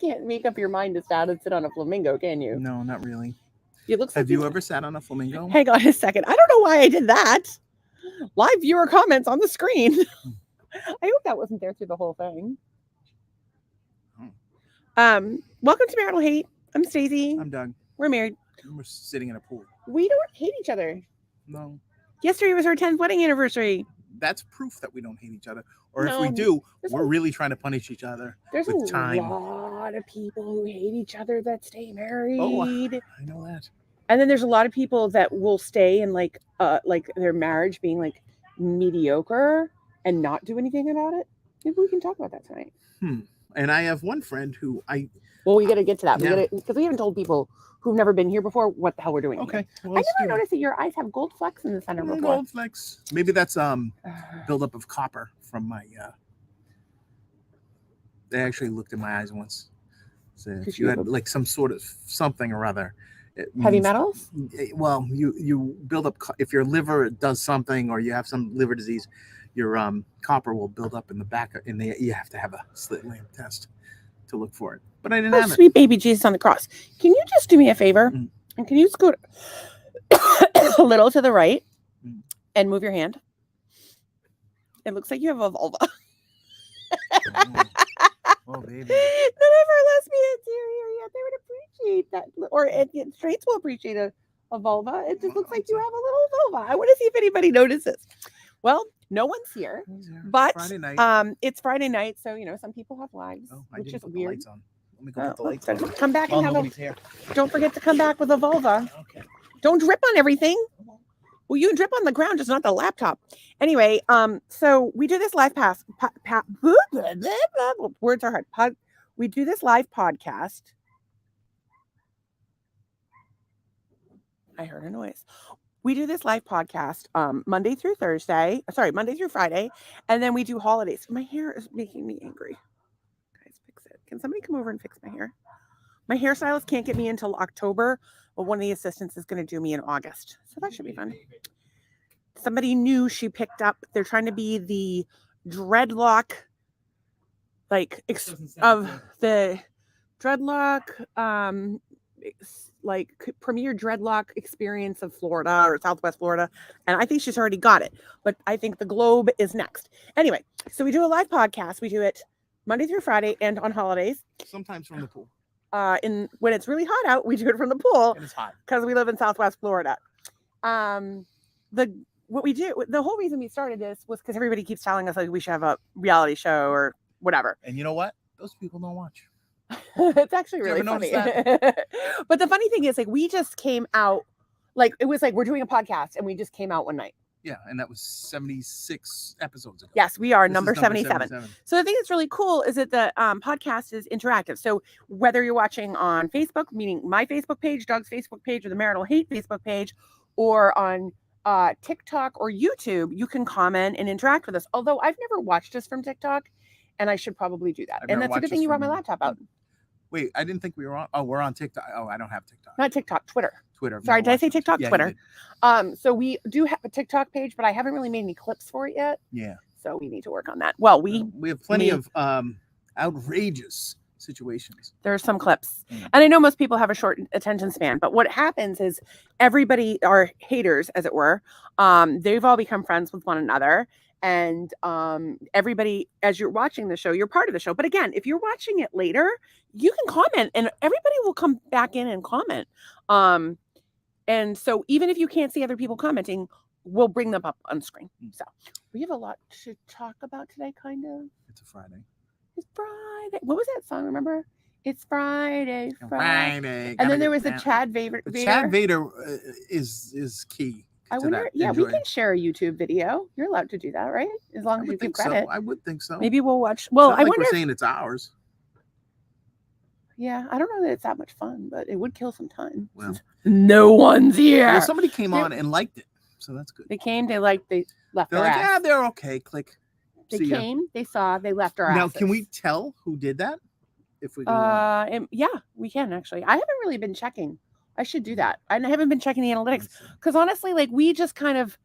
can't make up your mind to stand and sit on a flamingo, can you? No, not really. It looks Have like you ever sat on a flamingo? Hang on a second. I don't know why I did that. Live viewer comments on the screen. I hope that wasn't there through the whole thing. Welcome to Marital Hate. I'm Stacey. I'm Doug. We're married. We're sitting in a pool. We don't hate each other. No. Yesterday was our 10th wedding anniversary. That's proof that we don't hate each other. Or No, if we do, we're really trying to punish each other. There's with a time. lot of people who hate each other that stay married. Oh, I know that. And then there's a lot of people that will stay in like their marriage being like mediocre and not do anything about it. Maybe we can talk about that tonight. And I have one friend who Well, we got to get to that. Yeah. Because we haven't told people who've never been here before what the hell we're doing. Okay. Well, I never noticed that your eyes have gold flecks in the center before. Gold flecks. Maybe that's buildup of copper from my. They actually looked in my eyes once. So if you had like some sort of something or other. Heavy metals? Well, you build up if your liver does something or you have some liver disease, your copper will build up in the back. You have to have a slit lamp test to look for it. But I didn't have it. Sweet baby Jesus on the cross. Can you just do me a favor? And can you scoot a little to the right and move your hand? It looks like you have a vulva. Oh, baby. None of our lesbians here yet. They would appreciate that. Or straights will appreciate a vulva. It just looks like you have a little vulva. I want to see if anybody notices. Well, no one's here. But Friday night. It's Friday night, so some people have lives, which is weird. Let me go put the lights on. Come back and have here. Don't forget to come back with a vulva. Okay. Don't drip on everything. Well, you drip on the ground, just not the laptop. Anyway, so we do this live words are hard. We do this live podcast. I heard a noise. We do this live podcast Monday through Friday, and then we do holidays. My hair is making me angry. Guys, fix it. Can somebody come over and fix my hair? My hairstylist can't get me until October, but one of the assistants is going to do me in August. So that should be fun. Somebody new she picked up. They're trying to be the dreadlock, of the dreadlock, premier dreadlock experience of Florida or Southwest Florida. And I think she's already got it, but I think the globe is next. Anyway, so we do a live podcast. We do it Monday through Friday and on holidays. Sometimes from the pool. When it's really hot out, we do it from the pool. And it's hot. Because we live in Southwest Florida. What we do, the whole reason we started this was because everybody keeps telling us like we should have a reality show or whatever. And you know what? Those people don't watch. It's actually really funny. But the funny thing is, like, we just came out, like, it was like we're doing a podcast and we just came out one night. Yeah, and that was 76 episodes ago. Yes, we are number 77. So the thing that's really cool is that the podcast is interactive. So whether you're watching on Facebook, meaning my Facebook page, Doug's Facebook page, or the Marital Hate Facebook page, or on TikTok or YouTube, you can comment and interact with us. Although I've never watched us from TikTok, and I should probably do that. And that's a good thing you brought my laptop out. Wait, I didn't think we were on. Oh, we're on TikTok. Oh, I don't have TikTok. Not TikTok, Twitter. Sorry, did I say TikTok? Yeah, Twitter. So we do have a TikTok page, but I haven't really made any clips for it yet. Yeah. So we need to work on that. Well, we have plenty of outrageous situations. There are some clips. And I know most people have a short attention span, but what happens is everybody, our haters, as it were, they've all become friends with one another. And everybody, as you're watching the show, you're part of the show. But again, if you're watching it later, you can comment and everybody will come back in and comment. And so even if you can't see other people commenting, we'll bring them up on screen. So we have a lot to talk about today, kind of. It's a Friday. It's Friday. What was that song? Remember? It's Friday. Friday. And then there was a Chad Vader. Chad Vader is key. I wonder. Yeah, we can share a YouTube video. You're allowed to do that, right? As long as you give credit. I would think so. Maybe we'll watch. Well, I wonder. We're saying it's ours. Yeah, I don't know that it's that much fun, but it would kill some time. Well, no one's here. Well, somebody came on and liked it, so that's good. They came. They liked. They left. They're like, yeah, they're okay. Click. They came. They saw. They left our asses. Now, can we tell who did that? If we yeah, we can actually. I haven't really been checking. I should do that. I haven't been checking the analytics because honestly, like we just kind of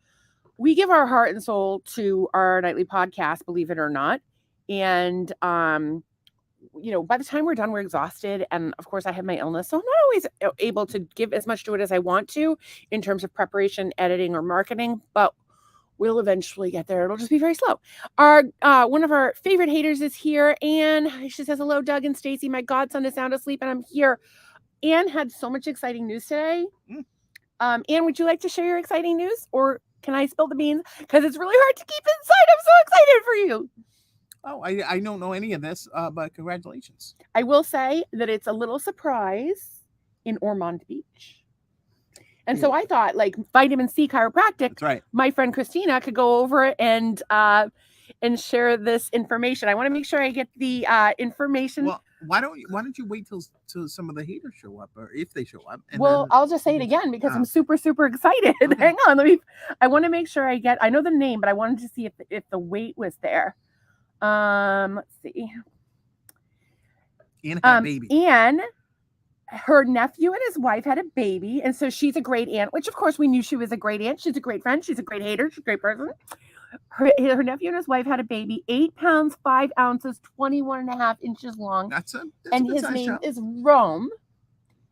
we give our heart and soul to our nightly podcast, believe it or not, and by the time we're done, we're exhausted. And of course, I have my illness. So I'm not always able to give as much to it as I want to in terms of preparation, editing, or marketing. But we'll eventually get there. It'll just be very slow. Our one of our favorite haters is here. Anne, she says, hello, Doug and Stacy. My godson is sound asleep and I'm here. Anne had so much exciting news today. Anne, would you like to share your exciting news? Or can I spill the beans? Because it's really hard to keep inside. I'm so excited for you. Oh, I don't know any of this, but congratulations. I will say that it's a little surprise in Ormond Beach. And so I thought, like, vitamin C chiropractic, That's right. My friend Christina could go over and share this information. I want to make sure I get the information. Well, why don't you wait till some of the haters show up, or if they show up? And well, then, I'll just say it again because I'm super, super excited. Okay. Hang on, I want to make sure I know the name, but I wanted to see if the weight was there. Let's see. Anne had a baby. Anne, her nephew and his wife had a baby, and so she's a great aunt, which of course we knew she was a great aunt. She's a great friend. She's a great hater. She's a great person. Her nephew and his wife had a baby, 8 pounds, 5 ounces, 21.5 inches long. That's and his name is Rome.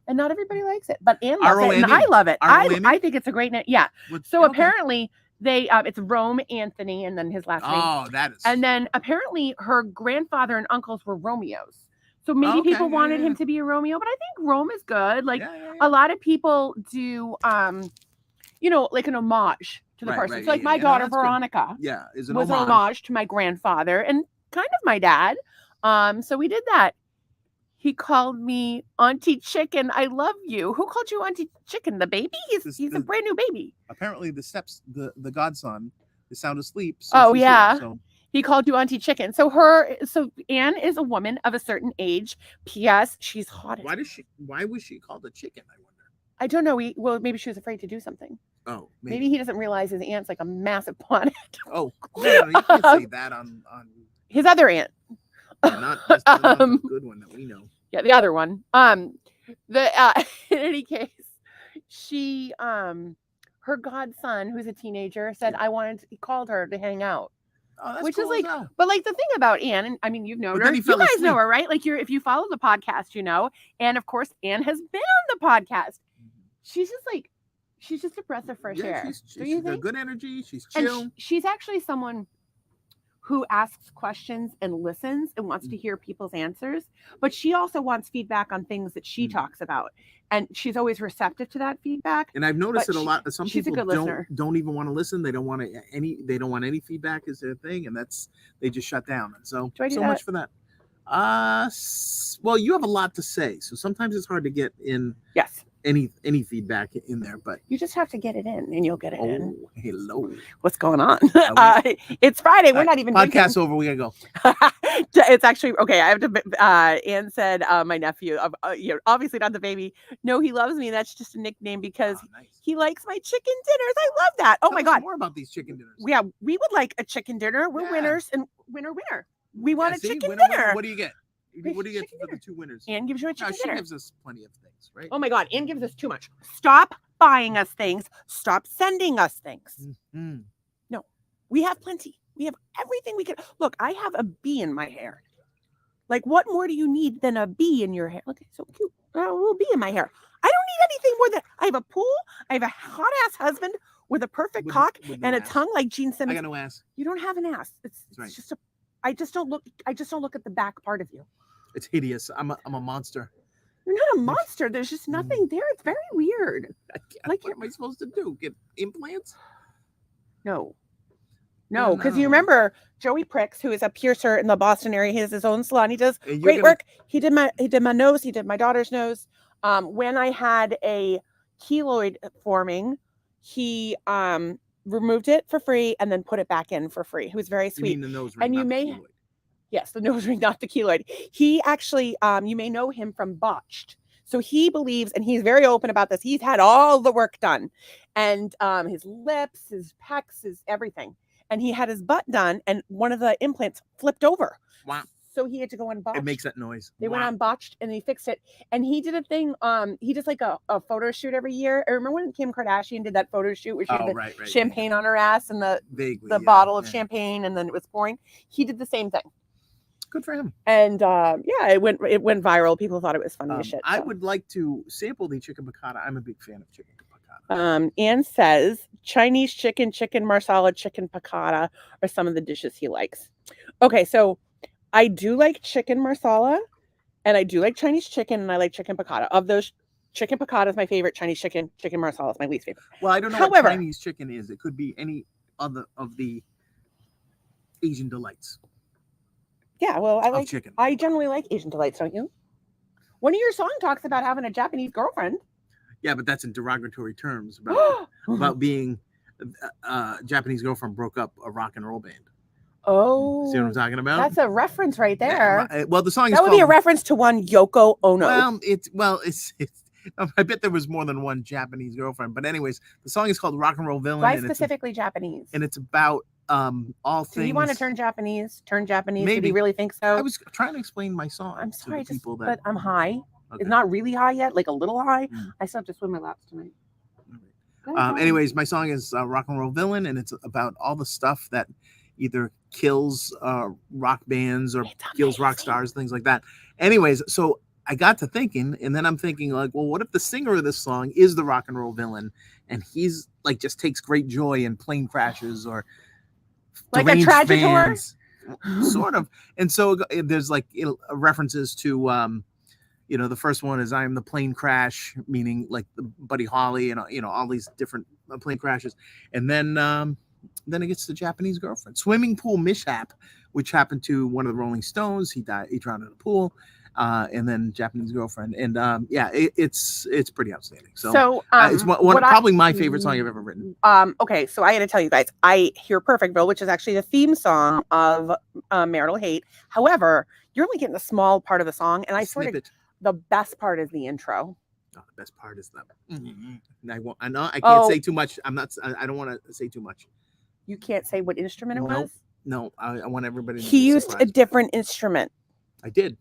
And not everybody likes it, but Anne loves it, and I love it. I think it's a great name. Yeah. So apparently they it's Rome Anthony, and then his last name. Oh, that is. And then apparently her grandfather and uncles were Romeos. So maybe people wanted him to be a Romeo, but I think Rome is good. Like a lot of people do, like an homage to the person. So like my daughter Veronica, was an homage to my grandfather and kind of my dad. So we did that. He called me Auntie Chicken. I love you. Who called you Auntie Chicken? The baby? He's a brand new baby. Apparently the godson is sound asleep. So he called you Auntie Chicken. So Anne is a woman of a certain age. P.S. She's hot. Why was she called a chicken? I wonder. I don't know. Maybe she was afraid to do something. Oh, maybe he doesn't realize his aunt's like a massive planet. Oh, no, you can't say that on his other aunt. Yeah, that's not a good one that we know. Yeah, the other one. In any case, she her godson, who's a teenager, said he called her to hang out. Oh, that's which cool is like, but like the thing about Anne, and I mean, you've known her, you guys know her, right? Like if you follow the podcast, and of course, Anne has been on the podcast. She's just a breath of fresh air. She's got good energy. She's chill. And she's actually someone who asks questions and listens and wants to hear people's answers, but she also wants feedback on things that she talks about. And she's always receptive to that feedback. And I've noticed it a lot. Some people don't even want to listen. They don't want any feedback is their thing. And they just shut down. And so much for that. Well, you have a lot to say. So sometimes it's hard to get in. Yes. Any feedback in there, but you just have to get it in and you'll get it in. Hello. What's going on? It's Friday. We're not even podcast over. We gotta go. It's actually okay. I have to Anne said my nephew, obviously not the baby. No, he loves me. That's just a nickname because he likes my chicken dinners. I love that. Oh my God. More about these chicken dinners. Yeah, we would like a chicken dinner. We're winners and winner. We want a chicken dinner. What do you get? What do you get for the two winners? Anne gives you a chicken dinner. She gives us plenty of things, right? Oh my God, Anne gives us too much. Stop buying us things. Stop sending us things. Mm-hmm. No, we have plenty. We have everything we can. Look, I have a bee in my hair. Like, what more do you need than a bee in your hair? Look, it's so cute. A little bee in my hair. I don't need anything more than I have a pool. I have a hot ass husband with a perfect cock and a tongue like Gene Simmons. I got no ass. You don't have an ass. It's just a. I just don't look at the back part of you. It's hideous. I'm a monster. You're not a monster. There's just nothing there. It's very weird. What am I supposed to do? Get implants? No, because you remember Joey Pricks, who is a piercer in the Boston area. He has his own salon. He does great work. He did my nose. He did my daughter's nose. When I had a keloid forming, he removed it for free and then put it back in for free. He was very sweet. You mean the nose ring, and you yes, the nose ring, not the keloid. He actually, you may know him from Botched. So he believes, and he's very open about this. He's had all the work done, and his lips, his pecs, his everything. And he had his butt done, and one of the implants flipped over. Wow. So he had to go on Botched. It makes that noise. They went on Botched and he fixed it. And he did a thing. He does like a photo shoot every year. I remember when Kim Kardashian did that photo shoot where she had the champagne on her ass and the bottle of champagne, and then it was pouring. He did the same thing. Good for him. And yeah, it went viral. People thought it was funny as shit. I so. would like to sample the chicken piccata. I'm a big fan of chicken piccata. Anne says Chinese chicken, chicken marsala, chicken piccata are some of the dishes he likes. Okay, so I do like chicken marsala, and I do like Chinese chicken, and I like chicken piccata. Of those, chicken piccata is my favorite. Chinese chicken, chicken marsala is my least favorite. Well, I don't know However, what Chinese chicken is. It could be any other of the Asian delights. Yeah, well, I like chicken. I generally like Asian delights, don't you? One of your songs talks about having a Japanese girlfriend. Yeah, but that's in derogatory terms about being Japanese girlfriend broke up a rock and roll band. Oh, see what I'm talking about? That's a reference right there. Yeah, well, the song is that would be a reference to one Yoko Ono. It's I bet there was more than one Japanese girlfriend, but anyways, the song is called "Rock and Roll Villain." Why specifically Japanese? And it's about all things. Do you want to turn Japanese? Maybe. Did you really think so? I was trying to explain my song. I'm sorry, to people but I'm high. Okay. It's not really high yet, like a little high. I still have to swim my laps tonight. Anyways, my song is "Rock and Roll Villain," and it's about all the stuff that either kills rock bands or kills rock stars, things like that. Anyways, so I got to thinking, and then I'm thinking, like, well, what if the singer of this song is the rock and roll villain, and he's like just takes great joy in plane crashes or like a trageditor, sort of. And so there's like references to the first one is "I am the plane crash," meaning like the Buddy Holly and all these different plane crashes, and then it gets the Japanese girlfriend. Swimming pool mishap, which happened to one of the Rolling Stones. He died. He drowned in a pool. And then Japanese girlfriend. And it's pretty outstanding. So it's probably my favorite song I've ever written. Okay, so I got to tell you guys, I hear Perfectville, which is actually the theme song of Marital Hate. However, you're only getting a small part of the song, and I swear to the best part is the intro. Oh, the best part is that. I can't say too much. I don't want to say too much. You can't say what instrument it was? No, I want everybody to He used a different instrument. I did.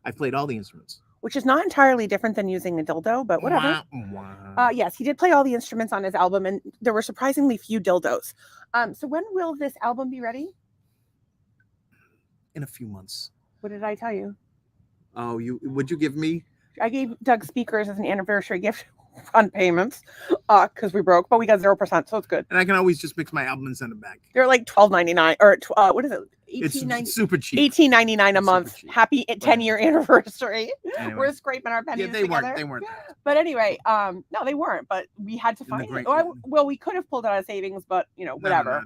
I played all the instruments. Which is not entirely different than using a dildo, but whatever. Yes, he did play all the instruments on his album, and there were surprisingly few dildos. So when will this album be ready? In a few months. What did I tell you? Oh, would you give me? I gave Doug speakers as an anniversary gift on payments because we broke, but we got 0%, so it's good. And I can always just mix my album and send it back. They're like $12.99 or what is it? It's super cheap. $18.99 a month. Happy 10-year anniversary. Anyway. We're scraping our pennies together. They weren't. But anyway, no, they weren't. But we had to find it. Well, we could have pulled it out of savings, but whatever.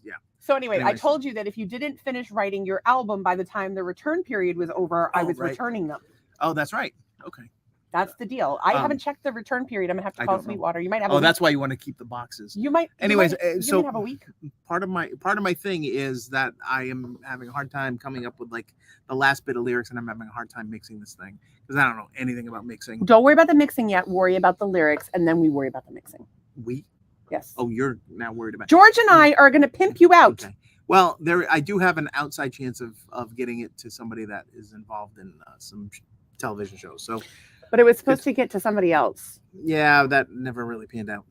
Yeah. So anyway, I told you that if you didn't finish writing your album by the time the return period was over, I was returning them. Oh, that's right. Okay. That's the deal. I haven't checked the return period. I'm gonna have to call Sweetwater. You might have. That's why you want to keep the boxes. You might. Anyways, you might have a week. Part of my thing is that I am having a hard time coming up with like the last bit of lyrics, and I'm having a hard time mixing this thing because I don't know anything about mixing. Don't worry about the mixing yet. Worry about the lyrics, and then we worry about the mixing. Yes. Oh, you're now worried about. George and I are gonna pimp you out. Okay. Well, I do have an outside chance of getting it to somebody that is involved in some television shows. So. But it was supposed to get to somebody else. Yeah, that never really panned out.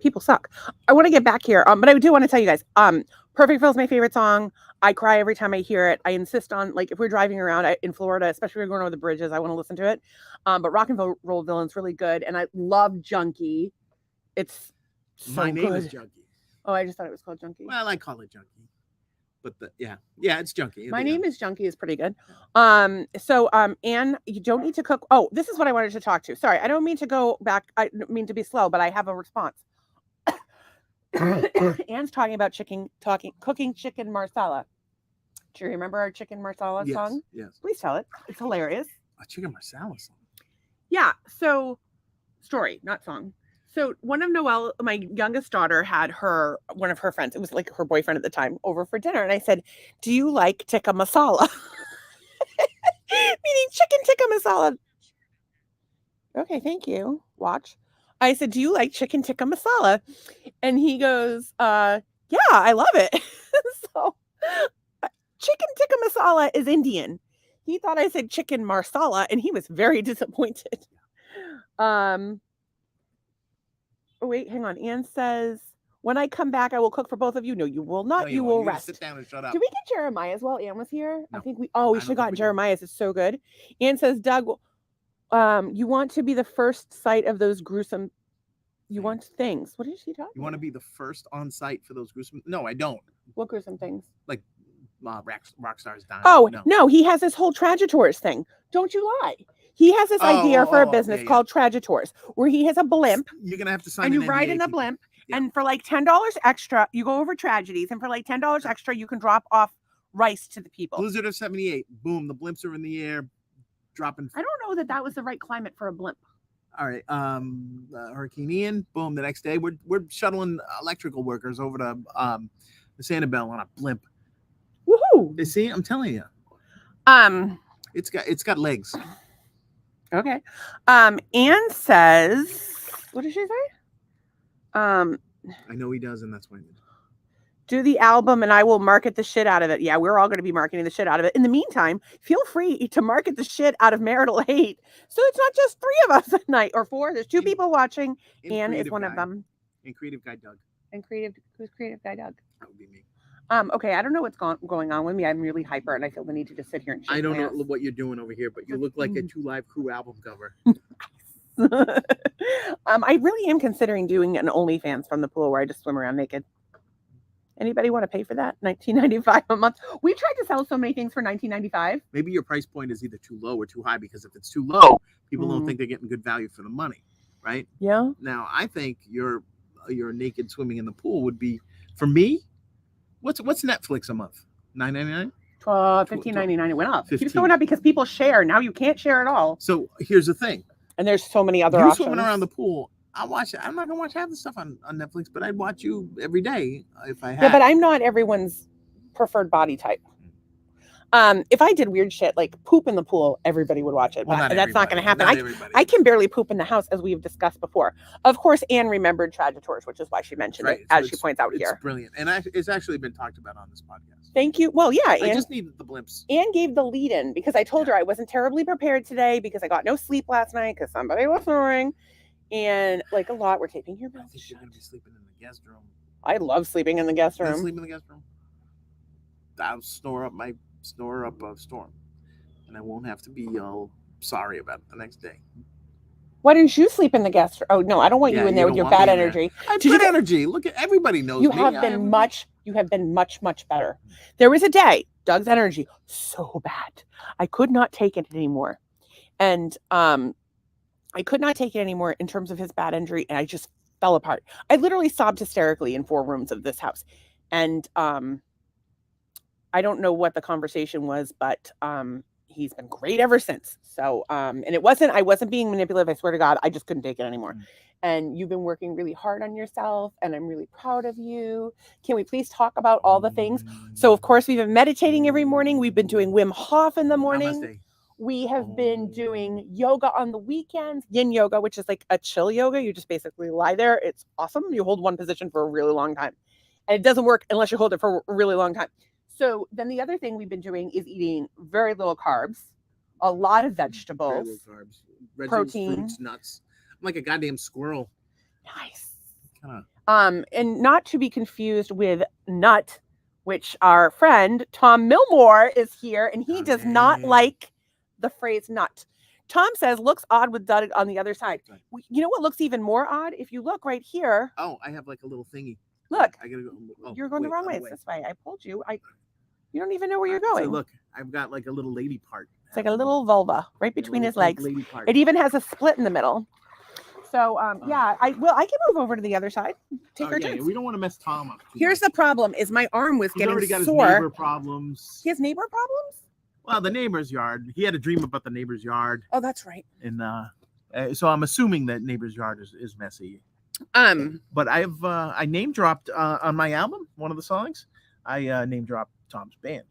People suck. I want to get back here, but I do want to tell you guys, Perfectville is my favorite song. I cry every time I hear it. I insist on, like, if we're driving around in Florida, especially if we're going over the bridges, I want to listen to it. But Rock and Roll Villain's really good, and I love Junkie. It's so My name good. is Junkie. Oh, I just thought it was called Junkie. Well, I call it Junkie. But yeah, it's Junkie. My name is Junkie is pretty good. Anne, you don't need to cook. Oh, this is what I wanted to talk to. Sorry, I don't mean to go back. I don't mean to be slow, but I have a response. Anne's talking about cooking chicken marsala. Do you remember our chicken marsala song? Yes. Please tell it. It's hilarious. A chicken marsala song. Yeah. So, story, not song. So one of Noelle, my youngest daughter, had one of her friends, it was like her boyfriend at the time, over for dinner. And I said, do you like tikka masala? Meaning chicken tikka masala. Okay, thank you. Watch. I said, do you like chicken tikka masala? And he goes, yeah, I love it. So chicken tikka masala is Indian. He thought I said chicken marsala, and he was very disappointed. Oh, wait, hang on. Anne says, When I come back, I will cook for both of you. No, you will not. No, You won't. will gotta rest. Sit down and shut up. Did we get Jeremiah's while Ann was here? I No. think we. I Oh, we don't should have think gotten we did. Jeremiah's. It's so good. Ann says, Doug, you want to be the first sight of those gruesome. You Things. want things. What is she talking? You want to be the first on site for those gruesome? No, I don't. What gruesome things? Like rock stars dying. Oh no, he has this whole Tragitors thing. Don't you lie. He has this idea for a business called Tragitors, where he has a blimp. You're gonna have to sign. And an you ride NDA, in the people. blimp, Yeah. and for like $10 extra, you go over tragedies, and for like $10 extra, you can drop off rice to the people. Blizzard of '78. Boom, the blimps are in the air, dropping. I don't know that was the right climate for a blimp. All right. Hurricane Ian. Boom. The next day, we're shuttling electrical workers over to the Sanibel on a blimp. Woohoo! You see, I'm telling you. It's got legs. Okay. Anne says, what did she say? I know he does, and that's why. Do the album and I will market the shit out of it. Yeah, we're all going to be marketing the shit out of it. In the meantime, feel free to market the shit out of Marital Hate. So it's not just 3 of us at night or 4. There's 2 people watching. Anne is one of them. And creative guy Doug. Who's creative guy Doug? That would be me. Okay, I don't know what's going on with me. I'm really hyper and I feel the need to just sit here and shake I don't my know what you're doing over here, but you look like a 2 Live Crew album cover. I really am considering doing an OnlyFans from the pool where I just swim around naked. Anybody want to pay for that? $19.95 a month. We tried to sell so many things for $19.95. Maybe your price point is either too low or too high, because if it's too low, people don't think they're getting good value for the money, right? Yeah. Now, I think your naked swimming in the pool would be, for me, what's Netflix a month? $9.99? $15.99. It went up. It keeps going up because people share. Now you can't share at all. So here's the thing. And there's so many other you options. Swimming around the pool. I'm not gonna watch half the stuff on Netflix, but I'd watch you every day if I had. Yeah, but I'm not everyone's preferred body type. If I did weird shit like poop in the pool, everybody would watch it. Well, but that's not going to happen. Not I can barely poop in the house, as we've discussed before. Of course, Anne remembered Tragitors, which is why she mentioned it, as she points out here. It's brilliant, and it's actually been talked about on this podcast. Thank you. Well, yeah, I just needed the blimps. Anne gave the lead in because I told her I wasn't terribly prepared today because I got no sleep last night because somebody was snoring, and like a lot. We're taping your mouth. I think you're gonna be sleeping in the guest room. I love sleeping in the guest room. Sleep in the guest room. I'll snore up a storm, and I won't have to be all sorry about it the next day. Why didn't you sleep in the guest room? Oh no, I don't want you in there with your bad energy. I have good energy. Look at everybody knows you me. have been much better. There was a day Doug's energy so bad I could not take it anymore, and I could not take it anymore in terms of his bad energy, and I just fell apart. I literally sobbed hysterically in 4 rooms of this house, and I don't know what the conversation was, but he's been great ever since. So, and I wasn't being manipulative. I swear to God, I just couldn't take it anymore. And you've been working really hard on yourself, and I'm really proud of you. Can we please talk about all the things? So, of course, we've been meditating every morning. We've been doing Wim Hof in the morning. Namaste. We have been doing yoga on the weekends, yin yoga, which is like a chill yoga. You just basically lie there. It's awesome. You hold one position for a really long time. And it doesn't work unless you hold it for a really long time. So then the other thing we've been doing is eating very little carbs, a lot of vegetables, very little carbs, protein, fruits, nuts. I'm like a goddamn squirrel. Nice. Kinda. And not to be confused with nut, which our friend Tom Milmore is here, and he does not like the phrase nut. Tom says looks odd with Doug on the other side. You know what looks even more odd? If you look right here. Oh, I have like a little thingy. Look, I gotta go. Oh, you're going the wrong way. It's this way. I pulled you. You don't even know where you're going. So look, I've got like a little lady part. It's like a little vulva right between his legs. Lady part. It even has a split in the middle. So yeah, I can move over to the other side. Take her turns. We don't want to mess Tom up. Here's the problem: is my arm was getting already got sore. His neighbor problems. He has neighbor problems? Well, the neighbor's yard. He had a dream about the neighbor's yard. Oh, that's right. And so I'm assuming that neighbor's yard is messy. But I name dropped on my album, one of the songs. I name dropped Tom's band.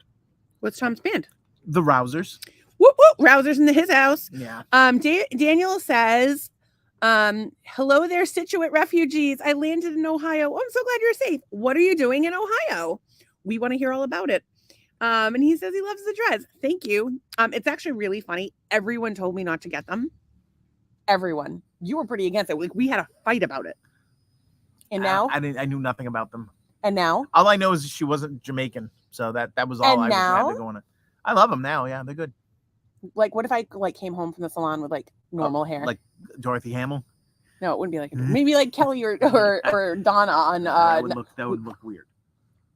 What's Tom's band? The Rousers. Whoop whoop! Rousers in his house. Yeah. Daniel says, "Hello there, Situate refugees. I landed in Ohio. Oh, I'm so glad you're safe. What are you doing in Ohio? We want to hear all about it." And he says he loves the dreads. Thank you. It's actually really funny. Everyone told me not to get them. Everyone. You were pretty against it. We had a fight about it. And now? I knew nothing about them. And now? All I know is she wasn't Jamaican, so that was all And I now? had to go on it. I love them now. Yeah, they're good. Like, what if I like came home from the salon with like normal hair? Like Dorothy Hamill. No, it wouldn't be like maybe like Kelly or Donna on. That would look weird.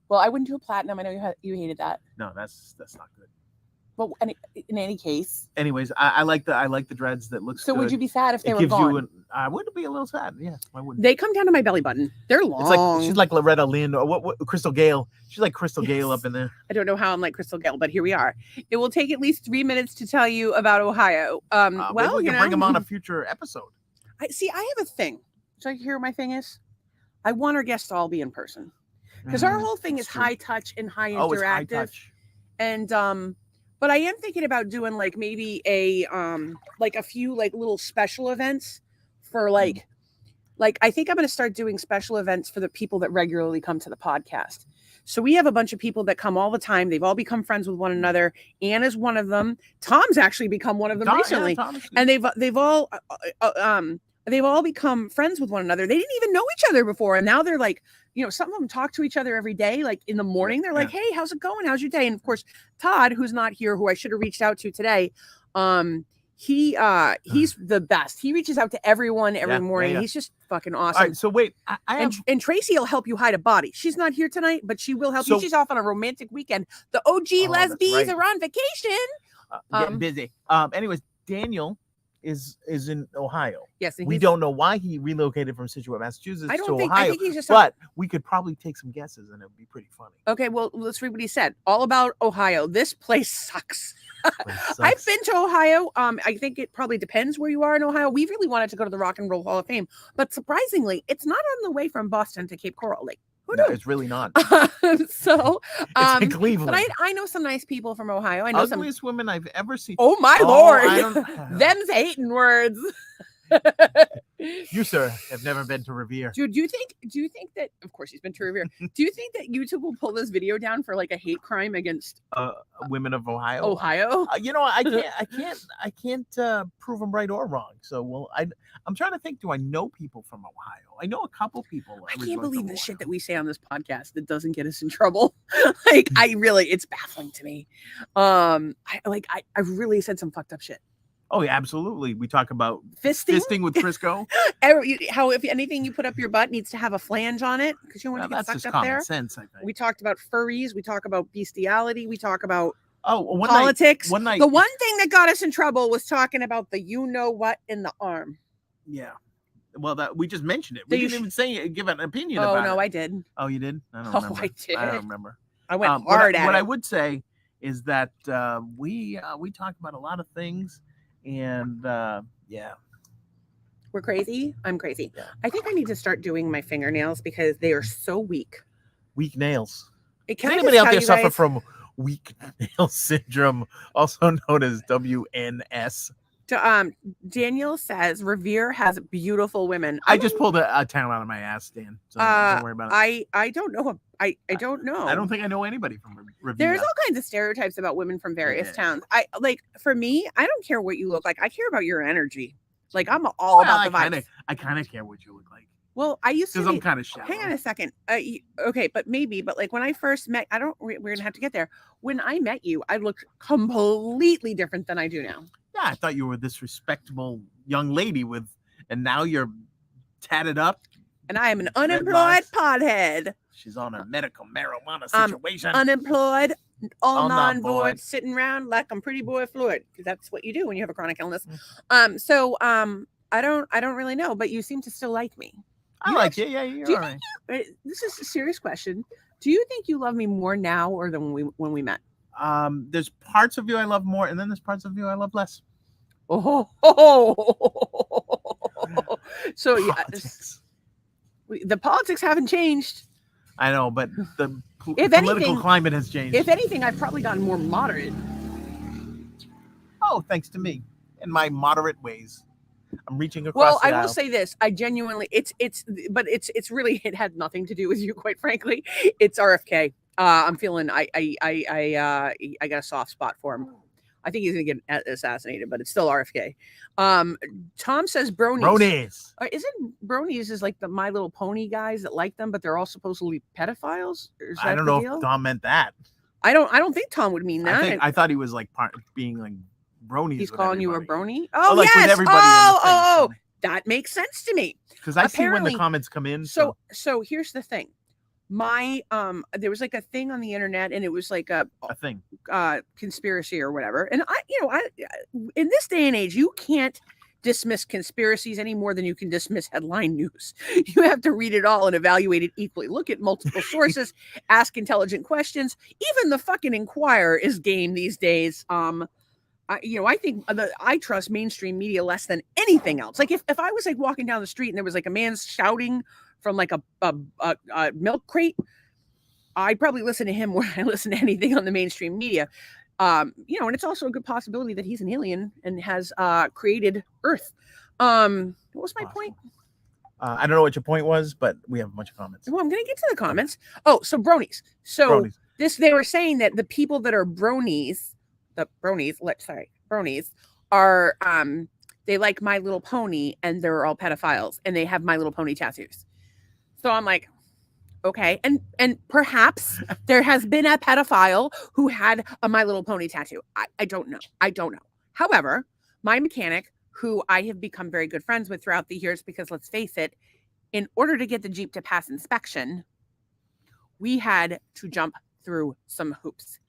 Well, I wouldn't do a platinum. I know you hated that. No, that's not good. But in any case, anyways, I like the dreads that look. So good. would you be sad if they it were gives gone? you I would be a little sad. Yeah, I would. They come down to my belly button. They're long. It's like she's like Loretta Lynn or what Crystal Gale. She's like Crystal Gale up in there. I don't know how I'm like Crystal Gale, but here we are. It will take at least 3 minutes to tell you about Ohio. Well, we can bring them on a future episode. I have a thing. Should I hear what my thing is? I want our guests to all be in person because our whole thing is high touch and high interactive. It's high touch. And but I am thinking about doing like maybe a few like little special events for like I think I'm going to start doing special events for the people that regularly come to the podcast. So we have a bunch of people that come all the time. They've all become friends with one another. Anna's one of them. Tom's actually become one of them recently, and they've all become friends with one another. They didn't even know each other before, and now they're like, some of them talk to each other every day. Like in the morning, they're like, "Hey, how's it going? How's your day?" And of course, Todd, who's not here, who I should have reached out to today, he's the best. He reaches out to everyone every morning. Yeah. He's just fucking awesome. All right, so wait, and Tracy will help you hide a body. She's not here tonight, but she will help you. She's off on a romantic weekend. The OG lesbies are on vacation. Getting busy. Anyways, Daniel is in Ohio. Yes, we don't know why he relocated from Situate, Massachusetts to Ohio. I think he's just. But we could probably take some guesses, and it would be pretty funny. Okay, well, let's read what he said. All about Ohio. This place sucks. I've been to Ohio. I think it probably depends where you are in Ohio. We really wanted to go to the Rock and Roll Hall of Fame, but surprisingly, it's not on the way from Boston to Cape Coral. Like, who knew? It's really not. So, it's in Cleveland. But I know some nice people from Ohio. I know ugliest women I've ever seen. Oh my Lord! Them's hating words. You, sir, have never been to Revere. Dude, do you think that, of course he's been to Revere. Do you think that YouTube will pull this video down for like a hate crime against women of Ohio? Ohio? I can't prove them right or wrong. So, I'm trying to think, do I know people from Ohio? I know a couple people. I can't believe the shit that we say on this podcast that doesn't get us in trouble. Like, it's baffling to me. I really said some fucked up shit. Oh, yeah, absolutely. We talk about fisting with Crisco. How if anything you put up your butt needs to have a flange on it because you don't want to get sucked up there. That's just common sense, I think. We talked about furries. We talk about bestiality. We talk about politics. One night. The one thing that got us in trouble was talking about the what in the arm. Yeah. Well, we just mentioned it. We didn't even give an opinion about it. Oh, no, I did. Oh, you did? I don't remember. I did. I don't remember. I went hard at it. What I would say is that we talked about a lot of things. And we're crazy. I'm crazy. Yeah. I think I need to start doing my fingernails because they are so weak. Weak nails. Does anybody out there suffer from weak nail syndrome, also known as WNS? Daniel says Revere has beautiful women. I just pulled a town out of my ass, Dan. So don't worry about it. I don't know. I don't know. I don't think I know anybody from Revere. There's all kinds of stereotypes about women from various towns. For me, I don't care what you look like. I care about your energy. Like I'm all about the vibes. I kind of care what you look like. Well, I used to because I'm kind of shallow. Hang on a second. Okay, but like when I first met, we're gonna have to get there. When I met you, I looked completely different than I do now. Yeah, I thought you were this respectable young lady and now you're tatted up. And I am an unemployed pothead. She's on a medical marijuana situation. Unemployed, all non-void, sitting around like I'm pretty boy Floyd, because that's what you do when you have a chronic illness. So I don't really know, but you seem to still like me. I like you. Yeah, you're all right. This is a serious question. Do you think you love me more now or than when we met? There's parts of you I love more, and then there's parts of you I love less. So the politics haven't changed. I know, but the political climate has changed. If anything, I've probably gotten more moderate. Oh, thanks to me and my moderate ways. I'm reaching across the aisle. I will say this. I genuinely, it's really, it had nothing to do with you, quite frankly. It's RFK. I'm feeling, I got a soft spot for him. I think he's gonna get assassinated, but it's still RFK. Tom says bronies. Bronies. Isn't bronies is like the My Little Pony guys that like them, but they're all supposedly pedophiles? Is that I don't the know deal? if Tom meant that. I don't think Tom would mean that. I thought he was like being like bronies. He's with calling everybody. you a brony. Oh, like yes. with everybody. Oh, that makes sense to me. Because I see when the comments come in. So here's the thing. My there was like a thing on the internet, and it was like a thing, conspiracy or whatever. And I in this day and age, you can't dismiss conspiracies any more than you can dismiss headline news. You have to read it all and evaluate it equally. Look at multiple sources, ask intelligent questions. Even the fucking Inquirer is game these days. I think I trust mainstream media less than anything else. Like if I was like walking down the street and there was like a man shouting from like a milk crate, I'd probably listen to him more than I listen to anything on the mainstream media. And it's also a good possibility that he's an alien and has created Earth. What was my point? I don't know what your point was, but we have a bunch of comments. Well, I'm going to get to the comments. Oh, so bronies. So they were saying that the people that are bronies are they like My Little Pony and they're all pedophiles and they have My Little Pony tattoos. So I'm like, okay, and perhaps there has been a pedophile who had a My Little Pony tattoo. I don't know. However, my mechanic, who I have become very good friends with throughout the years, because let's face it, in order to get the Jeep to pass inspection, we had to jump through some hoops.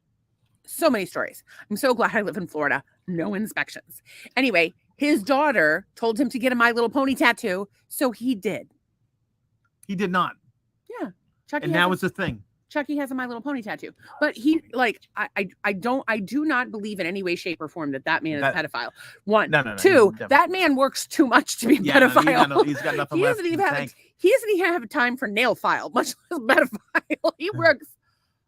So many stories. I'm so glad I live in Florida. No inspections. Anyway, his daughter told him to get a My Little Pony tattoo, so he did. He did not. Yeah. Chucky, and now it's a thing. Chucky has a My Little Pony tattoo. But he, like, I do not believe in any way, shape, or form that man is a pedophile. One. No. Two, that man works too much to be a pedophile. He's got nothing he left doesn't even have time for nail file, much less pedophile. He works.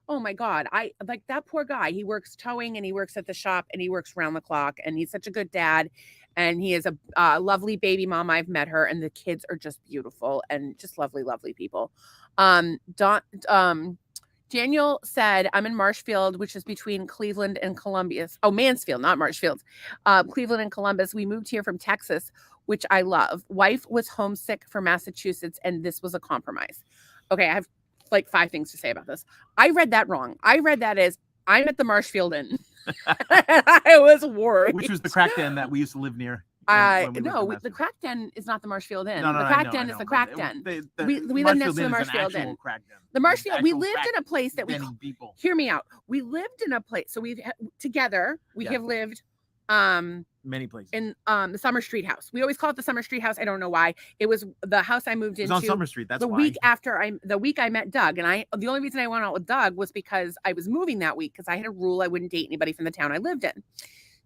Oh my God. I like that poor guy. He works towing and he works at the shop and he works round the clock and he's such a good dad. And he is a lovely baby mom. I've met her and the kids are just beautiful and just lovely, lovely people. Daniel said, I'm in Marshfield, which is between Cleveland and Columbus. Oh, Mansfield, not Marshfield. Cleveland and Columbus. We moved here from Texas, which I love. Wife was homesick for Massachusetts and this was a compromise. Okay, I have like 5 things to say about this. I read that wrong. I read that as I'm at the Marshfield Inn. I was worried. Which was the crack den that we used to live near. The crack den is not the Marshfield Inn. The crack den is the crack den. We live next to the Marshfield Inn. The Marshfield. We lived in a place that people. Hear me out. We lived in a place. So we have lived many places in the Summer Street house. We always call it the Summer Street house. I don't know why. It was the house I moved into on Summer Street. That's the week I met Doug. And the only reason I went out with Doug was because I was moving that week because I had a rule I wouldn't date anybody from the town I lived in.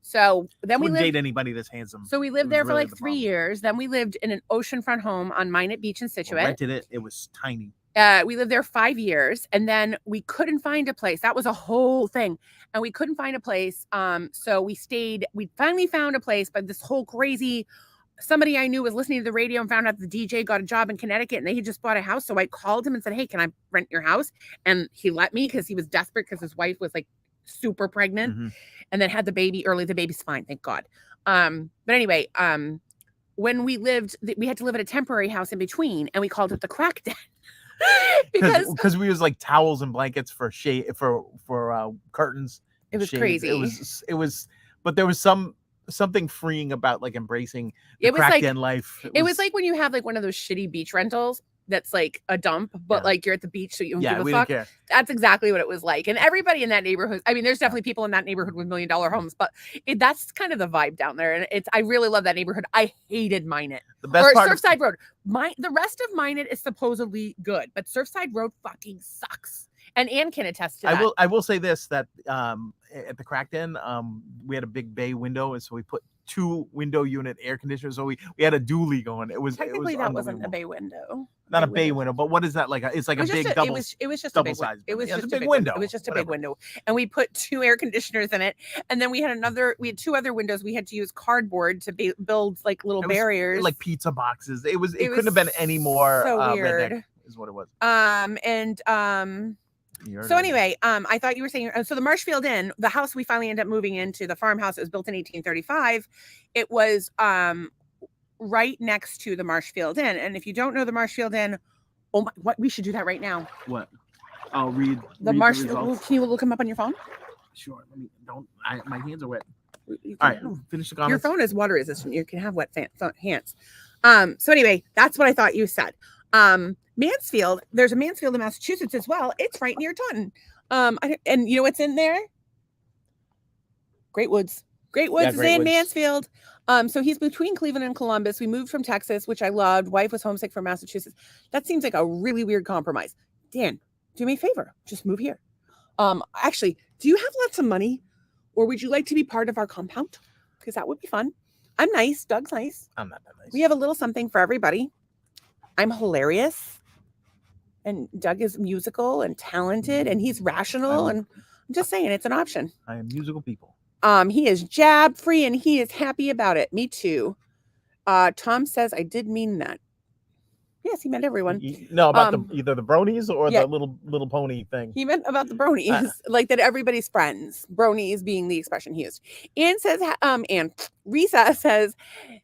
So then we wouldn't date anybody that's handsome. So we lived there for like 3 years. Then we lived in an oceanfront home on Minot Beach in Scituate. Rented it. It was tiny. We lived there 5 years and then we couldn't find a place. That was a whole thing. And we couldn't find a place. So we finally found a place, but this whole crazy, somebody I knew was listening to the radio and found out the DJ got a job in Connecticut and they had just bought a house. So I called him and said, hey, can I rent your house? And he let me because he was desperate because his wife was like super pregnant and then had the baby early. The baby's fine. Thank God. But anyway, when we had to live at a temporary house in between and we called it the crack den. because we used like towels and blankets for shade for curtains. It was shade. crazy. It was, but there was something freeing about like embracing the crack den life. It was like when you have like one of those shitty beach rentals that's like a dump, but like you're at the beach, so you don't give a fuck. Care. That's exactly what it was like. And everybody in that neighborhood, I mean, there's definitely people in that neighborhood with $1 million homes, but that's kind of the vibe down there. And I really love that neighborhood. I hated Minot. The best part Surfside Road. The rest of Minot is supposedly good, but Surfside Road fucking sucks. And Ann can attest to that. I will say this, that at the crack den, we had a big bay window, and so we put 2 window unit air conditioners. So we had a dually going. It was technically that wasn't a bay window. Not a bay window, but what is that like? It's like a big double. It was just double a big size. It was just a big window. It was just a big window, and we put 2 air conditioners in it, and then we had 2 other windows. We had to use cardboard to build like little barriers, like pizza boxes. It couldn't have been any more so weird. is what it was. So anyway, I thought you were saying, so the Marshfield Inn, the house we finally ended up moving into, the farmhouse, it was built in 1835. It was right next to the Marshfield Inn. And if you don't know the Marshfield Inn, oh my, what, we should do that right now. What? I'll read the Marshfield. Can you look him up on your phone? Sure. Let me, my hands are wet. All right, finish the comments. Your phone is water resistant. You can have wet hands. So anyway, that's what I thought you said. Mansfield, there's a Mansfield in Massachusetts as well. It's right near Taunton. And you know what's in there? Great Woods. Great Woods is in Mansfield. So he's between Cleveland and Columbus. We moved from Texas, which I loved. Wife was homesick from Massachusetts. That seems like a really weird compromise. Dan, do me a favor. Just move here. Actually, do you have lots of money? Or would you like to be part of our compound? Because that would be fun. I'm nice. Doug's nice. I'm not that nice. We have a little something for everybody. I'm hilarious. And Doug is musical and talented. And he's rational. And I'm just saying, it's an option. I am musical people. He is jab free and he is happy about it. Me too. Tom says, I did mean that. Yes, he meant everyone. No, about either the bronies or the little pony thing. He meant about the bronies, like that everybody's friends. Bronies being the expression he used. Anne says, Risa says,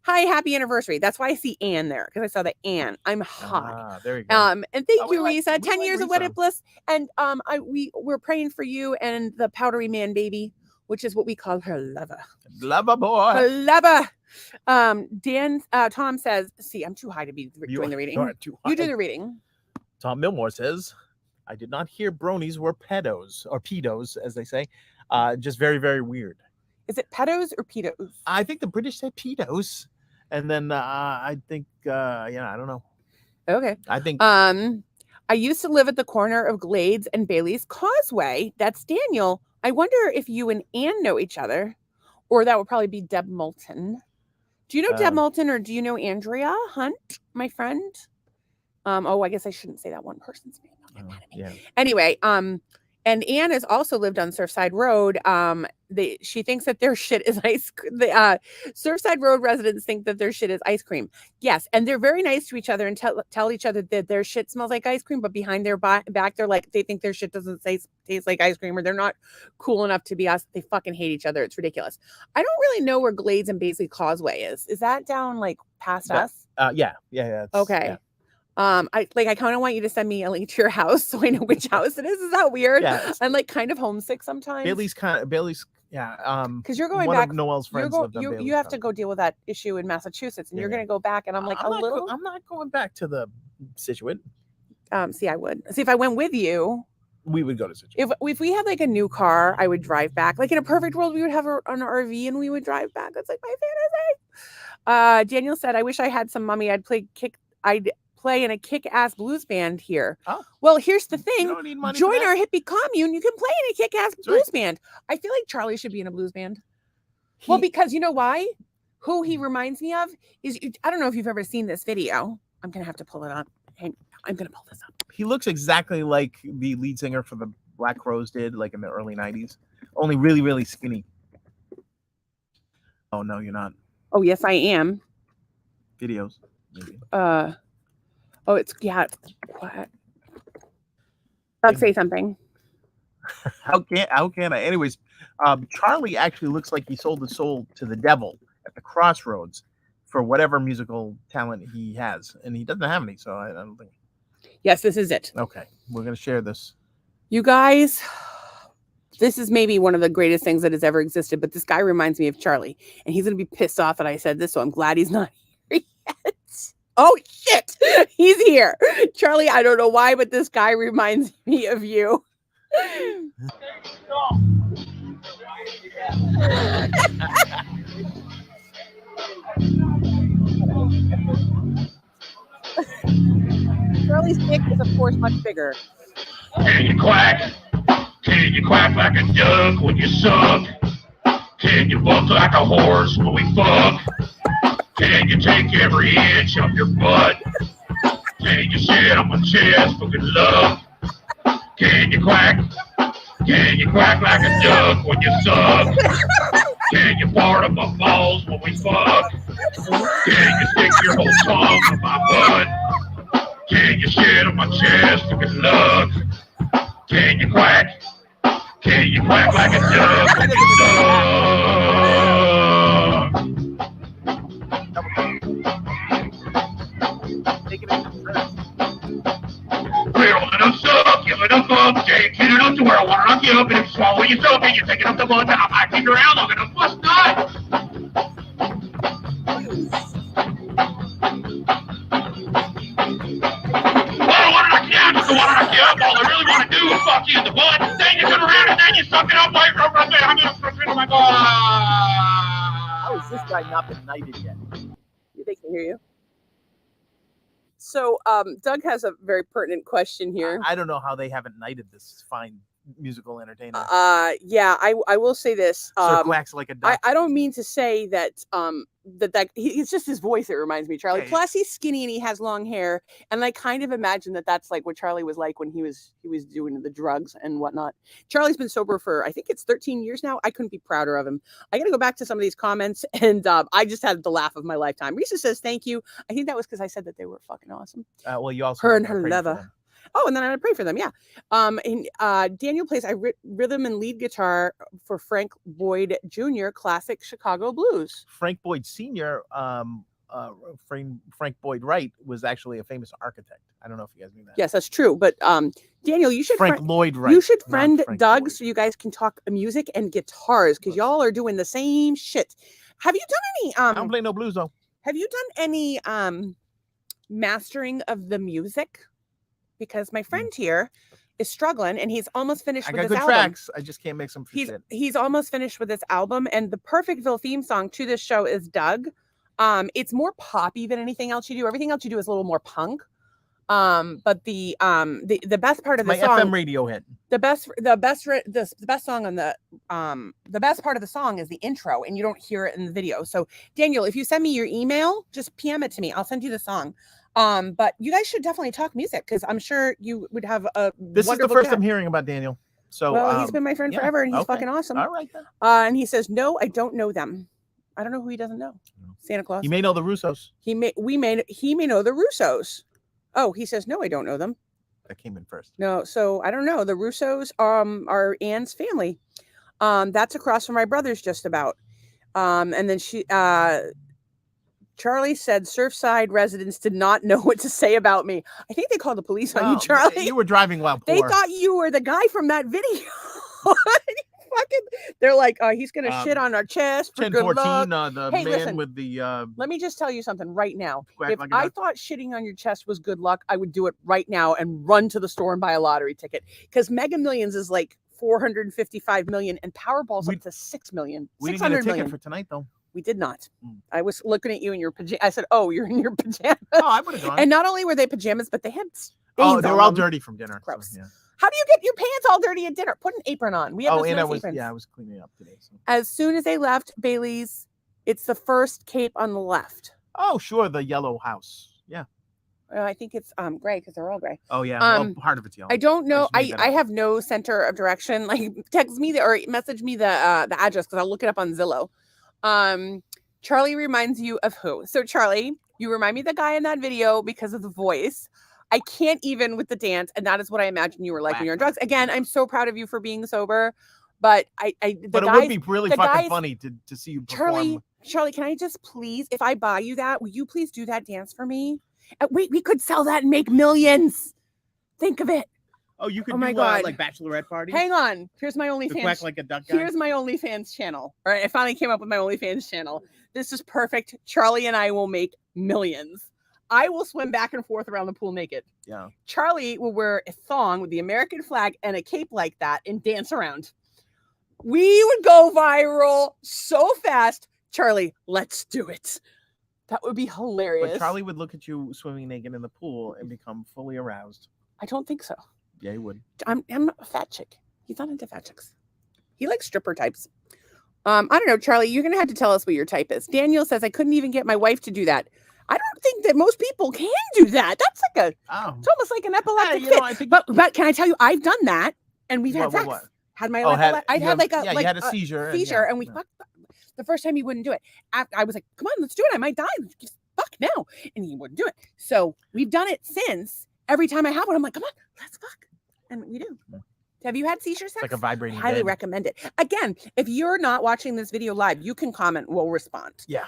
hi, happy anniversary. That's why I see Anne there, because I saw the Anne. I'm hot. There you go. And thank you, Risa. 10 years of wedded bliss. And we're praying for you and the powdery man baby, which is what we call her lover. Lover boy. Her lover. Tom says, see, I'm too high to be doing the reading. You do the reading. Tom Milmore says, I did not hear bronies were pedos, or pedos, as they say. Just very, very weird. Is it pedos or pedos? I think the British say pedos. And then I think, I don't know. Okay. I think. I used to live at the corner of Glades and Bailey's Causeway. That's Daniel. I wonder if you and Anne know each other, or that would probably be Deb Moulton. Do you know Deb Moulton, or do you know Andrea Hunt, my friend? I guess I shouldn't say that one person's name. Yeah. Anyway, and Anne has also lived on Surfside Road. She thinks that their shit is ice cream. The Surfside Road residents think that their shit is ice cream. Yes, and they're very nice to each other and tell each other that their shit smells like ice cream, but behind their back, they're like, they think their shit doesn't taste like ice cream, or they're not cool enough to be us. They fucking hate each other. It's ridiculous. I don't really know where Glades and Bailey Causeway is. Is that down like past us? Yeah. Okay. Yeah. I kind of want you to send me a link to your house so I know which house it is. Is that weird? Yeah. I'm like kind of homesick sometimes. Bailey's. Yeah. Because you're going one back. Of Noel's friends lived on you have to go deal with that issue in Massachusetts, and you're going to go back. And I'm like, I'm not going back to the Situate. See, I would. See, if I went with you, we would go to Situate. If we had like a new car, I would drive back. Like in a perfect world, we would have an RV and we would drive back. That's like my fantasy. Daniel said, I wish I had some money. I'd play in a kick-ass blues band here. Oh. Well, here's the thing. You don't need money Join our hippie commune. You can play in a kick-ass blues band. I feel like Charlie should be in a blues band. Well, because you know why? Who he reminds me of is, I don't know if you've ever seen this video. I'm going to have to pull it up. I'm going to pull this up. He looks exactly like the lead singer for the Black Crowes did, like in the early 90s. Only really, really skinny. Oh, no, you're not. Oh, yes, I am. Videos. Maybe. It's what? Doug, say something. How can I? Anyways, Charlie actually looks like he sold his soul to the devil at the crossroads for whatever musical talent he has, and he doesn't have any, so I don't think. Yes, this is it. Okay, we're gonna share this. You guys, this is maybe one of the greatest things that has ever existed, but this guy reminds me of Charlie, and he's gonna be pissed off that I said this, so I'm glad he's not here yet. Oh shit, he's here. Charlie, I don't know why, but this guy reminds me of you. Charlie's dick is, of course, much bigger. Can you quack? Can you quack like a duck when you suck? Can you buck like a horse when we fuck? Can you take every inch of your butt? Can you sit on my chest for good luck? Can you quack? Can you quack like a duck when you suck? Can you part of my balls when we fuck? Can you stick your whole tongue in my butt? Can you shit on my chest for good luck? Can you quack? Can you quack like a duck when you suck? Take it in first. Riddle it up, suck, give it up, Jake, hit it up to where I want to knock you up, and if you swallow you suck, and you take it up the butt, I might keep around long enough, what's not? All I really want to do is fuck you in the butt. Then you turn around and then you suck it up like right there. I'm gonna suck it. I'm like, How has this guy not been knighted yet? They can hear you. So, Doug has a very pertinent question here. I don't know how they haven't knighted this fine musical entertainer. Yeah, I will say this. Sir Quacks like a duck. I don't mean to say that it's just his voice that reminds me of Charlie. Okay. Plus, he's skinny and he has long hair, and I kind of imagine that that's like what Charlie was like when he was doing the drugs and whatnot. Charlie's been sober for I think it's 13 years now. I couldn't be prouder of him. I got to go back to some of these comments, and I just had the laugh of my lifetime. Risa says thank you. I think that was because I said that they were fucking awesome. Well, you also Her and her prayed for lover. them. Oh, and then I pray for them. Yeah. And Daniel plays rhythm and lead guitar for Frank Boyd Jr. classic Chicago blues. Frank Boyd Sr., Frank Boyd Wright was actually a famous architect. I don't know if you guys knew that. Yes, that's true. But Daniel, you should Frank Lloyd Wright. you should not friend Frank Doug Boyd. so you guys can talk music and guitars because y'all are doing the same shit. Have you done any I don't play no blues though. have you done any mastering of the music? Because my friend here is struggling and he's almost finished I with got his good album. tracks. I just can't make some shit. He's almost finished with this album, and the Perfectville theme song to this show is Doug. It's more poppy than anything else you do. Everything else you do is a little more punk. But the best part of the My song, FM radio hit. the best song on the best part of the song is the intro, and you don't hear it in the video. So Daniel, if you send me your email, just PM it to me. I'll send you the song. But you guys should definitely talk music because I'm sure you would have a This is the wonderful first chat. I'm hearing about Daniel. So Well, he's been my friend yeah, forever, and he's okay. fucking awesome. All right then. And he says, "No, I don't know them. I don't know who he doesn't know. Santa Claus. You may know the Russos. He may know the Russos. Oh, he says, no, I don't know them. That came in first. No, so I don't know. The Russos are Anne's family. That's across from my brother's just about. And then Charlie said Surfside residents did not know what to say about me. I think they called the police on you, Charlie. You were driving while They poor. thought you were the guy from that video. They're like, he's gonna shit on our chest for good 1014, luck. the Hey, man listen. with the Let me just tell you something right now. quack If like a I duck. thought shitting on your chest was good luck, I would do it right now and run to the store and buy a lottery ticket. Because Mega Millions is like 455 million and Powerball's up to 6 million. We didn't get a 600 ticket million. for tonight though. We did not. Mm. I was looking at you in your pajamas. I said, "Oh, you're in your pajamas." Oh, I would have gone. And not only were they pajamas, but they had stains Oh, they on were all them. dirty from dinner. so, Gross. yeah. How do you get your pants all dirty at dinner? Put an apron on. We have Oh, those and nice I was aprons. I was cleaning up today. So. As soon as they left Bailey's, it's the first cape on the left. Oh, sure, the yellow house. Yeah. I think it's gray because they're all gray. Oh yeah. Um, well, part of it's yellow. I don't know. just made that I up. have no center of direction. Like text me or message me the address because I'll look it up on Zillow. Charlie reminds you of who? So Charlie, you remind me of the guy in that video because of the voice. I can't even with the dance, and that is what I imagine you were like when you're on drugs. Again, I'm so proud of you for being sober, but But it would be really the fucking guys- funny to see you perform. Charlie, can I just please, if I buy you that, will you please do that dance for me? We could sell that and make millions. Think of it. Oh, you could Oh my do God. like bachelorette party. Hang on. Here's my the OnlyFans. quack like a duck guy. Here's my OnlyFans channel. All right, I finally came up with my OnlyFans channel. This is perfect. Charlie and I will make millions. I will swim back and forth around the pool naked. Yeah. Charlie will wear a thong with the American flag and a cape like that and dance around. We would go viral so fast. Charlie, let's do it. That would be hilarious. But Charlie would look at you swimming naked in the pool and become fully aroused. I don't think so. Yeah, he would. I'm a fat chick. He's not into fat chicks. He likes stripper types. I don't know, Charlie. You're gonna have to tell us what your type is. Daniel says I couldn't even get my wife to do that. I don't think that most people can do that. That's like Oh. it's almost like an epileptic you know, fit. I think But can I tell you, I've done that, and we've had sex. Oh, Had my I you had like a you had a seizure. seizure, and we fucked. The first time he wouldn't do it. I was like, "Come on, let's do it. I might die. Just fuck now," and he wouldn't do it. So we've done it since. Every time I have one, I'm like, "Come on, let's fuck," and we do. Have you had seizure It's sex? like a vibrating Highly bed. recommend it. Again, if you're not watching this video live, you can comment. We'll respond. Yeah.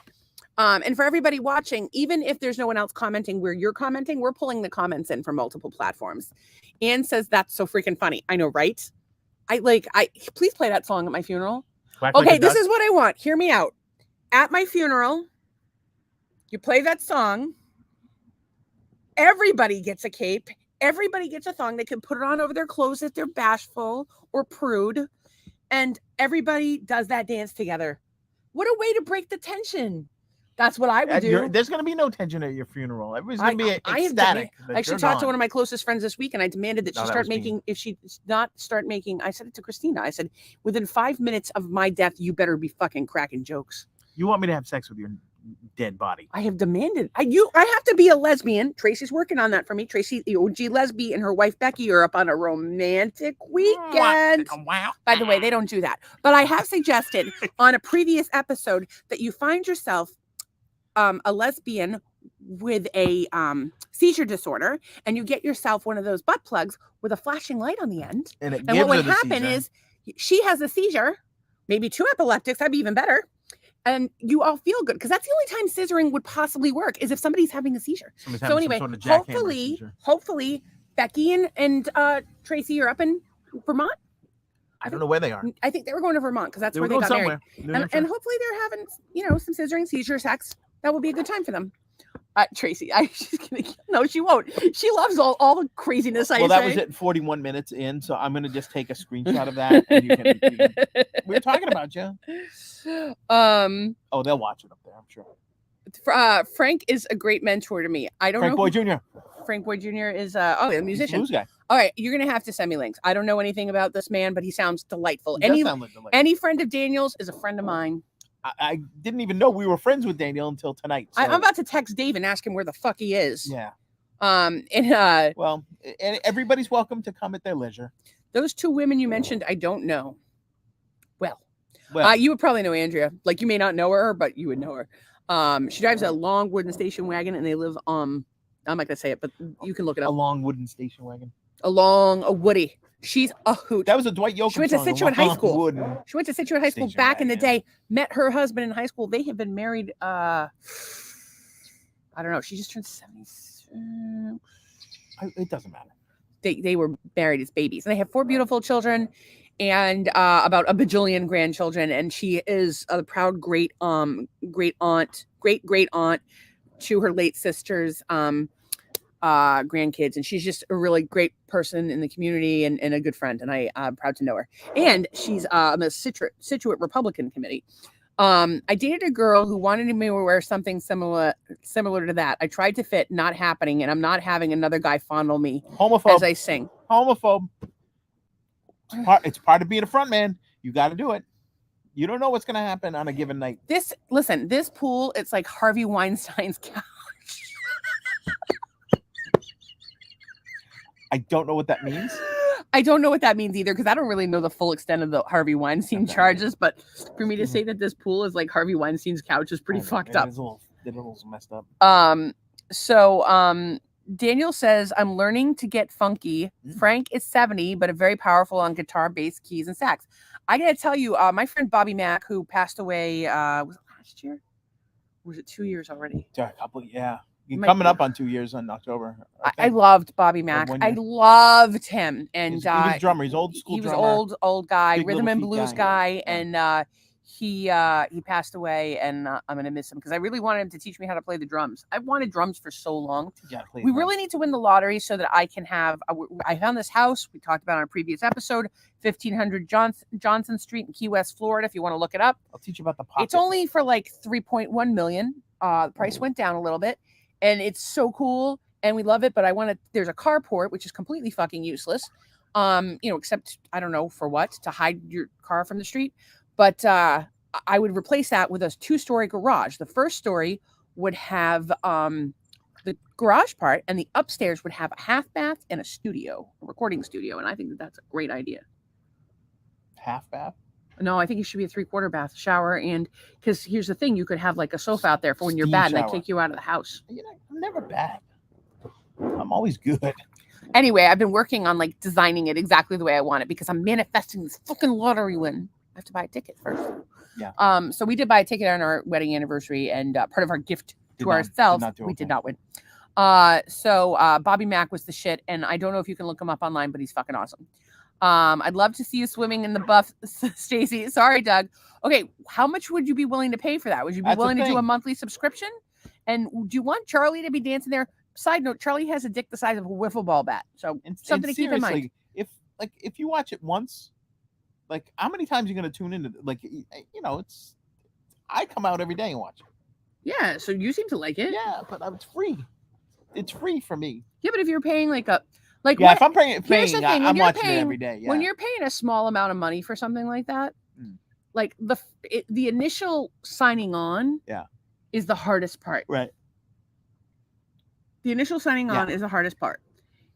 And for everybody watching, even if there's no one else commenting where you're commenting, we're pulling the comments in from multiple platforms. Anne says that's so freaking funny. I know, right? Please play that song at my funeral. Quack like Okay, a this duck. is what I want. Hear me out. At my funeral, you play that song. Everybody gets a cape. Everybody gets a thong. They can put it on over their clothes if they're bashful or prude. And everybody does that dance together. What a way to break the tension. That's what I would do. There's going to be no tension at your funeral. Everybody's going to be I have ecstatic. I actually talked to one of my closest friends this week, and I demanded that No, she that start was me. making, if she not start making, I said it to Christina. I said, within 5 minutes of my death, you better be fucking cracking jokes. You want me to have sex with your dead body? I have demanded. I have to be a lesbian. Tracy's working on that for me. Tracy, the OG lesbian, and her wife Becky are up on a romantic weekend. Wow. By the way, they don't do that. But I have suggested on a previous episode that you find yourself a lesbian with a seizure disorder, and you get yourself one of those butt plugs with a flashing light on the end. And what would happen is she has a seizure, maybe 2 epileptics, that'd be even better. And you all feel good because that's the only time scissoring would possibly work is if somebody's having a seizure. So anyway, hopefully Becky and Tracy are up in Vermont. I don't know where they are. I think they were going to Vermont because that's where they got married. And hopefully they're having, some scissoring seizure sex. That would be a good time for them. Tracy, she's gonna. No, she won't. She loves all the craziness. That was at 41 minutes in, so I'm gonna just take a screenshot of that. And you can we're talking about you. Oh, they'll watch it up there, I'm sure. Frank is a great mentor to me. I don't know. Frank Boy Jr. Frank Boy Jr. is a musician. Blues guy. All right, you're gonna have to send me links. I don't know anything about this man, but he sounds delightful. He does sound like delightful. Any friend of Daniel's is a friend of mine. I didn't even know we were friends with Daniel until tonight. So. I'm about to text Dave and ask him where the fuck he is. Yeah. Well, and everybody's welcome to come at their leisure. Those 2 women you mentioned, I don't know. Well, you would probably know Andrea. Like, you may not know her, but you would know her. She drives a long wooden station wagon, and they live I'm not gonna say it, but you can look it up. A long wooden station wagon. Along a Woody. She's a hoot. That was a Dwight Yoakam She went to song, Situate High School. Wooden. She went to Situate High School Station back in the wagon. day. Met her husband in high school. They have been married. I don't know. She just turned 70. It doesn't matter. They were married as babies, and they have 4 beautiful children, and about a bajillion grandchildren. And she is a proud great aunt to her late sister's grandkids, and she's just a really great person in the community and a good friend, and I'm proud to know her. And she's on the Situate Republican Committee. I dated a girl who wanted me to wear something similar to that. I tried to fit, not happening, and I'm not having another guy fondle me Homophobe. as I sing. Homophobe. It's part of being a front man. You got to do it. You don't know what's going to happen on a given night. This pool, it's like Harvey Weinstein's couch. I don't know what that means. I don't know what that means either, because I don't really know the full extent of the Harvey Weinstein charges. But for me to say that this pool is like Harvey Weinstein's couch is pretty fucked up. It's a little messed up. So Daniel says, I'm learning to get funky. Frank is 70, but very powerful on guitar, bass, keys, and sax. I gotta tell you, my friend Bobby Mack, who passed away, was it last year? Or was it 2 years already? A couple, yeah. Coming up on 2 years in October. I loved Bobby Mack. I loved him, and he was a drummer. He's old school. He was drummer. old guy, Big rhythm and blues guy, Yeah. and he passed away, and I'm gonna miss him because I really wanted him to teach me how to play the drums. I've wanted drums for so long. Yeah, We really need to win the lottery so that I can have. I found this house we talked about on a previous episode, 1500 Johnson Street in Key West, Florida. If you want to look it up, I'll teach you about the pocket. it's only for like 3.1 million. The price went down a little bit. And it's so cool, and we love it. But there's a carport, which is completely fucking useless. Except I don't know for what, to hide your car from the street. But I would replace that with a 2-story garage. The first story would have the garage part, and the upstairs would have a half bath and a recording studio. And I think that's a great idea. Half bath. No, I think it should be a 3/4 bath, shower, and because here's the thing, you could have like a sofa out there for when you're Steam bad and shower. they kick you out of the house. I'm never bad. I'm always good. Anyway, I've been working on like designing it exactly the way I want it because I'm manifesting this fucking lottery win. I have to buy a ticket first. Yeah. So we did buy a ticket on our wedding anniversary, and part of our gift to ourselves, we did not win. So Bobby Mack was the shit, and I don't know if you can look him up online, but he's fucking awesome. I'd love to see you swimming in the buff, Stacy. Sorry, Doug. Okay, how much would you be willing to pay for that? Would you be willing to do a monthly subscription? And do you want Charlie to be dancing there? Side note: Charlie has a dick the size of a wiffle ball bat, so something to keep in mind. If you watch it once, like how many times are you going to tune into? Like it's I come out every day and watch it. Yeah, so you seem to like it. Yeah, but it's free. It's free for me. Yeah, but if you're paying if I'm paying, I'm watching it every day. Yeah. When you're paying a small amount of money for something like that, like the initial signing on, is the hardest part. Right. The initial signing on is the hardest part,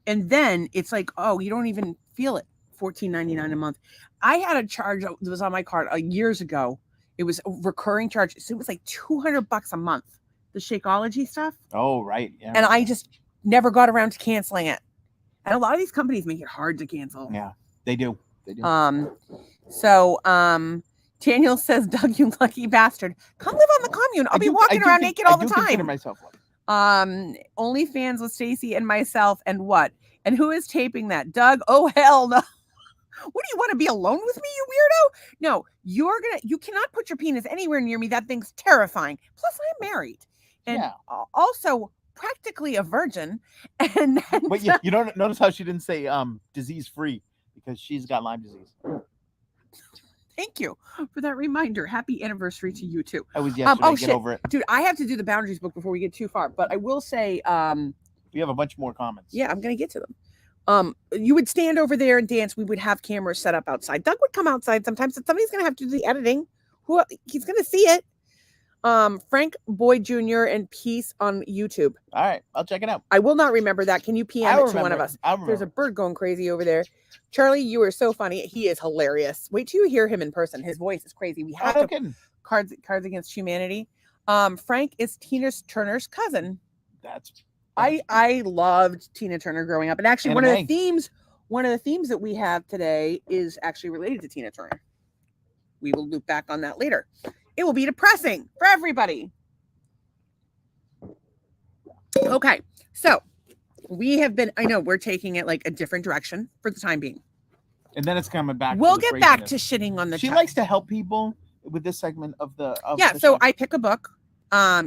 and then it's like, oh, you don't even feel it. $14.99 a month. I had a charge that was on my card years ago. It was a recurring charge, so it was like $200 a month. The Shakeology stuff. Oh, right. Yeah. And I just never got around to canceling it. And a lot of these companies make it hard to cancel. Yeah, they do. They do. So Daniel says, Doug, you lucky bastard. Come live on the commune. I'll be walking around naked all the time. I consider myself lucky. OnlyFans with Stacy and myself, and what? And who is taping that? Doug? Oh, hell no. What do you want to be alone with me, you weirdo? No, you cannot put your penis anywhere near me. That thing's terrifying. Plus, I'm married. And also practically a virgin. And then, but you don't notice how she didn't say disease free because she's got Lyme disease. Thank you for that reminder. Happy anniversary to you too. I was yesterday. Get over it, dude. I have to do the boundaries book before we get too far. But I will say, we have a bunch more comments. Yeah, I'm gonna get to them. You would stand over there and dance. We would have cameras set up outside. Doug would come outside sometimes. Somebody's gonna have to do the editing. He's gonna see it. Frank Boyd Jr. and Peace on YouTube. All right, I'll check it out. I will not remember that. Can you PM it to one of us? There's a bird going crazy over there. Charlie, you are so funny. He is hilarious. Wait till you hear him in person. His voice is crazy. We have to Cards Against Humanity. Frank is Tina Turner's cousin. I loved Tina Turner growing up, and actually one of the themes that we have today is actually related to Tina Turner. We will loop back on that later. It will be depressing for everybody. Okay, so we have been, I know we're taking it like a different direction for the time being. And then it's coming back. We'll get back to shitting on the She likes to help people with this segment of the so I pick a book.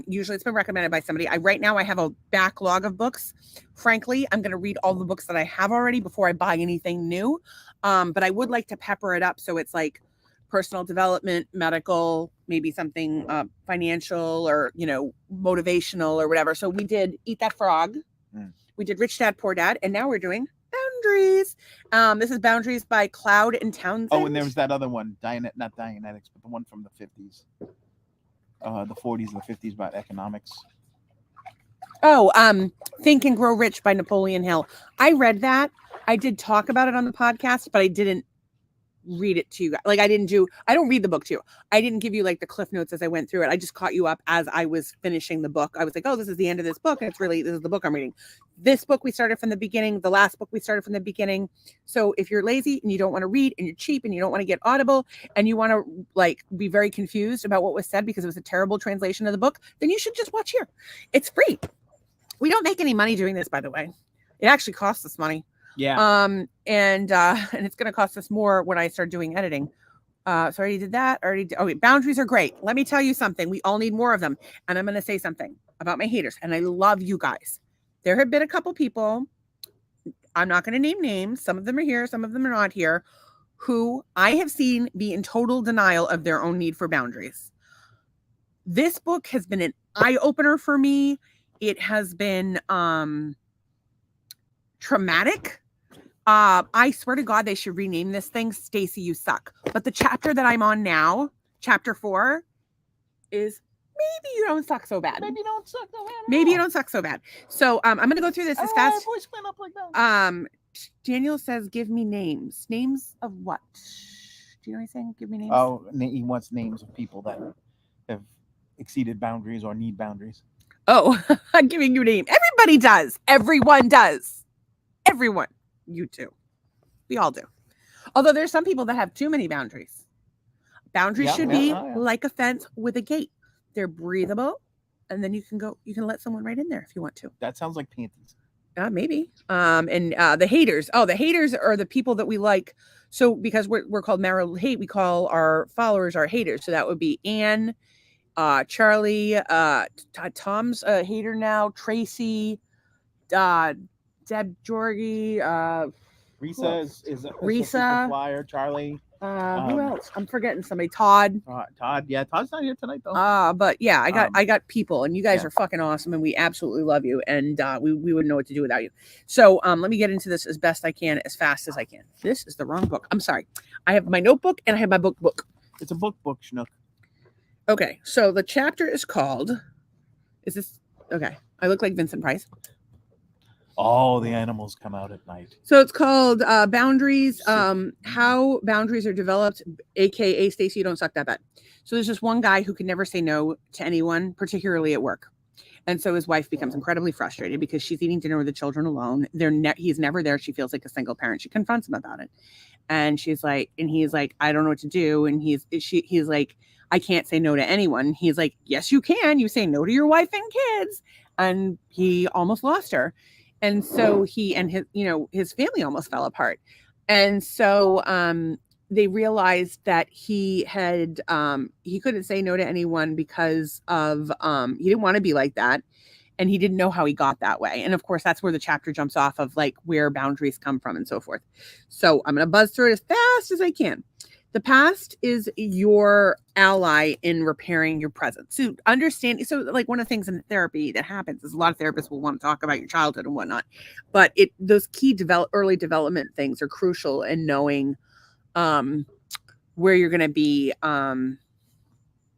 Usually it's been recommended by somebody. Right now I have a backlog of books. Frankly, I'm going to read all the books that I have already before I buy anything new. But I would like to pepper it up so it's like personal development, medical, maybe something financial or, motivational or whatever. So we did Eat That Frog. We did Rich Dad, Poor Dad. And now we're doing Boundaries. This is Boundaries by Cloud and Townsend. Oh, and there was that other one, not Dianetics, but the one from the 50s. The 40s and the 50s about economics. Oh, Think and Grow Rich by Napoleon Hill. I read that. I did talk about it on the podcast, but I didn't read it to you. Like I don't read the book to you. I didn't give you like the cliff notes as I went through it. I just caught you up as I was finishing the book. I was like, oh, this is the end of this book. And this is the book I'm reading. This book we started from the beginning. The last book we started from the beginning. So if you're lazy and you don't want to read and you're cheap and you don't want to get Audible and you want to like be very confused about what was said because it was a terrible translation of the book, then you should just watch here. It's free. We don't make any money doing this, by the way. It actually costs us money. Yeah. And it's going to cost us more when I start doing editing. So I already did that. Boundaries are great. Let me tell you something. We all need more of them. And I'm going to say something about my haters. And I love you guys. There have been a couple people, I'm not going to name names. Some of them are here. Some of them are not here, who I have seen be in total denial of their own need for boundaries. This book has been an eye opener for me. It has been, traumatic. I swear to God, they should rename this thing Stacy, You Suck. But the chapter that I'm on now, chapter 4, is maybe you don't suck so bad. Maybe you don't suck so bad. Maybe you don't suck so bad. So I'm going to go through this as fast. My voice went up like that. Daniel says, give me names. Names of what? Do you know what he's saying? Give me names. Oh, he wants names of people that have exceeded boundaries or need boundaries. Oh, I'm giving you a name. Everybody does. Everyone does. Everyone. You too. We all do. Although there's some people that have too many boundaries. Boundaries should be like a fence with a gate. They're breathable, and then you can let someone right in there if you want to. That sounds like panties. Maybe. And the haters. Oh, the haters are the people that we like. So because we're called marital hate, we call our followers our haters. So that would be Anne, Charlie, Tom's a hater now, Tracy, Deb Jorgie, Risa is Risa. a flyer. Charlie. Who else? I'm forgetting somebody. Todd. Todd. Yeah, Todd's not here tonight though. But yeah, I got people, and you guys are fucking awesome, and we absolutely love you, and we wouldn't know what to do without you. So let me get into this as best I can, as fast as I can. This is the wrong book. I'm sorry. I have my notebook and I have my book. It's a book, Schnook. Okay, so the chapter is called. Is this okay? I look like Vincent Price. All the animals come out at night. So it's called Boundaries, How Boundaries Are Developed, aka Stacey, you don't suck that bad. So there's just one guy who can never say no to anyone, particularly at work. And so his wife becomes incredibly frustrated because she's eating dinner with the children alone. He's never there. She feels like a single parent. She confronts him about it. And he's like, I don't know what to do. And he's like, I can't say no to anyone. He's like, yes, you can. You say no to your wife and kids. And he almost lost her. And so he and his family almost fell apart. And so they realized that he couldn't say no to anyone because of he didn't want to be like that, and he didn't know how he got that way. And of course, that's where the chapter jumps off of like where boundaries come from and so forth. So I'm going to buzz through it as fast as I can. The past is your ally in repairing your present. So like one of the things in therapy that happens is a lot of therapists will want to talk about your childhood and whatnot, but those key early development things are crucial in knowing where you're going to be,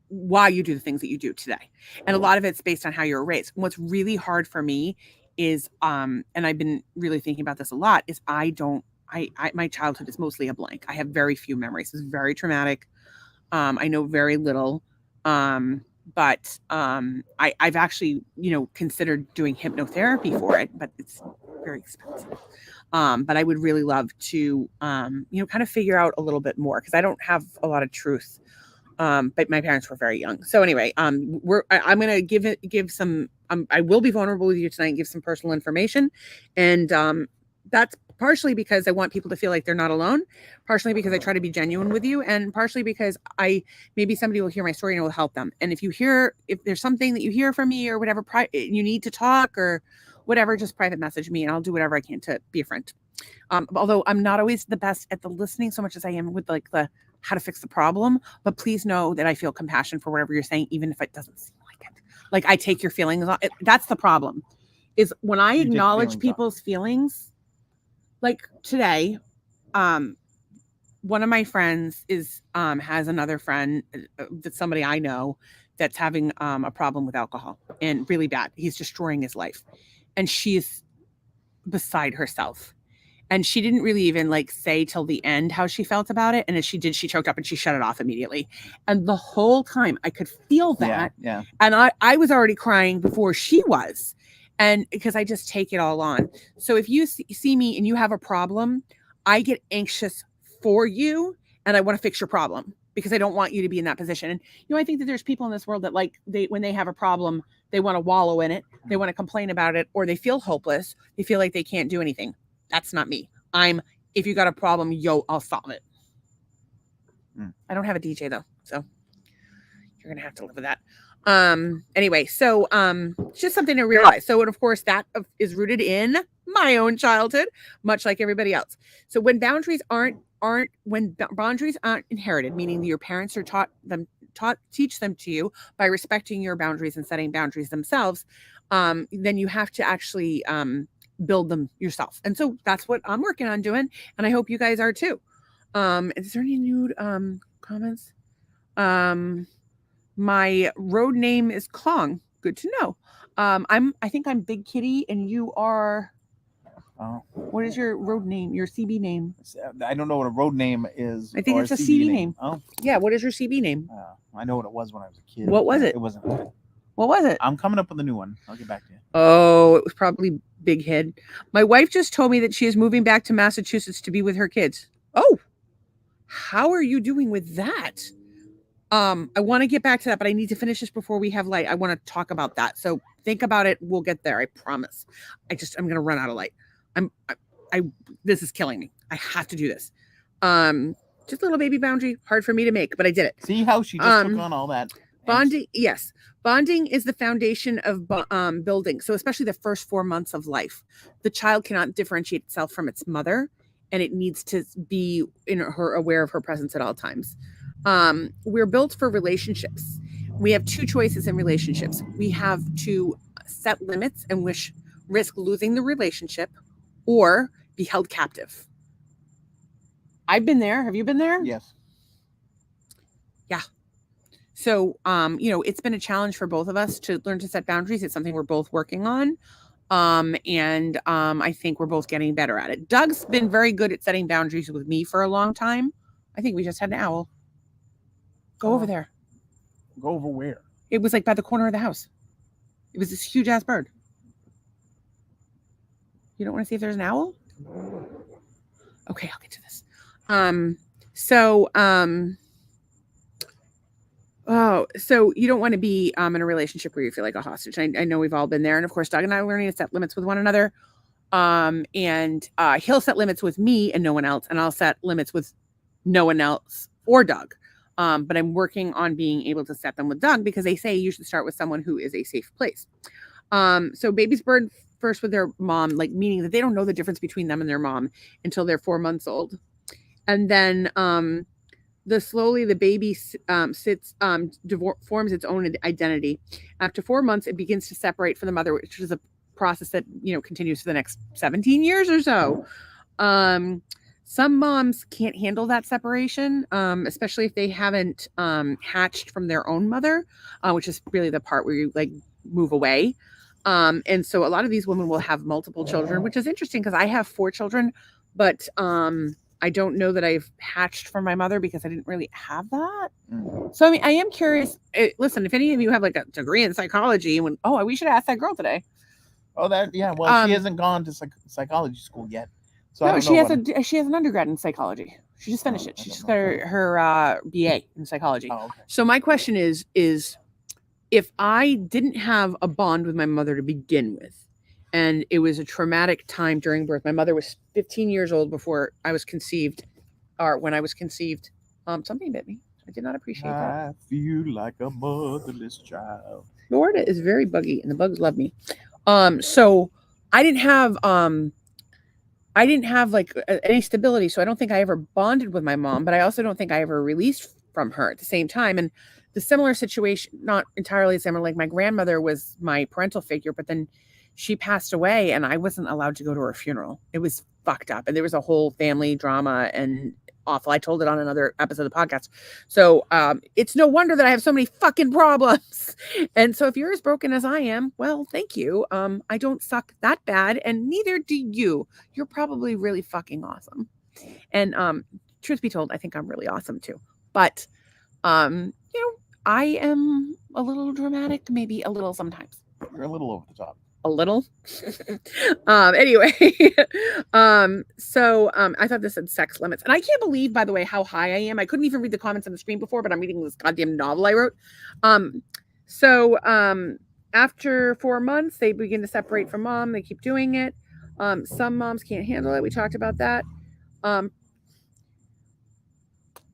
why you do the things that you do today. And a lot of it's based on how you're raised. And what's really hard for me is, and I've been really thinking about this a lot, is my childhood is mostly a blank. I have very few memories. It's very traumatic. I know very little. But I've actually, considered doing hypnotherapy for it, but it's very expensive. But I would really love to, kind of figure out a little bit more because I don't have a lot of truth. But my parents were very young. So anyway, I'm going to give some, I will be vulnerable with you tonight and give some personal information. And that's partially because I want people to feel like they're not alone, partially because I try to be genuine with you, and partially because maybe somebody will hear my story and it will help them. And if there's something that you hear from me or whatever, you need to talk or whatever, just private message me and I'll do whatever I can to be a friend. Although I'm not always the best at the listening so much as I am with like the how to fix the problem, but please know that I feel compassion for whatever you're saying, even if it doesn't seem like it. Like I take your feelings on it. That's the problem, is when I acknowledge people's feelings. Like today, one of my friends has another friend that's somebody I know that's having a problem with alcohol and really bad. He's destroying his life, and she's beside herself. And she didn't really even like say till the end how she felt about it. And as she did, she choked up and she shut it off immediately. And the whole time I could feel that. Yeah. And I was already crying before she was. And because I just take it all on. So if you see me and you have a problem, I get anxious for you and I want to fix your problem because I don't want you to be in that position. And, I think that there's people in this world that when they have a problem, they want to wallow in it. They want to complain about it, or they feel hopeless. They feel like they can't do anything. That's not me. If you got a problem, I'll solve it. I don't have a DJ though. So you're going to have to live with that. Anyway, so it's just something to realize. So, and of course that is rooted in my own childhood, much like everybody else. So when boundaries aren't inherited, meaning that your parents are teach them to you by respecting your boundaries and setting boundaries themselves, then you have to actually build them yourself. And so that's what I'm working on doing, and I hope you guys are too. Is there any new comments? My road name is Kong. Good to know. I think I'm Big Kitty, and you are. Oh. What is your road name? Your CB name? I don't know what a road name is. I think it's a CB name. Oh. Yeah. What is your CB name? I know what it was when I was a kid. What was it? It wasn't good. What was it? I'm coming up with a new one. I'll get back to you. Oh, it was probably big head. My wife just told me that she is moving back to Massachusetts to be with her kids. Oh, how are you doing with that? I want to get back to that, but I need to finish this before we have light. I want to talk about that. So think about it. We'll get there. I promise. I'm going to run out of light. This is killing me. I have to do this. Just a little baby boundary, hard for me to make, but I did it. See how she just took on all that. Bonding, yes. Bonding is the foundation of building. So especially the first 4 months of life, the child cannot differentiate itself from its mother, and it needs to be aware of her presence at all times. We're built for relationships. We have two choices in relationships. We have to set limits and risk losing the relationship, or be held captive. I've been there. Have you been there? Yes. Yeah. So, it's been a challenge for both of us to learn to set boundaries. It's something we're both working on. And I think we're both getting better at it. Doug's been very good at setting boundaries with me for a long time. I think we just had an owl. Go over there. Go over where? It was like by the corner of the house. It was this huge ass bird. You don't want to see if there's an owl? Okay, I'll get to this. So you don't want to be in a relationship where you feel like a hostage. I know we've all been there. And of course, Doug and I are learning to set limits with one another. And he'll set limits with me and no one else. And I'll set limits with no one else or Doug. But I'm working on being able to set them with Doug, because they say you should start with someone who is a safe place. So babies burn first with their mom, like meaning that they don't know the difference between them and their mom until they're 4 months old. And then slowly the baby forms its own identity. After 4 months, it begins to separate from the mother, which is a process that continues for the next 17 years or so. Some moms can't handle that separation, especially if they haven't hatched from their own mother, which is really the part where you like move away. And so a lot of these women will have multiple children, which is interesting because I have 4 children, but I don't know that I've hatched from my mother because I didn't really have that. So, I mean, I am curious. Listen, if any of you have like a degree in psychology, we should ask that girl today. Oh, yeah. Well, she hasn't gone to psychology school yet. So no, she has an undergrad in psychology. She just finished it. She just got her BA in psychology. Oh, okay. So my question is if I didn't have a bond with my mother to begin with, and it was a traumatic time during birth. My mother was 15 years old before I was conceived, or when I was conceived. Something bit me. I did not appreciate that. I feel like a motherless child. Florida is very buggy, and the bugs love me. So I didn't have like any stability. So I don't think I ever bonded with my mom, but I also don't think I ever released from her at the same time. And the similar situation, not entirely similar, like my grandmother was my parental figure, but then she passed away and I wasn't allowed to go to her funeral. It was fucked up. And there was a whole family drama and awful. I told it on another episode of the podcast. So it's no wonder that I have so many fucking problems. And so if you're as broken as I am, well, thank you. I don't suck that bad, and neither do you. You're probably really fucking awesome. And truth be told, I think I'm really awesome too. But I am a little dramatic, maybe a little sometimes. You're a little over the top. A little. Anyway, so I thought this said sex limits, and I can't believe, by the way, how high I am. I couldn't even read the comments on the screen before, but I'm reading this goddamn novel I wrote. So after 4 months, they begin to separate from mom. They keep doing it. Some moms can't handle it. We talked about that.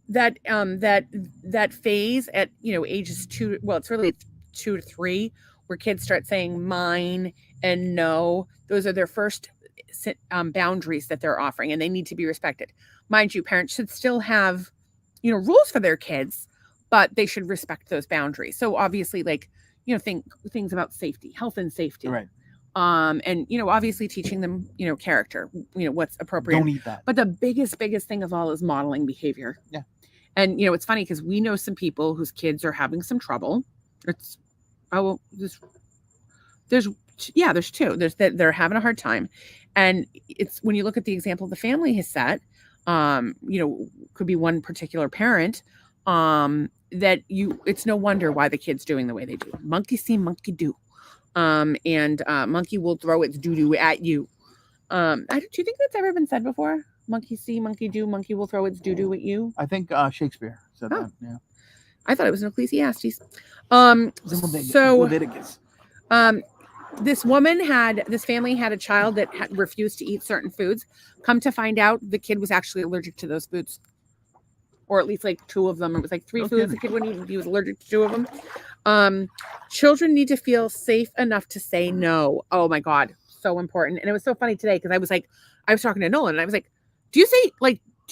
That phase at ages 2. Well, it's really 2 to 3. Where kids start saying mine and no. Those are their first boundaries that they're offering, and they need to be respected. Mind you, parents should still have, rules for their kids, but they should respect those boundaries. So obviously, things about safety, health and safety. Right. And, obviously teaching them, character, what's appropriate. Don't eat that. But the biggest thing of all is modeling behavior. Yeah. And, it's funny because we know some people whose kids are having some trouble. There's 2. They're having a hard time, and it's when you look at the example the family has set, could be one particular parent, it's no wonder why the kid's doing the way they do. Monkey see, monkey do. And monkey will throw its doo-doo at you. Do you think that's ever been said before? Monkey see, monkey do, monkey will throw its doo-doo at you. I think Shakespeare said Oh. that. Yeah. I thought it was in Ecclesiastes. Leviticus. This family had a child that had refused to eat certain foods. Come to find out, the kid was actually allergic to those foods, or at least like 2 of them. It was like 3 foods the kid wouldn't eat. He was allergic to 2 of them. Children need to feel safe enough to say no. Oh my God, so important. And it was so funny today because I was talking to Nolan and I was like, do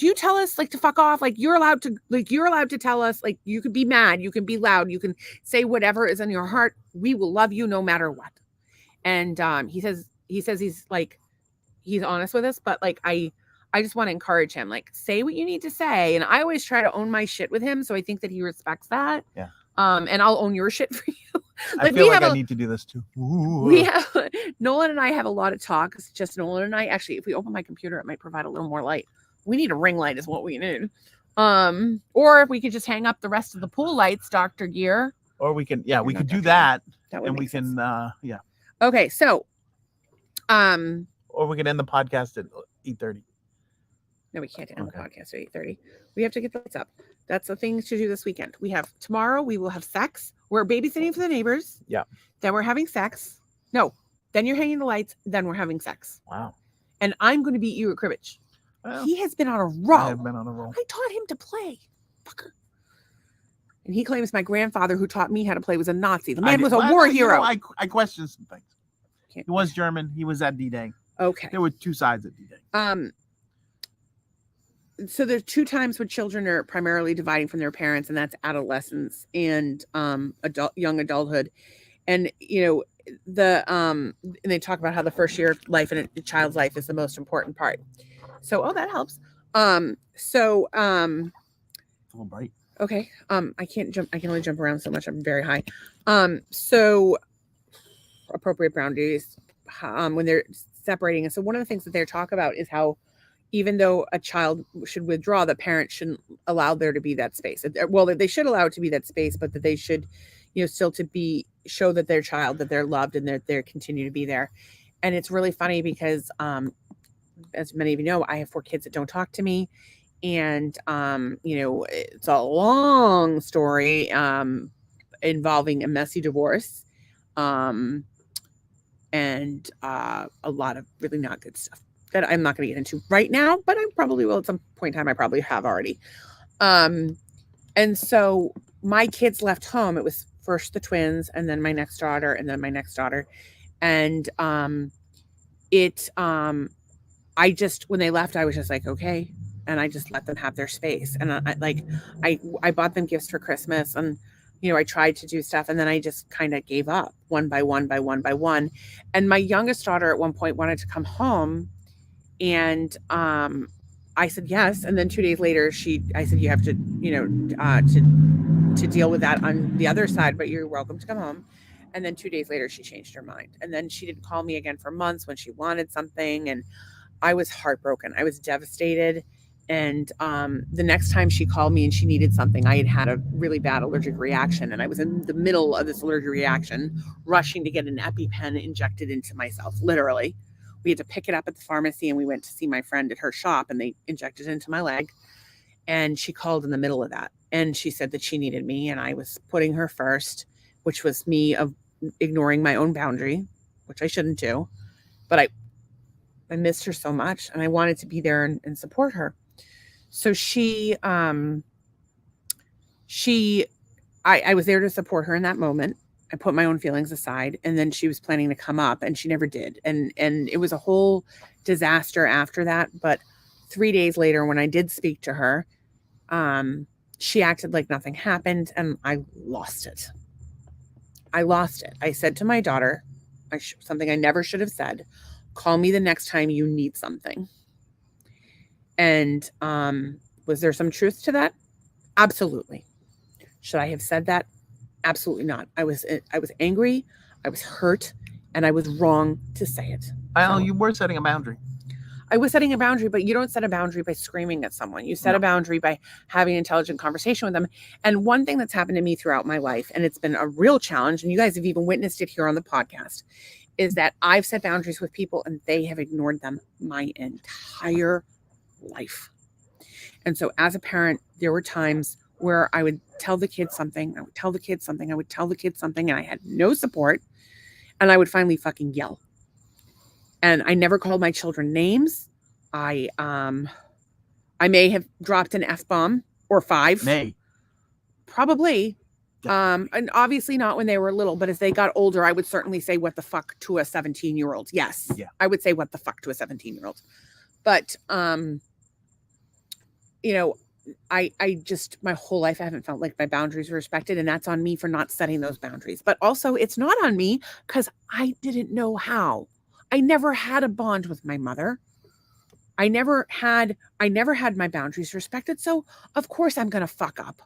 you tell us like to fuck off? Like you're allowed to tell us, like you can be mad, you can be loud, you can say whatever is in your heart. We will love you no matter what. And he says he's honest with us, but like I just want to encourage him, like say what you need to say. And I always try to own my shit with him, so I think that he respects that. Yeah. And I'll own your shit for you. I feel like I need to do this too. Nolan and I have a lot of talk. It's just Nolan and I. Actually, if we open my computer, it might provide a little more light. We need a ring light is what we need. Or if we could just hang up the rest of the pool lights, Dr. Gear. Or we can, we could do that. And we can, Okay, so, or we can end the podcast at 8:30. No, we can't end the podcast at 8:30. We have to get the lights up. That's the thing to do this weekend. Tomorrow we will have sex. We're babysitting for the neighbors. Yeah. Then we're having sex. No, then you're hanging the lights. Then we're having sex. Wow. And I'm going to beat you at cribbage. Well, he has been on a roll. I have been on a roll. I taught him to play. Fucker. And he claims my grandfather who taught me how to play was a Nazi. The man was a war hero. I question some things. He was German. He was at D-Day. Okay. There were 2 sides at D-Day. So there's 2 times when children are primarily dividing from their parents, and that's adolescence and young adulthood. And and they talk about how the first year of life in a child's life is the most important part. So that helps. It's a little bright. Okay. I can't jump. I can only jump around so much. I'm very high. So appropriate boundaries when they're separating. And so one of the things that they talk about is how even though a child should withdraw, the parent shouldn't allow there to be that space. Well, they should allow it to be that space, but that they should, still show that their child, that they're loved and that they continue to be there. And it's really funny because, as many of you know, I have 4 kids that don't talk to me. And, it's a long story involving a messy divorce and a lot of really not good stuff that I'm not going to get into right now, but I probably will at some point in time. I probably have already. And so my kids left home. It was first the twins and then my next daughter and then my next daughter. And when they left, I was just like, okay. And I just let them have their space. And I bought them gifts for Christmas and, I tried to do stuff and then I just kind of gave up one by one. And my youngest daughter at one point wanted to come home and, I said, yes. And then 2 days later, I said, you have to, to deal with that on the other side, but you're welcome to come home. And then 2 days later, she changed her mind. And then she didn't call me again for months when she wanted something. And I was heartbroken. I was devastated. And the next time she called me and she needed something, I had a really bad allergic reaction. And I was in the middle of this allergic reaction, rushing to get an EpiPen injected into myself, literally. We had to pick it up at the pharmacy and we went to see my friend at her shop and they injected it into my leg. And she called in the middle of that. And she said that she needed me and I was putting her first, which was me of ignoring my own boundary, which I shouldn't do. But I missed her so much and I wanted to be there and support her. So I was there to support her in that moment. I put my own feelings aside and then she was planning to come up and she never did. And it was a whole disaster after that. But 3 days later, when I did speak to her, she acted like nothing happened and I lost it. I said to my daughter, something I never should have said, call me the next time you need something. And was there some truth to that? Absolutely. Should I have said that? Absolutely not. I was angry, I was hurt, and I was wrong to say it. You were setting a boundary. I was setting a boundary, but you don't set a boundary by screaming at someone. You set a boundary by having an intelligent conversation with them. And one thing that's happened to me throughout my life, and it's been a real challenge, and you guys have even witnessed it here on the podcast, is that I've set boundaries with people and they have ignored them my entire life. And so as a parent, there were times where I would tell the kids something, I would tell the kids something, I would tell the kids something, and I had no support, and I would finally fucking yell. And I never called my children names. I may have dropped an F-bomb or 5. May. Probably. And obviously not when they were little, but as they got older, I would certainly say what the fuck to a 17-year-old. Yes. Yeah. I would say what the fuck to a 17-year-old. But I just, my whole life, I haven't felt like my boundaries were respected, and that's on me for not setting those boundaries. But also it's not on me because I didn't know how. I never had a bond with my mother. I never had my boundaries respected. So of course I'm going to fuck up.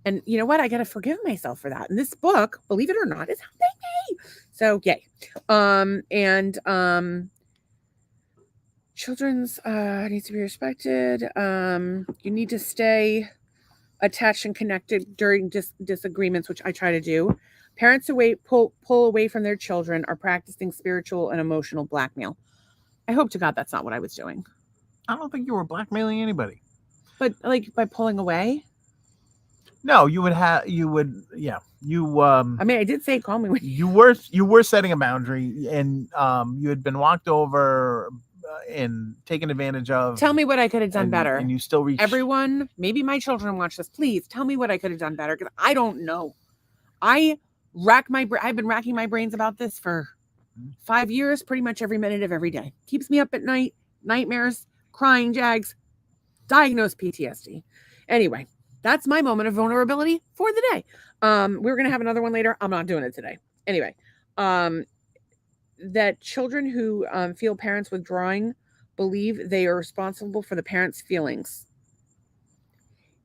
And you know what? I got to forgive myself for that. And this book, believe it or not, is helping me. So yay. Children's needs to be respected. You need to stay attached and connected during disagreements, which I try to do. Parents pull away from their children are practicing spiritual and emotional blackmail. I hope to God that's not what I was doing. I don't think you were blackmailing anybody. But like by pulling away? No, you would. I mean, I did say call me when you were setting a boundary, and you had been walked over and taken advantage of. Tell me what I could have done better. And you still reached. Everyone, maybe my children watch this. Please tell me what I could have done better, because I don't know. I've been racking my brains about this for 5 years, pretty much every minute of every day. Keeps me up at night, nightmares, crying jags, diagnosed PTSD. Anyway, that's my moment of vulnerability for the day. We're going to have another one later. I'm not doing it today. Anyway, that children who feel parents withdrawing believe they are responsible for the parents' feelings.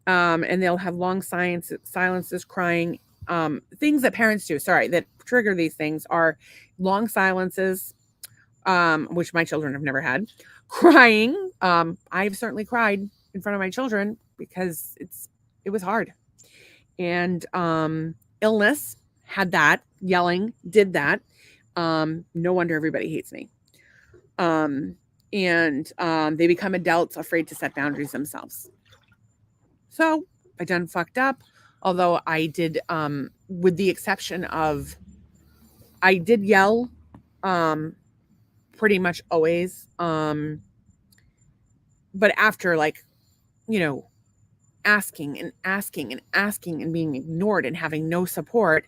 And they'll have long silences, crying. Things that parents do, that trigger these things are long silences, which my children have never had. Crying. I've certainly cried in front of my children because it was hard. And illness, had that. Yelling, did that. No wonder everybody hates me. And they become adults afraid to set boundaries themselves. So I done fucked up. Although I did, with the exception of, I did yell pretty much always. But after asking and asking and asking and being ignored and having no support.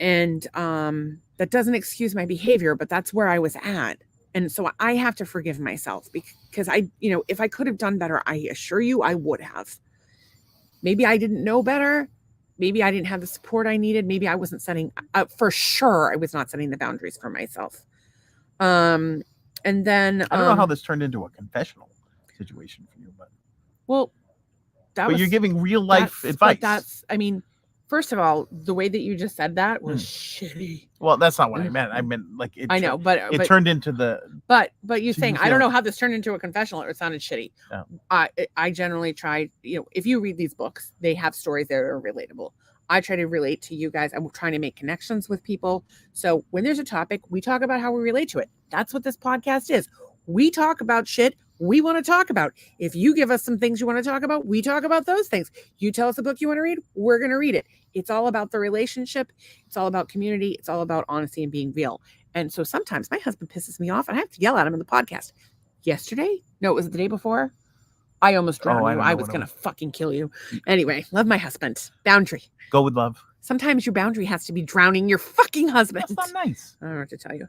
And that doesn't excuse my behavior, but that's where I was at. And so I have to forgive myself because if I could have done better, I assure you I would have. Maybe I didn't know better. Maybe I didn't have the support I needed. Maybe I wasn't setting for sure. I was not setting the boundaries for myself. And then I don't know how this turned into a confessional situation for you, but you're giving real life advice. First of all, the way that you just said that was shitty. Well, that's not what I meant. I meant it. I know, but it turned into the. But you saying I don't know how this turned into a confessional. It sounded shitty. Yeah. I generally try. If you read these books, they have stories that are relatable. I try to relate to you guys. I'm trying to make connections with people. So when there's a topic, we talk about how we relate to it. That's what this podcast is. We talk about shit we want to talk about. If you give us some things you want to talk about, we talk about those things. You tell us a book you want to read, we're going to read it. It's all about the relationship. It's all about community. It's all about honesty and being real. And so sometimes my husband pisses me off and I have to yell at him in the podcast. Yesterday? No, it was the day before. I almost drowned you. I was going to fucking kill you. Anyway, love my husband. Boundary. Go with love. Sometimes your boundary has to be drowning your fucking husband. That's not nice. I don't know what to tell you.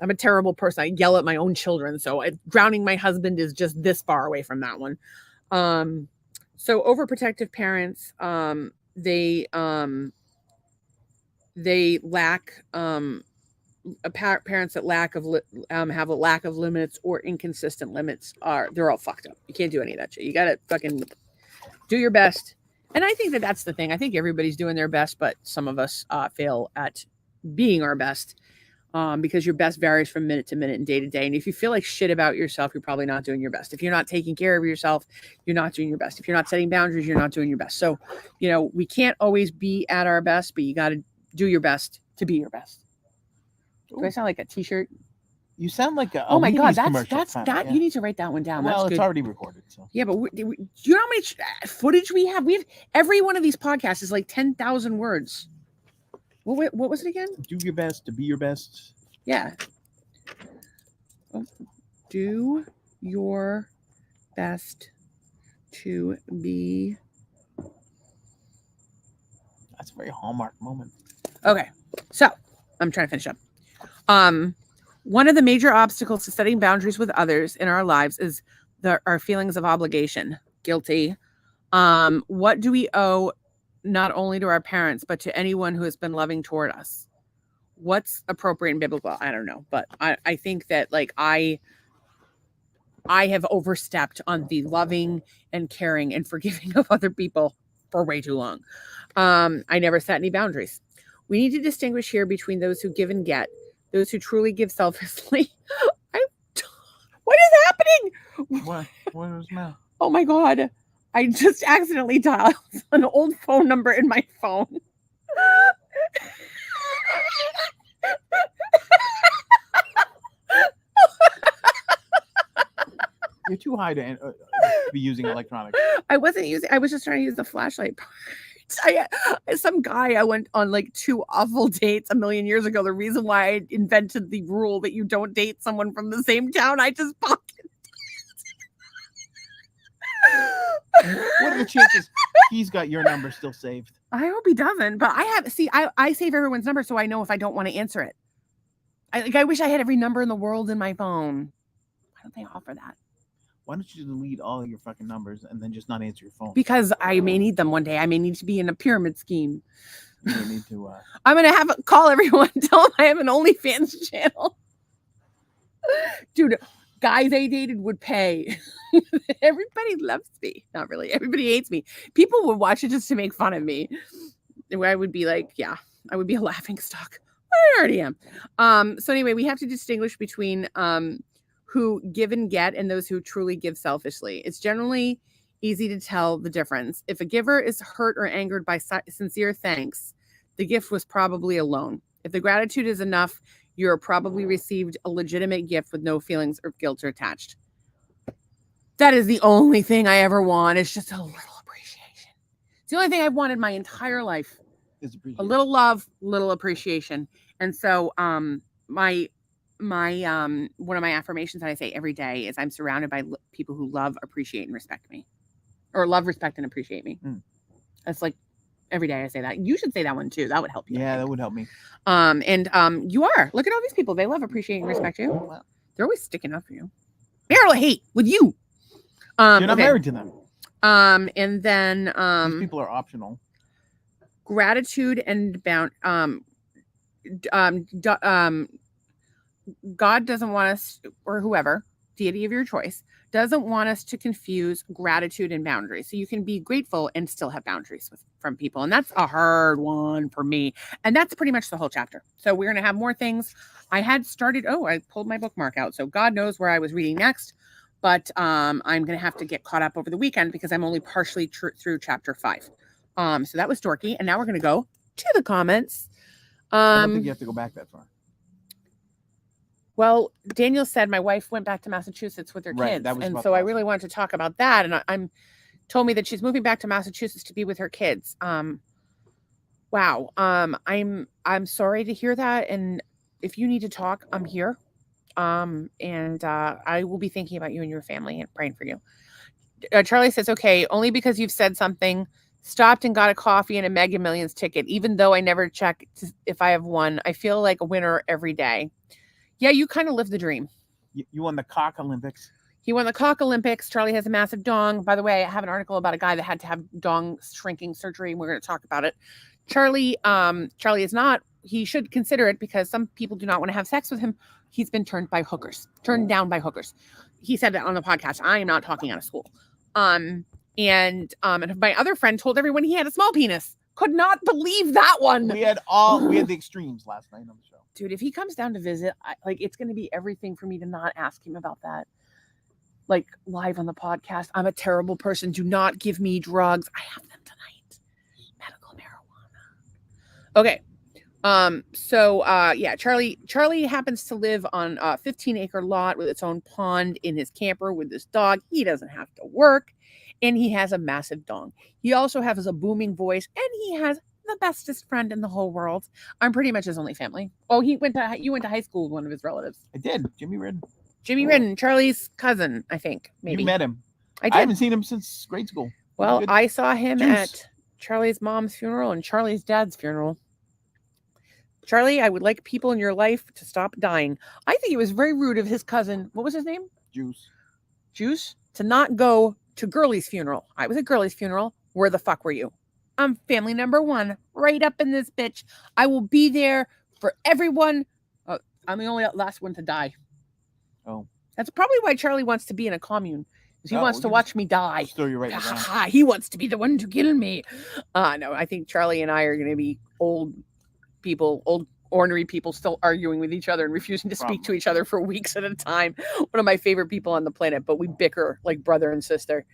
I'm a terrible person. I yell at my own children. So drowning my husband is just this far away from that one. So overprotective parents, they lack, parents that have a lack of limits or inconsistent limits they're all fucked up. You can't do any of that shit. You got to fucking do your best. And I think that's the thing. I think everybody's doing their best, but some of us fail at being our best. because your best varies from minute to minute and day to day. And if you feel like shit about yourself, you're probably not doing your best. If you're not taking care of yourself, you're not doing your best. If you're not setting boundaries, you're not doing your best. So, we can't always be at our best, but you got to do your best to be your best. Do I sound like a t-shirt? You sound like a oh my God, Wheaties commercial that's kind that. of, yeah. You need to write that one down. Well, That's it's good. already recorded. So Yeah, but do you know how much footage we have? Every one of these podcasts is like 10,000 words. What was it again? do your best to be your best. Yeah. Do your best to be. That's a very Hallmark moment. Okay, so I'm trying to finish up. One of the major obstacles to setting boundaries with others in our lives is our feelings of obligation. Guilty. What do we owe not only to our parents, but to anyone who has been loving toward us? What's appropriate and biblical? I don't know, but I think that I have overstepped on the loving and caring and forgiving of other people for way too long. I never set any boundaries. We need to distinguish here between those who give and get, those who truly give selflessly. What is happening? What was that? Oh my God. I just accidentally dialed an old phone number in my phone. You're too high to be using electronics. I was just trying to use the flashlight part. Some guy I went on like 2 awful dates a million years ago. The reason why I invented the rule that you don't date someone from the same town, I just pocketed. What are the chances he's got your number still saved? I hope he doesn't, but I save everyone's number so I know if I don't want to answer it. I wish I had every number in the world in my phone. Why don't they offer that? Why don't you delete all of your fucking numbers and then just not answer your phone? Because I may need them one day. I may need to be in a pyramid scheme. You may need to. I'm gonna call everyone, tell them I have an OnlyFans channel. Dude, guys I dated would pay. Everybody loves me. Not really. Everybody hates me. People would watch it just to make fun of me. I would be like, yeah, I would be a laughing stock. I already am. So anyway, we have to distinguish between who give and get and those who truly give selfishly. It's generally easy to tell the difference. If a giver is hurt or angered by sincere thanks, the gift was probably a loan. If the gratitude is enough, you're probably received a legitimate gift with no feelings or guilt attached. That is the only thing I ever want. It's just a little appreciation. It's the only thing I've wanted my entire life. A little love, little appreciation. And so my one of my affirmations that I say every day is I'm surrounded by people who love, appreciate, and respect me, or love, respect, and appreciate me. That's like every day I say that. You should say that one too. That would help you. Yeah, that would help me. You are. Look at all these people. They love, appreciate, and respect you. Wow. They're always sticking up for you. Marital hate with you. You're not married to them. And then these people are optional. Gratitude and God doesn't want us, or whoever, deity of your choice, doesn't want us to confuse gratitude and boundaries. So you can be grateful and still have boundaries from people. And that's a hard one for me. And that's pretty much the whole chapter. So we're going to have more things. I had started, I pulled my bookmark out. So God knows where I was reading next. But I'm going to have to get caught up over the weekend because I'm only partially through chapter 5. So that was dorky. And now we're going to go to the comments. I don't think you have to go back that far. Well, Daniel said my wife went back to Massachusetts with her kids. And so I really wanted to talk about that. And I'm told me that she's moving back to Massachusetts to be with her kids. Wow. I'm sorry to hear that. And if you need to talk, I'm here. And I will be thinking about you and your family and praying for you. Charlie says, okay, only because you've said something, stopped and got a coffee and a Mega Millions ticket, even though I never check if I have won. I feel like a winner every day. Yeah, you kind of live the dream. You won the Cock Olympics. He won the Cock Olympics. Charlie has a massive dong. By the way, I have an article about a guy that had to have dong shrinking surgery, and we're going to talk about it. Charlie is not. He should consider it because some people do not want to have sex with him. He's been turned down by hookers. He said that on the podcast. I am not talking out of school. And my other friend told everyone he had a small penis. Could not believe that one. We had the extremes last night on the show. dude, if he comes down to visit, it's going to be everything for me to not ask him about that. Like live on the podcast. I'm a terrible person. Do not give me drugs. I have them tonight. Medical marijuana. Okay. Charlie happens to live on a 15-acre lot with its own pond in his camper with this dog. He doesn't have to work, and he has a massive dong. He also has a booming voice, and he has the bestest friend in the whole world. I'm pretty much his only family. Oh, you went to high school with one of his relatives. I did. Jimmy Redden. Jimmy Redden, Charlie's cousin, I think. Maybe You met him. I did. I haven't seen him since grade school. Well, I saw him Juice. at Charlie's mom's funeral and Charlie's dad's funeral. Charlie, I would like people in your life to stop dying. I think it was very rude of his cousin. What was his name? Juice. To not go to Girlie's funeral. I was at Girlie's funeral. Where the fuck were you? I'm family number 1, right up in this bitch. I will be there for everyone. I'm the only last one to die. Oh. That's probably why Charlie wants to be in a commune. Because he wants to watch me die. Throw you right in the ground. He wants to be the one to kill me. No, I think Charlie and I are going to be old ornery people still arguing with each other and refusing to speak to each other for weeks at a time. One of my favorite people on the planet, but we bicker like brother and sister.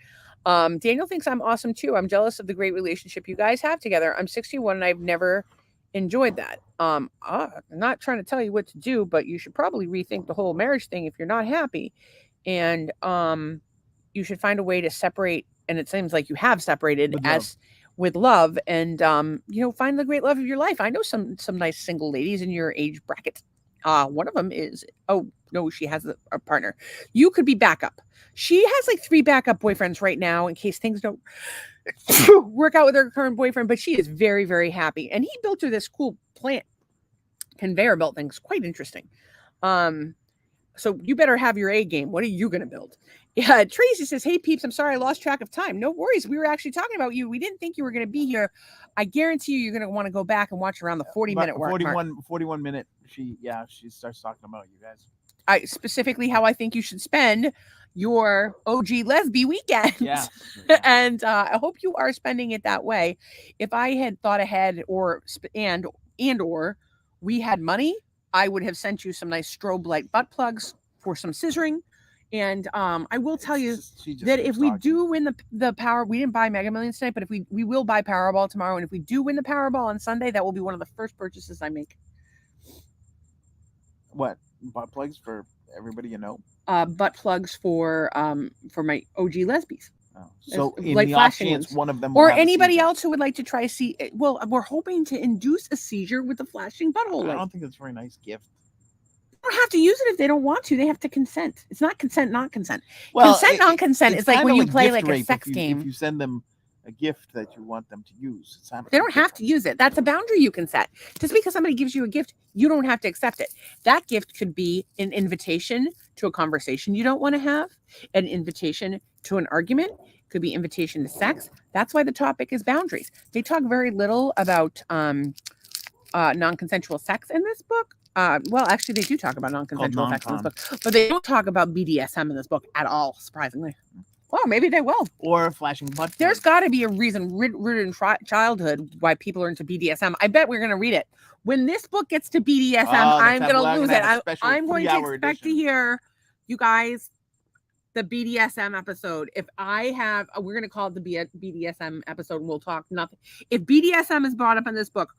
Daniel thinks I'm awesome too. I'm jealous of the great relationship you guys have together. I'm 61 and I've never enjoyed that. I'm not trying to tell you what to do, but you should probably rethink the whole marriage thing if you're not happy. And you should find a way to separate. And it seems like you have separated with love and find the great love of your life. I know some nice single ladies in your age bracket. One of them is, she has a partner. You could be backup. She has like 3 backup boyfriends right now in case things don't work out with her current boyfriend, but she is very, very happy. And he built her this cool plant conveyor belt thing. It's quite interesting. So you better have your A game. What are you going to build? Yeah, Tracy says, hey, peeps, I'm sorry I lost track of time. No worries. We were actually talking about you. We didn't think you were going to be here. I guarantee you're going to want to go back and watch around the 40-minute mark. 41 minute. She starts talking about you guys. Specifically how I think you should spend your OG lesbian weekend. Yeah. And I hope you are spending it that way. If I had thought ahead or we had money, I would have sent you some nice strobe light butt plugs for some scissoring. And I will tell you that if we do win the power, we didn't buy Mega Millions tonight, but if we will buy Powerball tomorrow. And if we do win the Powerball on Sunday, that will be one of the first purchases I make. What? Butt plugs for everybody you know? Butt plugs for my OG lesbies. Oh. So in like the off chance ones. one of them or anybody else who would like to try well, we're hoping to induce a seizure with the flashing butthole light. I don't think that's a very nice gift. They don't have to use it if they don't want to. They have to consent. It's not consent, non-consent. Well, non-consent is like when you play like a sex game. If you send them a gift that you want them to use, they don't have to use it. That's a boundary you can set. Just because somebody gives you a gift, you don't have to accept it. That gift could be an invitation to a conversation you don't want to have, an invitation to an argument, could be invitation to sex. That's why the topic is boundaries. They talk very little about non-consensual sex in this book. Well, actually, they do talk about non-consensual sex in this book, but they don't talk about BDSM in this book at all, surprisingly. Well, maybe they will. Or flashing butt. There's got to be a reason rooted in childhood why people are into BDSM. I bet we're going to read it. When this book gets to BDSM, I'm going to lose it. I'm going to expect to hear, you guys, the BDSM episode. If I have, we're going to call it the BDSM episode and we'll talk nothing. If BDSM is brought up in this book,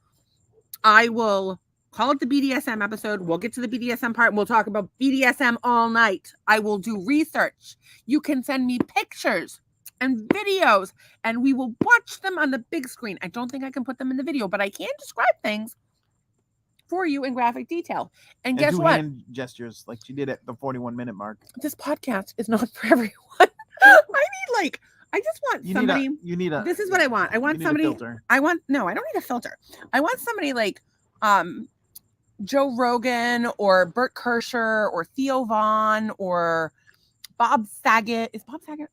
I will call it the BDSM episode. We'll get to the BDSM part and we'll talk about BDSM all night. I will do research. You can send me pictures and videos and we will watch them on the big screen. I don't think I can put them in the video, but I can describe things for you in graphic detail. And guess what? Hand gestures like she did at the 41-minute mark. This podcast is not for everyone. I just want somebody. This is what I want. I want somebody. No, I don't need a filter. I want somebody like Joe Rogan or Bert Kreischer or Theo Vaughn or Bob Saget. Is Bob Saget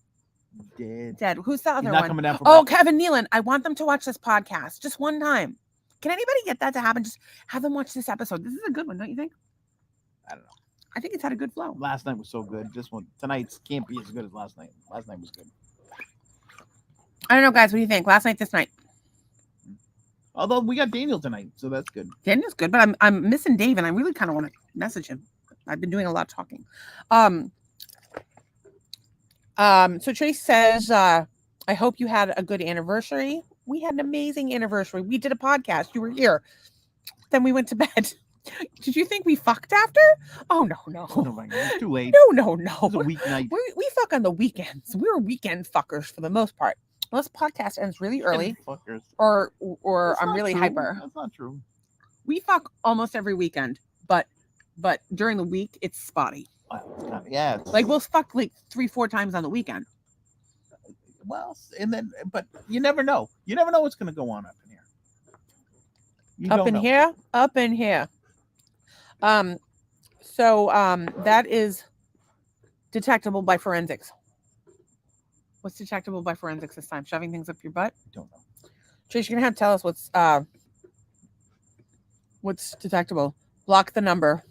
dead? Who's the other one? Coming down from Kevin Nealon. I want them to watch this podcast just one time. Can anybody get that to happen? Just have them watch this episode. This is a good one, don't you think? I don't know. I think it's had a good flow. Last night was so good. This one tonight's can't be as good as last night. Last night was good. I don't know, guys. What do you think? Last night, this night? Although we got Daniel tonight, so that's good. Daniel's good, but I'm missing Dave, and I really kind of want to message him. I've been doing a lot of talking. So Trace says, I hope you had a good anniversary. We had an amazing anniversary. We did a podcast. You were here. Then we went to bed. Did you think we fucked after? Oh no. Oh my God, it's too late. No. It was a weeknight. We fuck on the weekends. We're weekend fuckers for the most part. Unless podcast ends really early, Fuckers. or That's I'm not really true. hyper. That's not true. We fuck almost every weekend, but during the week it's spotty. Yeah. Like we'll fuck like 3-4 times on the weekend. Well, and then, but you never know. You never know what's going to go on up in here. You Up don't in know. here, up in here. So that is detectable by forensics. What's detectable by forensics this time? Shoving things up your butt? I don't know. Trish, you're gonna have to tell us what's detectable. Block the number.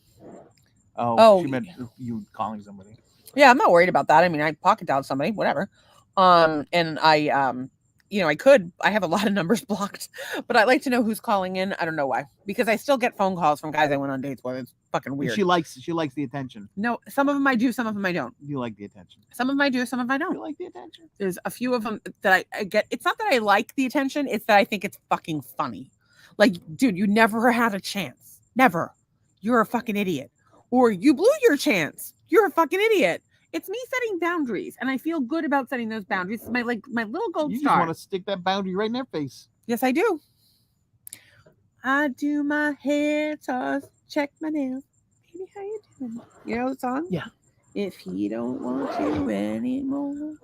Oh, she meant you calling somebody. Yeah, I'm not worried about that. I mean, I pocket dialed somebody, whatever. And I I have a lot of numbers blocked, but I'd like to know who's calling in. I don't know why, because I still get phone calls from guys I went on dates with. It's fucking weird. She likes the attention. No, some of them I do, some of them I don't. You like the attention. Some of them I do, some of them I don't. You like the attention. There's a few of them that I get. It's not that I like the attention, it's that I think it's fucking funny. Like, dude, you never had a chance. Never. You're a fucking idiot. Or you blew your chance. You're a fucking idiot. It's me setting boundaries, and I feel good about setting those boundaries. It's my little gold You star. just want to stick that boundary right in their face. Yes, I do. I do my hair toss, check my nails. Baby, how you doing? You know the song? Yeah. If he don't want you anymore.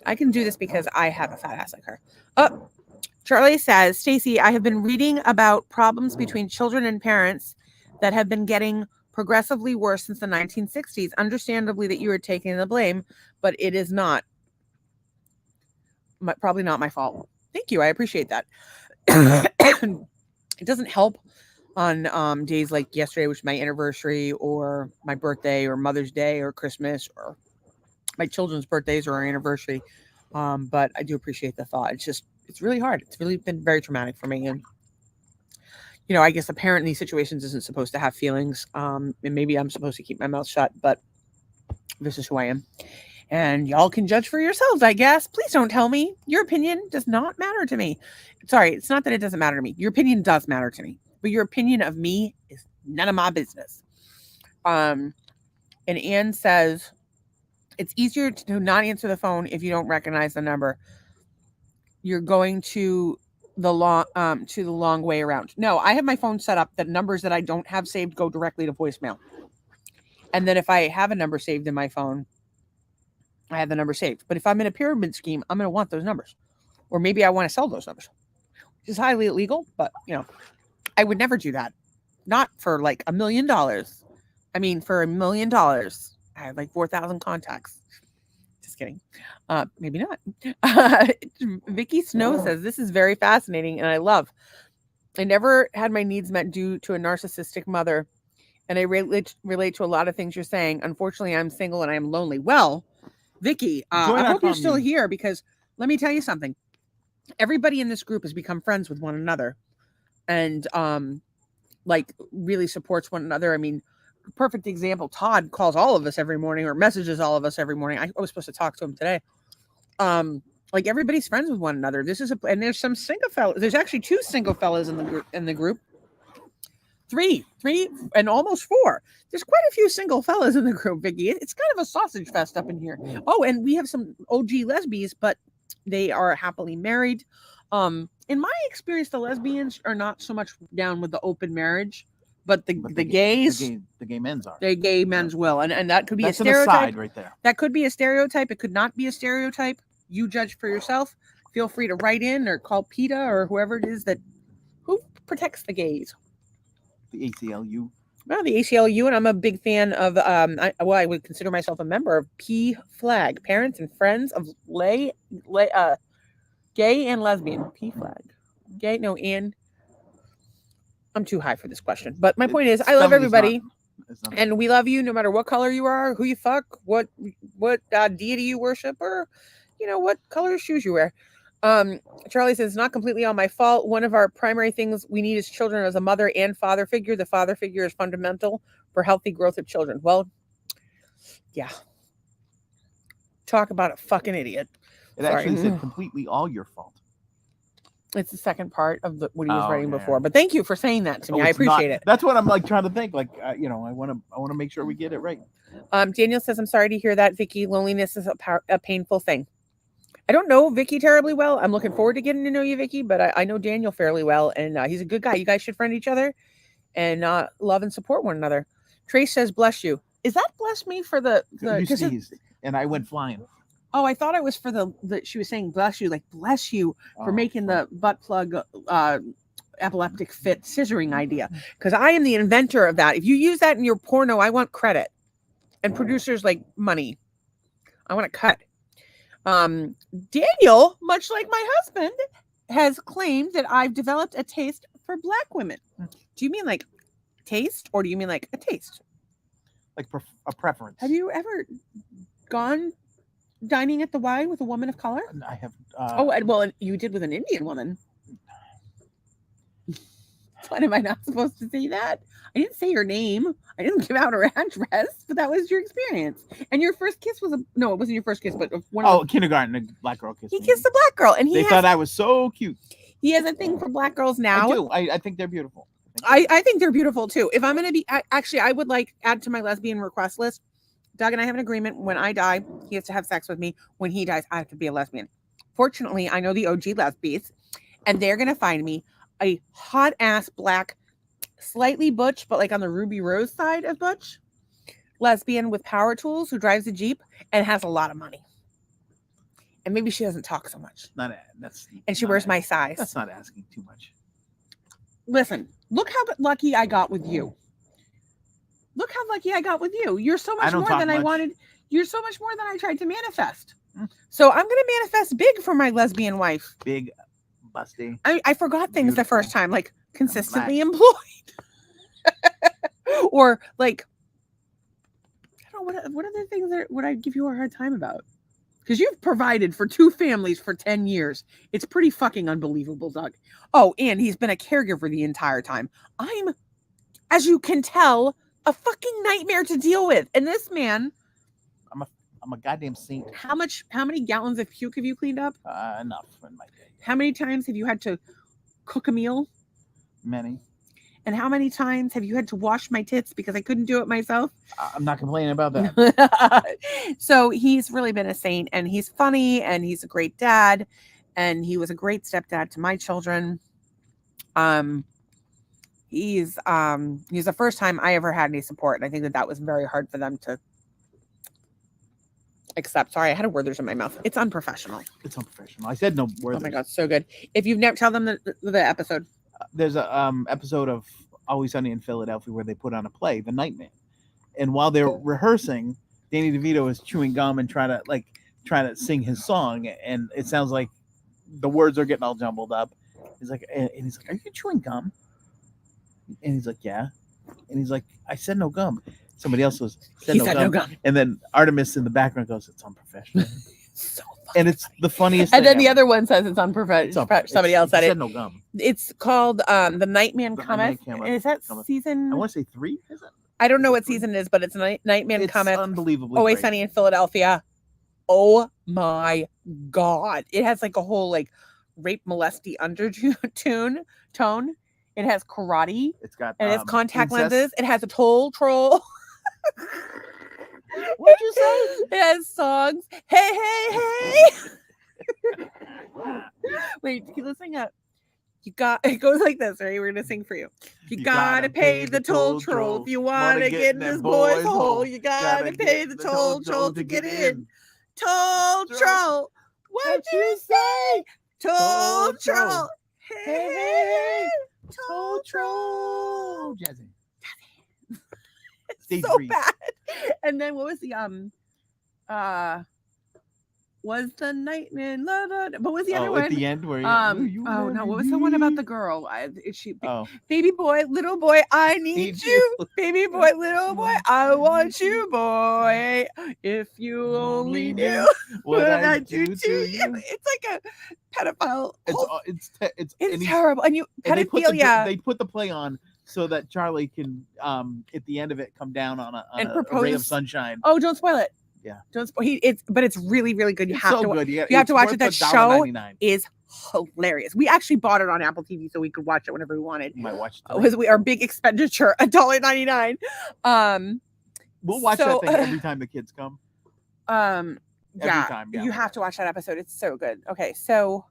I can do this because I have a fat ass like her. Oh, Charlie says, Stacy, I have been reading about problems between children and parents that have been getting progressively worse since the 1960s. Understandably that you are taking the blame, but it is not. Probably not my fault. Thank you. I appreciate that. It doesn't help on days like yesterday, which is my anniversary, or my birthday, or Mother's Day, or Christmas, or my children's birthdays, or our anniversary. But I do appreciate the thought. It's really hard. It's really been very traumatic for me. And, you know, I guess a parent in these situations isn't supposed to have feelings. And maybe I'm supposed to keep my mouth shut, but this is who I am. And y'all can judge for yourselves, I guess. Please don't tell me. Your opinion does not matter to me. Sorry, it's not that it doesn't matter to me. Your opinion does matter to me. But your opinion of me is none of my business. And Anne says, it's easier to not answer the phone if you don't recognize the number. You're going to the long way around. No, I have my phone set up that numbers that I don't have saved go directly to voicemail. And then if I have a number saved in my phone, I have the number saved. But if I'm in a pyramid scheme, I'm going to want those numbers. Or maybe I want to sell those numbers, which is highly illegal. But, you know, I would never do that. Not for like $1 million. I mean, for $1 million, I have like 4,000 contacts. Just kidding. Maybe not. Vicky Snow says, this is very fascinating and I love. I never had my needs met due to a narcissistic mother. And I relate to a lot of things you're saying. Unfortunately, I'm single and I'm lonely. Well, Vicky, I hope you're still here, because let me tell you something. Everybody in this group has become friends with one another and like really supports one another. I mean, perfect example. Todd calls all of us every morning, or messages all of us every morning. I was supposed to talk to him today. Like everybody's friends with one another. And there's some single fellas. There's actually 2 single fellas in the group. 3 and almost 4. There's quite a few single fellas in the group, Vicky. It's kind of a sausage fest up in here. Oh, and we have some OG lesbians, but they are happily married. In my experience, the lesbians are not so much down with the open marriage, but the gays, the gay men's are. the gay men's will, and that could be That's a an stereotype. aside right there. That could be a stereotype. It could not be a stereotype. You judge for yourself. Feel free to write in or call PETA or whoever it is who protects the gays. The ACLU. Well, the ACLU, and I'm a big fan of. I would consider myself a member of P Flag, Parents and Friends of Gay and Lesbian. P Flag, gay, no, and I'm too high for this question. But my point is, I love everybody, and we love you no matter what color you are, who you fuck, what deity you worship, or you know what color shoes you wear. Charlie says, it's not completely all my fault. One of our primary things we need as children is a mother and father figure. The father figure is fundamental for healthy growth of children. Well, yeah. Talk about a fucking idiot. It Sorry. actually said completely all your fault. It's the second part of what he was Oh, writing yeah. before. But thank you for saying that to me. Oh, I it's appreciate not- it. That's what I'm like trying to think. Like, you know, I want to make sure we get it right. Daniel says, I'm sorry to hear that, Vicky. Loneliness is a painful thing. I don't know Vicky terribly well. I'm looking forward to getting to know you, Vicky, but I know Daniel fairly well, and he's a good guy. You guys should friend each other and love and support one another. Trace says, bless you. Is that bless me for the You sneezed, and I went flying. Oh, I thought it was for the she was saying bless you, like bless you for making the butt plug epileptic fit scissoring idea. Because I am the inventor of that. If you use that in your porno, I want credit. And producers like money. I want to cut. Daniel, much like my husband, has claimed that I've developed a taste for black women. Do you mean like taste, or do you mean like a taste? Like a preference. Have you ever gone dining at the Y with a woman of color? I have. Well, you did with an Indian woman. What, am I not supposed to say that? I didn't say your name. I didn't give out her address, but that was your experience. And your first kiss was no, it wasn't your first kiss, but one of kindergarten, a black girl kissed he me. kissed a black girl, and They thought I was so cute. He has a thing for black girls now. I do. I think they're beautiful. I think they're beautiful too. If I'm going to be, actually, I would like add to my lesbian request list. Doug and I have an agreement. When I die, he has to have sex with me. When he dies, I have to be a lesbian. Fortunately, I know the OG lesbians, and they're going to find me a hot ass black, slightly butch, but like on the Ruby Rose side of butch, lesbian with power tools who drives a Jeep and has a lot of money. And maybe she doesn't talk so much. And she wears my size. That's not asking too much. Listen, look how lucky I got with you. Look how lucky I got with you. You're so much more than I wanted. You're so much more than I tried to manifest. So I'm going to manifest big for my lesbian wife. Big, busty. I forgot things Beautiful. the first time, like consistently employed. Or like, I don't know, what other things would I give you a hard time about? Because you've provided for 2 families for 10 years. It's pretty fucking unbelievable, Doug. Oh, and he's been a caregiver the entire time. I'm, as you can tell, a fucking nightmare to deal with. And this man, I'm a goddamn saint. How many gallons of puke have you cleaned up? Enough in my day. How many times have you had to cook a meal? Many. And how many times have you had to wash my tits because I couldn't do it myself? I'm not complaining about that. So he's really been a saint, and he's funny, and he's a great dad, and he was a great stepdad to my children. He's the first time I ever had any support, and I think that was very hard for them to accept. Sorry, I had a word there's in my mouth. It's unprofessional. It's unprofessional. I said no word. Oh my god, so good. If you've never tell them the episode. There's a episode of Always Sunny in Philadelphia where they put on a play, The Nightman, and while they're rehearsing, Danny DeVito is chewing gum and trying to sing his song, and it sounds like the words are getting all jumbled up. He's like, "Are you chewing gum?" And he's like, "Yeah," and he's like, "I said no gum." Somebody else said no gum, and then Artemis in the background goes, "It's unprofessional." So and it's the funniest and thing then the ever. other one says it's unprofessional. Somebody else said it. No gum. It's called the Nightman Cometh. Is that season? I want to say 3. Is it? I don't know what season it is, but it's Nightman Cometh. Unbelievably. Always Sunny in Philadelphia. Oh my god! It has like a whole like rape molesty undertone. It has karate. It's got and it has contact incest. lenses. It has a toll troll. What'd you say? It has songs. Hey. Wait, let's sing up. It goes like this, right? We're gonna sing for you. You gotta pay the toll troll if you wanna get in this boy's hole. You gotta pay the toll troll to get in. Toll troll. What'd you say? Toll troll. Hey. Toll troll. Jazzy. It's so bad. And then what was was the night in London. What was the other Oh, one? at the end where Oh no, what was the one about the girl? Oh, Baby boy, little boy, I need Need you. you. Baby boy, little boy, I want you, boy. If you only knew what I do to you. It's like a pedophile. It's It's and he's- terrible. And and pedophilia. they put the play on so that Charlie can at the end of it come down on And a ray of propose. sunshine. Oh, don't spoil it. Yeah. Don't spoil. But it's really, really good. You It's have so to. good. You have to watch it. That show $1.99. is hilarious. We actually bought it on Apple TV so we could watch it whenever we wanted. You might watch it. It was our big expenditure, $1.99. We'll watch so, that thing every time the kids come. Yeah, time, yeah. you have to watch that episode. It's so good. Okay, so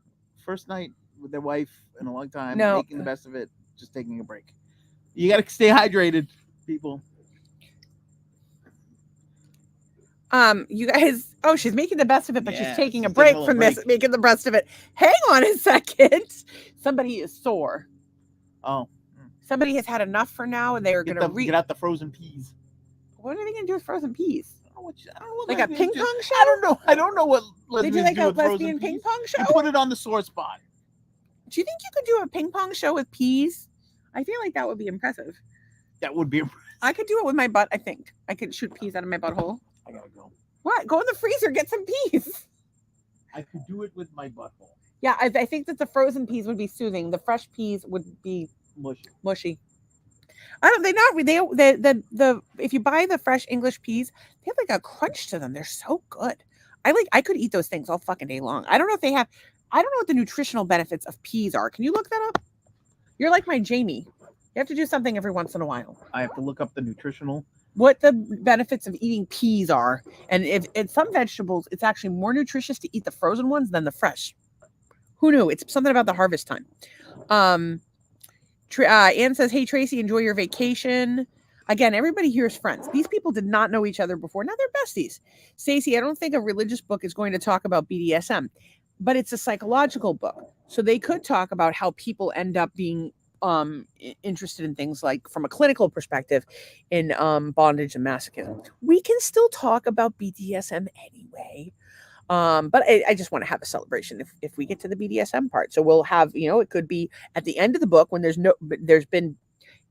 First night with their wife in a long time, No. making the best of it, just taking a break. You got to stay hydrated, people. you guys. Oh, she's making the best of it, but Yeah, she's taking a she's break taking a from little this, making the best of it. Hang on a second. Somebody is sore. Oh, Somebody has had enough for now, and they are going to get out the frozen peas. What are they going to do with frozen peas? I don't know what Like a lesbians ping do. pong show? I don't know what They lesbians do like a with frozen lesbian ping peas. pong show? You put it on the sore spot. Do you think you could do a ping pong show with peas? I feel like that would be impressive. That would be. I could do it with my butt, I think. I could shoot peas out of my butthole. I gotta go. What? Go in the freezer, get some peas. I could do it with my butthole. Yeah, I think that the frozen peas would be soothing. The fresh peas would be Mushy. mushy. I don't. They not. The if you buy the fresh English peas, they have like a crunch to them. They're so good. I could eat those things all fucking day long. I don't know if they have. I don't know what the nutritional benefits of peas are. Can you look that up? You're like my Jamie. You have to do something every once in a while. I have to look up the nutritional. What the benefits of eating peas are, and if in some vegetables, it's actually more nutritious to eat the frozen ones than the fresh. Who knew? It's something about the harvest time. Anne says, "Hey Tracy, enjoy your vacation." Again, everybody here is friends. These people did not know each other before. Now they're besties. Stacy, I don't think a religious book is going to talk about BDSM, but it's a psychological book. So they could talk about how people end up being interested in things like, from a clinical perspective, in bondage and masochism. We can still talk about BDSM anyway. But I just want to have a celebration if we get to the BDSM part. So we'll have, it could be at the end of the book when there's been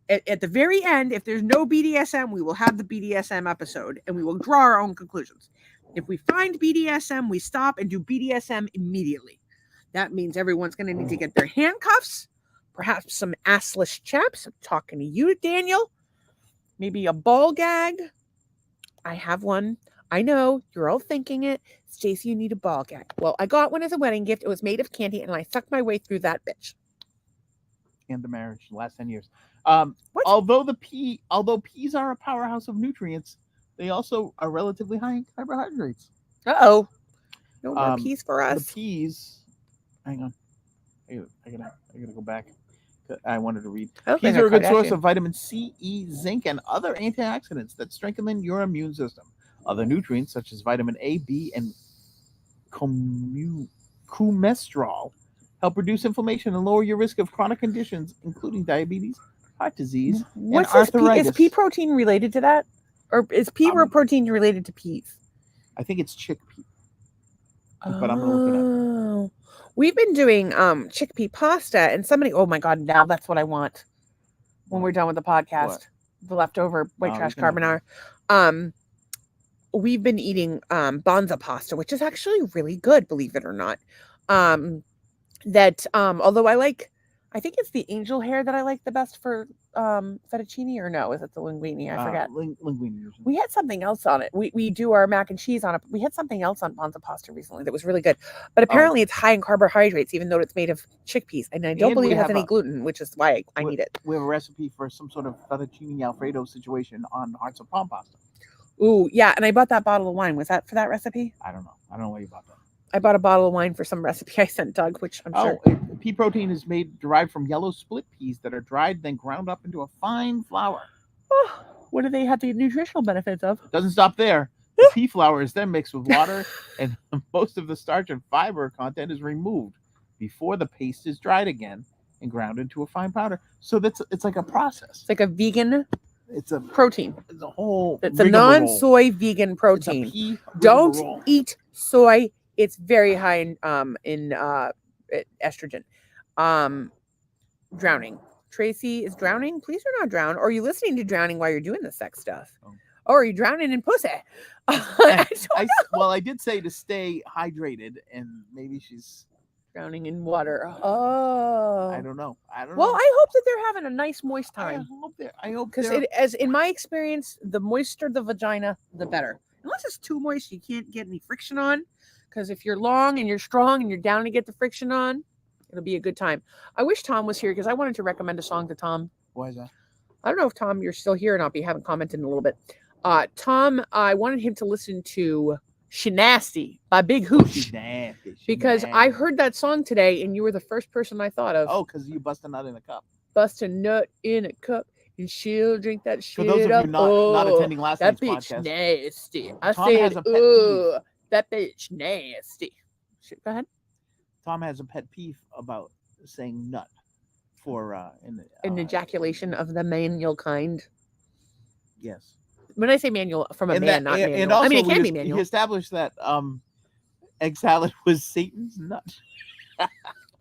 at the very end, if there's no BDSM, we will have the BDSM episode and we will draw our own conclusions. If we find BDSM, we stop and do BDSM immediately. That means everyone's going to need to get their handcuffs, perhaps some assless chaps. I'm talking to you, Daniel. Maybe a ball gag. I have one. I know you're all thinking it. Stacy, you need a ball gag. Well, I got one as a wedding gift. It was made of candy, and I sucked my way through that bitch. And the marriage, the last 10 years. Although peas are a powerhouse of nutrients, they also are relatively high in carbohydrates. Uh-oh. No more peas for us. The peas. Hang on. I gotta go back. I wanted to read. Peas are a good source of vitamin C, E, zinc, and other antioxidants that strengthen your immune system. Other nutrients such as vitamin A, B, and cholesterol help reduce inflammation and lower your risk of chronic conditions, including diabetes, heart disease, and arthritis. Is pea protein related to that? Or is pea protein related to peas? I think it's chickpea. But I'm going to look it up. We've been doing chickpea pasta, and somebody, oh my God, now that's what I want when we're done with the podcast. What? The leftover white trash we can carbonara. We've been eating bonza pasta, which is actually really good, believe it or not. Although I think it's the angel hair that I like the best for fettuccine, or no, is it the linguine? I forget. Linguine. We had something else on it. We do our mac and cheese on it. We had something else on bonza pasta recently that was really good. But apparently it's high in carbohydrates, even though it's made of chickpeas. And I don't believe it has any gluten, which is why I need it. We have a recipe for some sort of fettuccine Alfredo situation on Hearts of Palm pasta. Ooh, yeah. And I bought that bottle of wine. Was that for that recipe? I don't know why you bought that. I bought a bottle of wine for some recipe I sent Doug, which I'm sure. Pea protein is derived from yellow split peas that are dried, then ground up into a fine flour. Oh, what do they have the nutritional benefits of? Doesn't stop there. The pea flour is then mixed with water, and most of the starch and fiber content is removed before the paste is dried again and ground into a fine powder. So it's like a process. It's like a vegan. It's a protein. It's a whole. It's a non-soy vegan protein. Don't eat soy. It's very high in estrogen. Drowning. Tracy is drowning. Please do not drown. Or are you listening to drowning while you're doing the sex stuff? Oh. Or are you drowning in pussy? I did say to stay hydrated, and maybe she's drowning in water. Oh, I don't know. Well, I hope that they're having a nice moist time. I hope Because as in my experience, the moister the vagina, the better. Unless it's too moist, you can't get any friction on. Because if you're long and you're strong and you're down to get the friction on, it'll be a good time. I wish Tom was here because I wanted to recommend a song to Tom. Why is that? I don't know if Tom, you're still here or not, but you haven't commented in a little bit. Tom, I wanted him to listen to She Nasty by Big Hooch. She's nasty. Because I heard that song today and you were the first person I thought of. Oh, because you bust a nut in a cup. Bust a nut in a cup and she'll drink that shit For those of up. you not attending last that night's bitch podcast, nasty. I Tom said, has a pet peeve. that bitch nasty. Shit, go ahead. Tom has a pet peeve about saying nut for An ejaculation of the manual kind. Yes. When I say manual, from a man, not manual. And also, I mean, it can be manual. He established that egg salad was Satan's nut.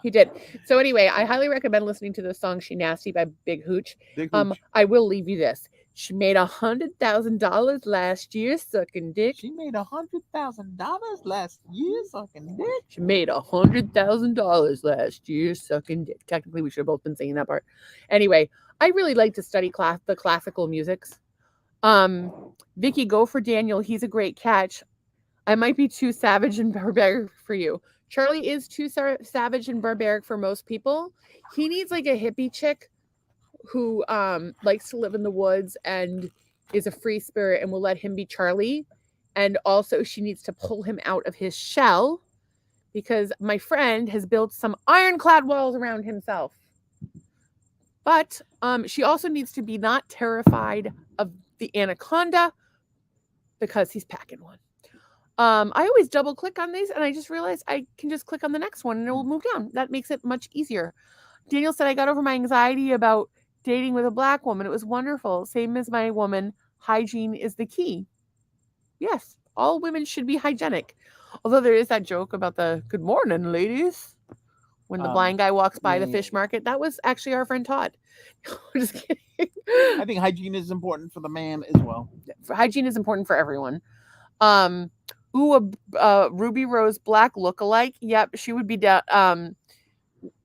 He did. So anyway, I highly recommend listening to the song "She Nasty" by Big Hooch. Big Hooch. I will leave you this. She made $100,000 last year sucking dick. She made $100,000 last year sucking dick. She made $100,000 last year sucking dick. Technically, we should have both been singing that part. Anyway, I really like to study the classical musics. Vicky, go for Daniel. He's a great catch. I might be too savage and barbaric for you. Charlie is too savage and barbaric for most people. He needs like a hippie chick who likes to live in the woods and is a free spirit and will let him be Charlie. And also she needs to pull him out of his shell because my friend has built some ironclad walls around himself. But she also needs to be not terrified of the anaconda because he's packing one. I always double click on these and I just realized I can just click on the next one and it will move down. That makes it much easier. Daniel said, I got over my anxiety about dating with a black woman. It was wonderful. Same as my woman. Hygiene is the key. Yes, all women should be hygienic. Although there is that joke about the good morning, ladies. When the blind guy walks by the fish market. That was actually our friend Todd. Just kidding. I think hygiene is important for the man as well. Hygiene is important for everyone. A Ruby Rose Black lookalike. Yep, she would be down.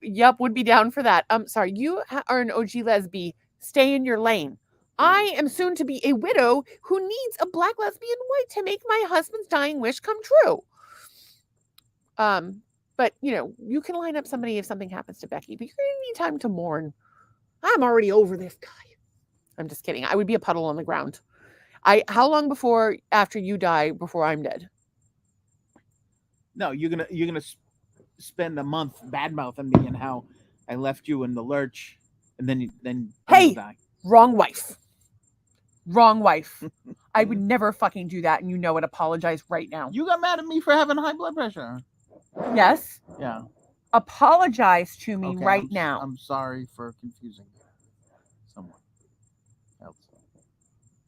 Would be down for that. Sorry, you are an OG lesbian. Stay in your lane. I am soon to be a widow who needs a black lesbian white to make my husband's dying wish come true. But you can line up somebody if something happens to Becky, but you're gonna need time to mourn. I'm already over this guy. I'm just kidding. I would be a puddle on the ground. How long after you die before I'm dead? No, you're gonna spend a month badmouthing me and how I left you in the lurch, and then you die. Wrong wife. I would never fucking do that, and you know it. Apologize right now. You got mad at me for having high blood pressure. Yes. Yeah. Apologize to me now. I'm sorry for confusing someone else.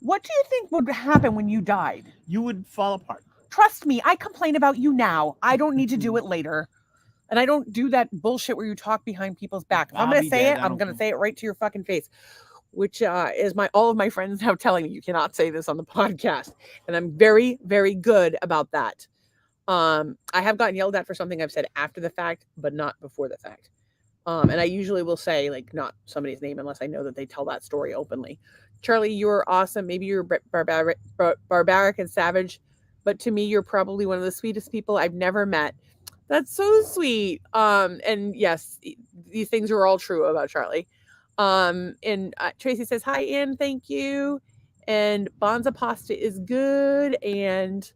What do you think would happen when you died? You would fall apart. Trust me, I complain about you now. I don't need to do it later. And I don't do that bullshit where you talk behind people's back. If I'm going to say it, I'm going to say it right to your fucking face. Which is all of my friends now telling me you cannot say this on the podcast. And I'm very, very good about that. I have gotten yelled at for something I've said after the fact, but not before the fact. And I usually will say not somebody's name unless I know that they tell that story openly. Charlie, you're awesome. Maybe you're barbaric and savage, but to me, you're probably one of the sweetest people I've never met. That's so sweet. And yes, these things are all true about Charlie. And Tracy says, hi, Ann, thank you. And Bonza pasta is good. And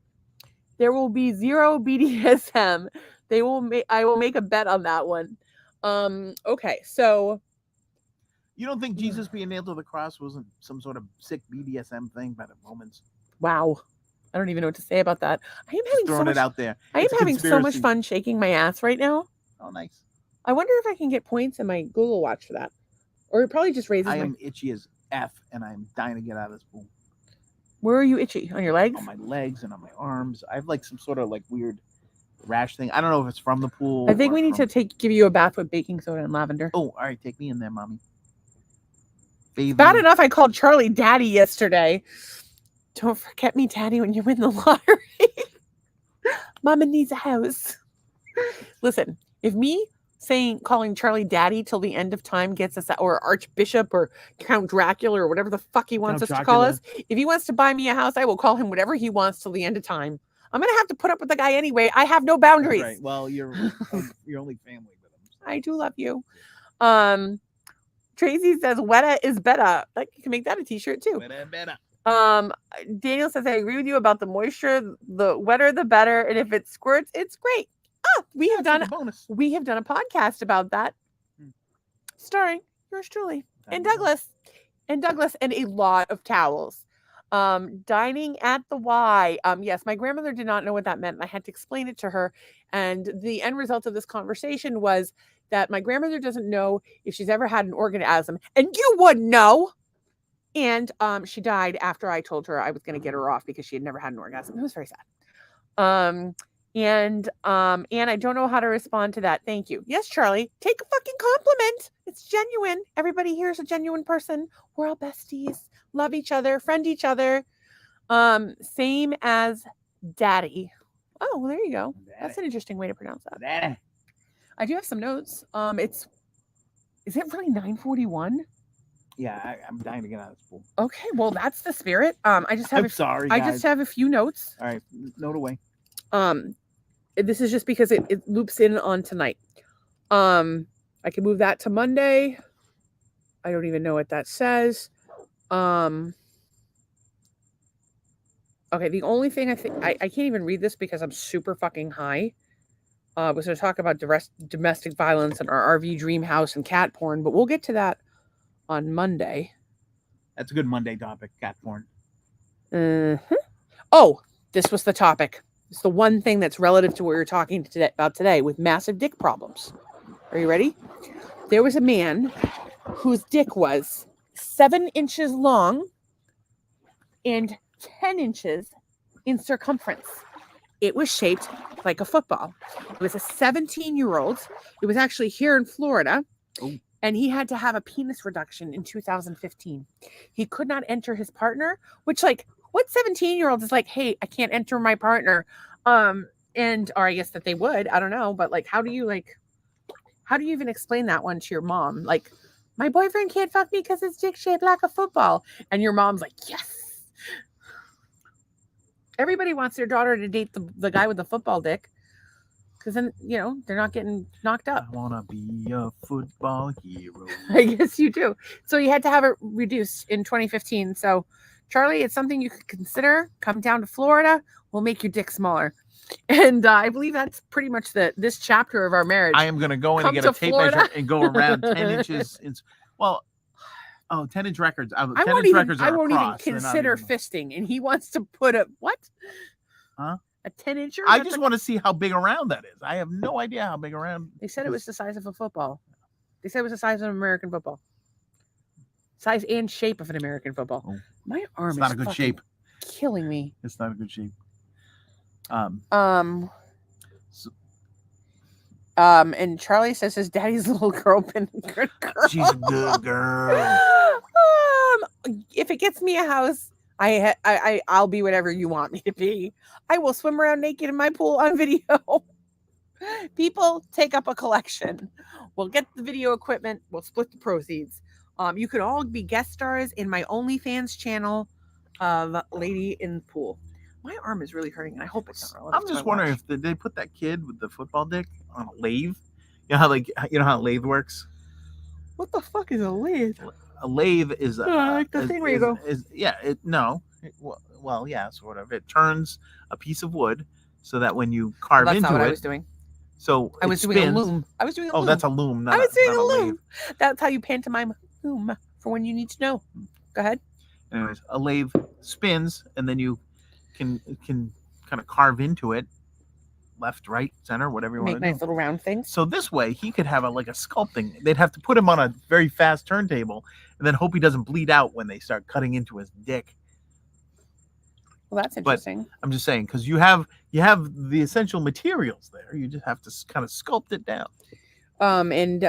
there will be 0 BDSM. I will make a bet on that one. Okay, so. You don't think Jesus being nailed to the cross wasn't some sort of sick BDSM thing by the Romans? Wow. I don't even know what to say about that. I am having it out there. I am having so much fun shaking my ass right now. Oh, nice. I wonder if I can get points in my Google Watch for that. Or it probably just raises I am itchy as F, and I'm dying to get out of this pool. Where are you itchy? On your legs? On my legs and on my arms. I have some sort of weird rash thing. I don't know if it's from the pool. I think or we need from- to give you a bath with baking soda and lavender. Oh, all right, take me in there, mommy. Baby. Bad enough I called Charlie daddy yesterday. Don't forget me, daddy, when you win the lottery. Mama needs a house. Listen, if me calling Charlie daddy till the end of time gets us, or Archbishop or Count Dracula or whatever the fuck he wants Count us to call Dracula. us, if he wants to buy me a house, I will call him whatever he wants till the end of time. I'm gonna have to put up with the guy anyway. I have no boundaries. Right. Well, you're only family with him. So. I do love you. Tracy says weta is better. Like you can make that a t-shirt too. Better. Daniel says I agree with you about the moisture. The wetter the better, and if it squirts, it's great. We have done a bonus. a podcast about that, starring yours truly and Douglas, and a lot of towels. Dining at the Y. Yes, my grandmother did not know what that meant, and I had to explain it to her. And the end result of this conversation was that my grandmother doesn't know if she's ever had an orgasm, and you would know. And she died after I told her I was going to get her off because she had never had an orgasm. It was very sad. And I don't know how to respond to that. Thank you. Yes, Charlie, take a fucking compliment. It's genuine. Everybody here is a genuine person. We're all besties. Love each other, friend each other. Same as daddy. Oh, well, there you go. That's an interesting way to pronounce that. Daddy. I do have some notes. Is it really 9:41? Yeah, I'm dying to get out of this pool. Okay, well, that's the spirit. I just have a few notes. All right, note away. This is just because it loops in on tonight. I can move that to Monday. I don't even know what that says. Okay, the only thing I think I can't even read this because I'm super fucking high. Was to talk about domestic violence and our RV dream house and cat porn, but we'll get to that on Monday. That's a good Monday topic, cat porn. Oh, this was the topic. It's the one thing that's relative to what we were talking about today with massive dick problems. Are you ready? There was a man whose dick was 7 inches long and 10 inches in circumference. It was shaped like a football. It was a 17-year-old. It was actually here in Florida. Oh. And he had to have a penis reduction in 2015. He could not enter his partner, which, like, what 17-year-old is like, hey, I can't enter my partner? Or I guess that they would. I don't know. But, like, how do you even explain that one to your mom? Like, my boyfriend can't fuck me because his dick's shaped like a football. And your mom's like, yes. Everybody wants their daughter to date the guy with the football dick. Because then, they're not getting knocked up. I want to be a football hero. I guess you do. So you had to have it reduced in 2015. So, Charlie, it's something you could consider. Come down to Florida. We'll make your dick smaller. And I believe that's pretty much this chapter of our marriage. I am going to go in and get a tape measure and go around 10 inches. 10-inch records. 10-inch records are I won't even across. consider fisting. And he wants to put what? Huh? A 10-incher? I just want to see how big around that is. I have no idea how big around. They said it was the size of a football. They said it was the size of an American football. Size and shape of an American football. Oh. My arm is not a good shape. Killing me. It's not a good shape. And Charlie says his daddy's little girl been a good girl. She's a good girl. If it gets me a house, I'll be whatever you want me to be. I will swim around naked in my pool on video. People, take up a collection. We'll get the video equipment. We'll split the proceeds. You could all be guest stars in my OnlyFans channel of Lady in the Pool. My arm is really hurting, and I hope it's not relevant. I'm just wondering if they put that kid with the football dick on a lathe. You know how a lathe works? What the fuck is a lathe? A lathe is the thing where you go. Sort of. It turns a piece of wood so that when you carve That's into not what it, I was doing. So I was doing a loom. Oh, that's a loom. I was doing a loom. lathe. That's how you pantomime loom for when you need to know. Go ahead. Anyways, a lathe spins, and then you can kind of carve into it, left, right, center, whatever you want to do. Make nice little round things. So this way, he could have a sculpting. They'd have to put him on a very fast turntable, and then hope he doesn't bleed out when they start cutting into his dick. Well, that's But interesting. I'm just saying, because you have the essential materials there. You just have to kind of sculpt it down. And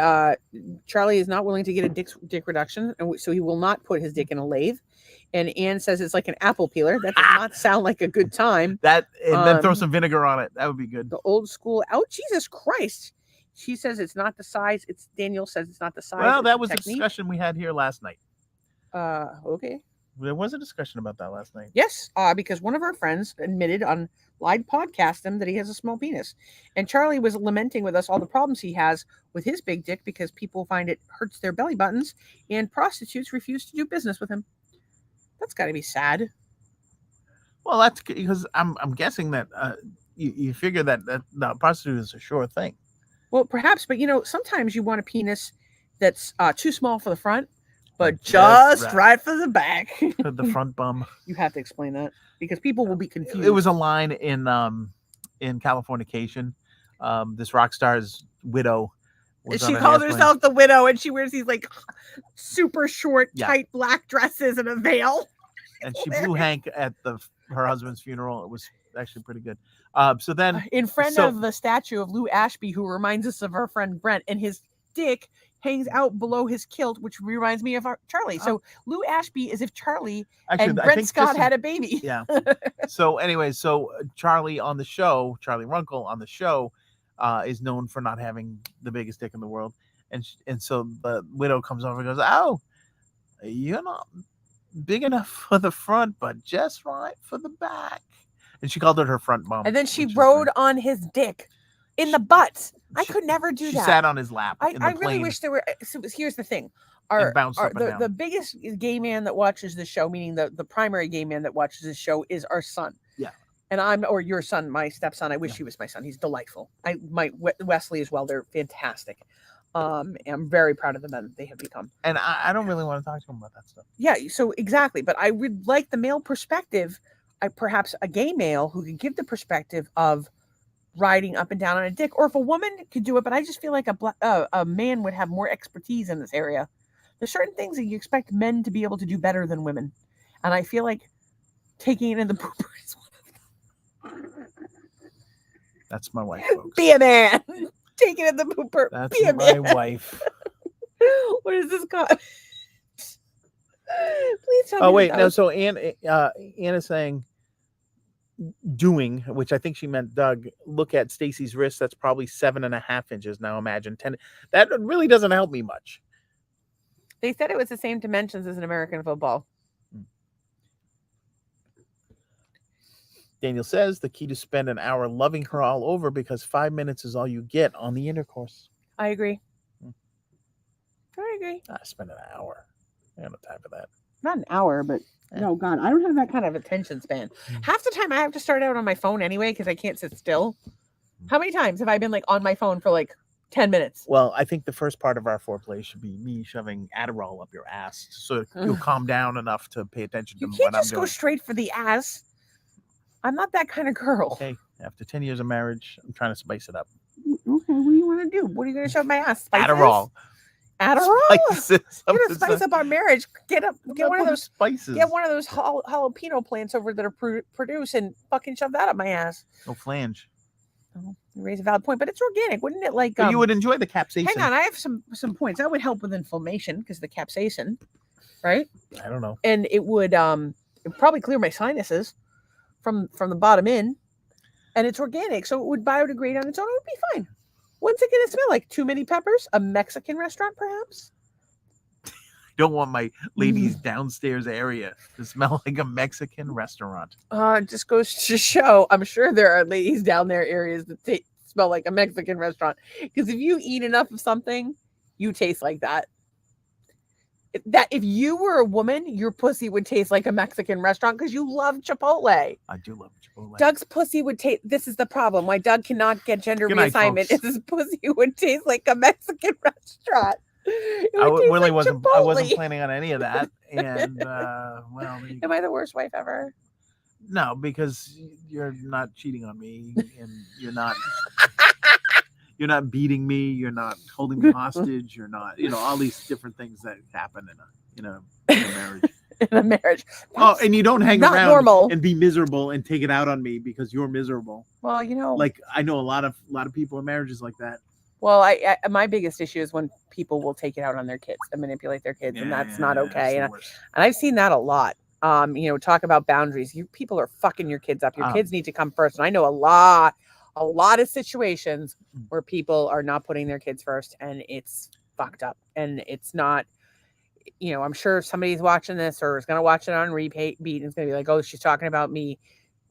Charlie is not willing to get a dick reduction, and so he will not put his dick in a lathe. And Anne says it's like an apple peeler. That does not sound like a good time. That and then throw some vinegar on it. That would be good. The old school. Oh, Jesus Christ! She says it's not the size. Daniel says it's not the size. Well, it's that the was a technique. discussion we had here last night. Okay. There was a discussion about that last night. Yes, because one of our friends admitted on live podcast him that he has a small penis, and Charlie was lamenting with us all the problems he has with his big dick because people find it hurts their belly buttons, and prostitutes refuse to do business with him. That's got to be sad. Well, that's because I'm guessing that you figure that the prostitute is a sure thing. Well, perhaps, but sometimes you want a penis that's too small for the front, but just right for the back. The front bum. You have to explain that because people will be confused. It was a line in Californication. This rock star's widow. She calls herself the widow, and she wears these like super short, Yeah. tight black dresses and a veil. And she blew Hank at her husband's funeral. It was actually pretty good. So then, in front of the statue of Lou Ashby, who reminds us of our friend Brent, and his dick hangs out below his kilt, which reminds me of our Charlie. So Lou Ashby is if Charlie and Brent Scott had a baby. Yeah. So anyway, Charlie on the show, Charlie Runkle on the show, is known for not having the biggest dick in the world, and so the widow comes over and goes, "Oh, you're not big enough for the front, but just right for the back." And she called it her front bum. And then she rode on his dick in the butt. I could never do that. She sat on his lap. I really wish there were. So here's the thing: the biggest gay man that watches the show, meaning the primary gay man that watches the show, is our son. Yeah. And or your son, my stepson. I wish he was my son. He's delightful. My Wesley as well. They're fantastic. And I'm very proud of the men they have become. And I don't really want to talk to him about that stuff. Yeah. So exactly, but I would like the male perspective. Perhaps a gay male who could give the perspective of riding up and down on a dick, or if a woman could do it, but I just feel like a man would have more expertise in this area. There's certain things that you expect men to be able to do better than women, and I feel like taking it in the pooper is one of them. That's my wife, folks. Be a man. Take it in the pooper. That's Be a my man. wife. What is this called? Please tell me. Oh wait, no. So Anne is saying, doing, which I think she meant Doug. Look at Stacy's wrist. That's probably 7.5 inches. Now imagine 10. That really doesn't help me much. They said it was the same dimensions as an American football. Daniel says the key to spend an hour loving her all over because 5 minutes is all you get on the intercourse. I agree. I agree. I spend an hour. I don't have time for that. Not an hour, but no, God, I don't have that kind of attention span. Half the time I have to start out on my phone anyway because I can't sit still. How many times have I been like on my phone for like 10 minutes? Well, I think the first part of our foreplay should be me shoving Adderall up your ass so you'll calm down enough to pay attention to You what can't I'm just doing. go straight for the ass. I'm not that kind of girl. Okay, after 10 years of marriage, I'm trying to spice it up. Okay, what do you want to do? What are you going to shove my ass? Spices? Adderall. Spices. You're going to spice up our marriage. Get one of those spices. Get one of those jalapeno plants over that are produced and fucking shove that up my ass. No flange. Oh, you raise a valid point, but it's organic, wouldn't it? Like But you would enjoy the capsaicin. Hang on, I have some points. That would help with inflammation because the capsaicin, right? I don't know. And it would probably clear my sinuses from the bottom in, and it's organic, so it would biodegrade on its own. It would be fine. What's it gonna smell like? Too many peppers? A Mexican restaurant, perhaps? I don't want my ladies' downstairs area to smell like a Mexican restaurant. It just goes to show. I'm sure there are ladies down there areas that smell like a Mexican restaurant. Because if you eat enough of something, you taste like that. That if you were a woman, your pussy would taste like a Mexican restaurant because you love Chipotle. I do love Chipotle. Doug's pussy would taste. This is the problem. Why Doug cannot get gender reassignment is his pussy would taste like a Mexican restaurant. I wasn't planning on any of that. And well, am I the worst wife ever? No, because you're not cheating on me, and you're not beating me. You're not holding me hostage. You're not, all these different things that happen in a marriage. in a marriage. Oh, That's and you don't hang not around normal. and be miserable and take it out on me because you're miserable. Well, you know, Like I know a lot of people in marriages like that. well, I my biggest issue is when people will take it out on their kids and manipulate their kids, and that's not okay. And I've seen that a lot. You know, talk about boundaries. You people are fucking your kids up. Your kids need to come first. And I know a lot of situations where people are not putting their kids first, and it's fucked up. And it's not, you know, I'm sure somebody's watching this or is going to watch it on repeat and it's going to be like, oh, she's talking about me.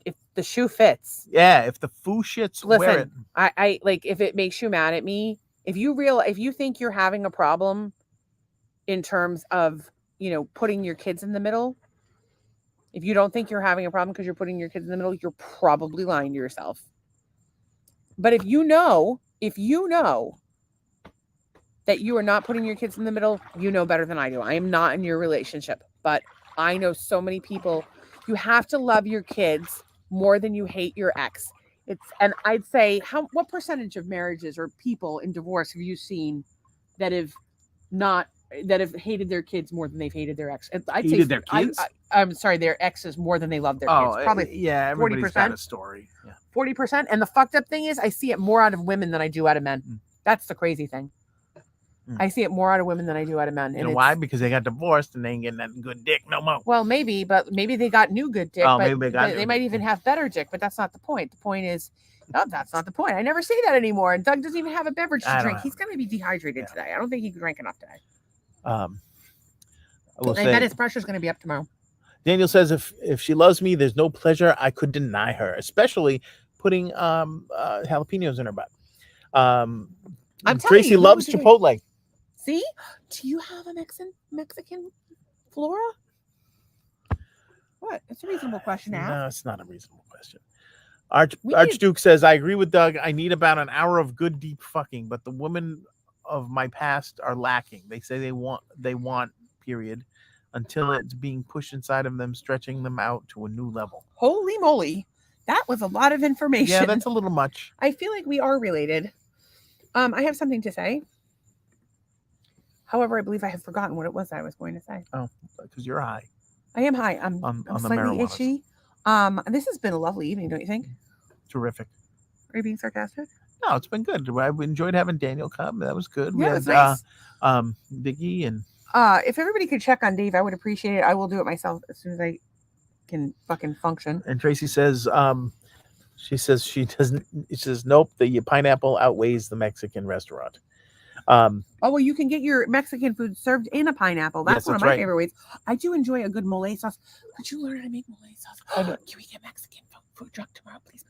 If the shoe fits. Yeah, if the foo shits, wear it. Listen, I like, if it makes you mad at me, if you think you're having a problem in terms of, you know, putting your kids in the middle, if you don't think you're having a problem because you're putting your kids in the middle, you're probably lying to yourself. But if you know that you are not putting your kids in the middle, you know better than I do. I am not in your relationship, but I know so many people. You have to love your kids more than you hate your ex. And I'd say, what percentage of marriages or people in divorce have you seen that have hated their kids more than they've hated their ex? I'd Hated say their kids? I'm sorry, their exes more than they love their kids. Probably yeah, everybody's 40%. got a story. Yeah. 40%. And the fucked up thing is, I see it more out of women than I do out of men. That's the crazy thing. I see it more out of women than I do out of men. You know why? Because they got divorced and they ain't getting that good dick no more. Well, maybe they got new good dick. Oh, but maybe they might even have better dick, but that's not the point. The point is, that's not the point. I never say that anymore. And Doug doesn't even have a beverage to drink. He's going to be dehydrated today. I don't think he drank enough today. I bet his pressure's going to be up tomorrow. Daniel says, if she loves me, there's no pleasure I could deny her, especially putting jalapenos in her butt. Tracy loves Chipotle. See? Do you have a Mexican flora? What? It's a reasonable question to ask. No, it's not a reasonable question. Archduke says, I agree with Doug. I need about an hour of good deep fucking, but the women of my past are lacking. They say they want, period, until it's being pushed inside of them, stretching them out to a new level. Holy moly. That was a lot of information. Yeah, that's a little much. I feel like we are related. I have something to say. However, I believe I have forgotten what it was I was going to say. Oh, because you're high. I am high. I'm slightly itchy. This has been a lovely evening, don't you think? Terrific. Are you being sarcastic? No, it's been good. I enjoyed having Daniel come. That was good. Yeah, it was nice. Biggie and if everybody could check on Dave, I would appreciate it. I will do it myself as soon as I can fucking function. And Tracy says, she says nope, the pineapple outweighs the Mexican restaurant. Well, you can get your Mexican food served in a pineapple. That's one of my favorite ways. I do enjoy a good mole sauce. Could you learn how to make mole sauce? Can we get Mexican food truck tomorrow, please?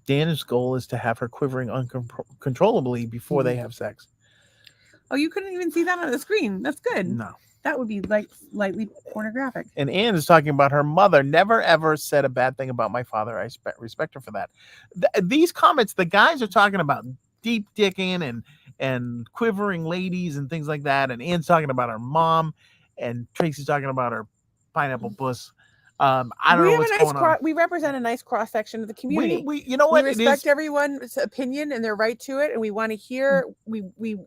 Dan's goal is to have her quivering uncontrollably before they have sex. Oh, you couldn't even see that on the screen. That's good. No. That would be like lightly pornographic. And Anne is talking about her mother. Never, ever said a bad thing about my father. I respect her for that. These comments, the guys are talking about deep dicking and quivering ladies and things like that. And Anne's talking about her mom. And Tracy's talking about her pineapple puss. I don't know what's going on. We represent a nice cross section of the community. You know what? We respect everyone's opinion and their right to it, and we want to hear. We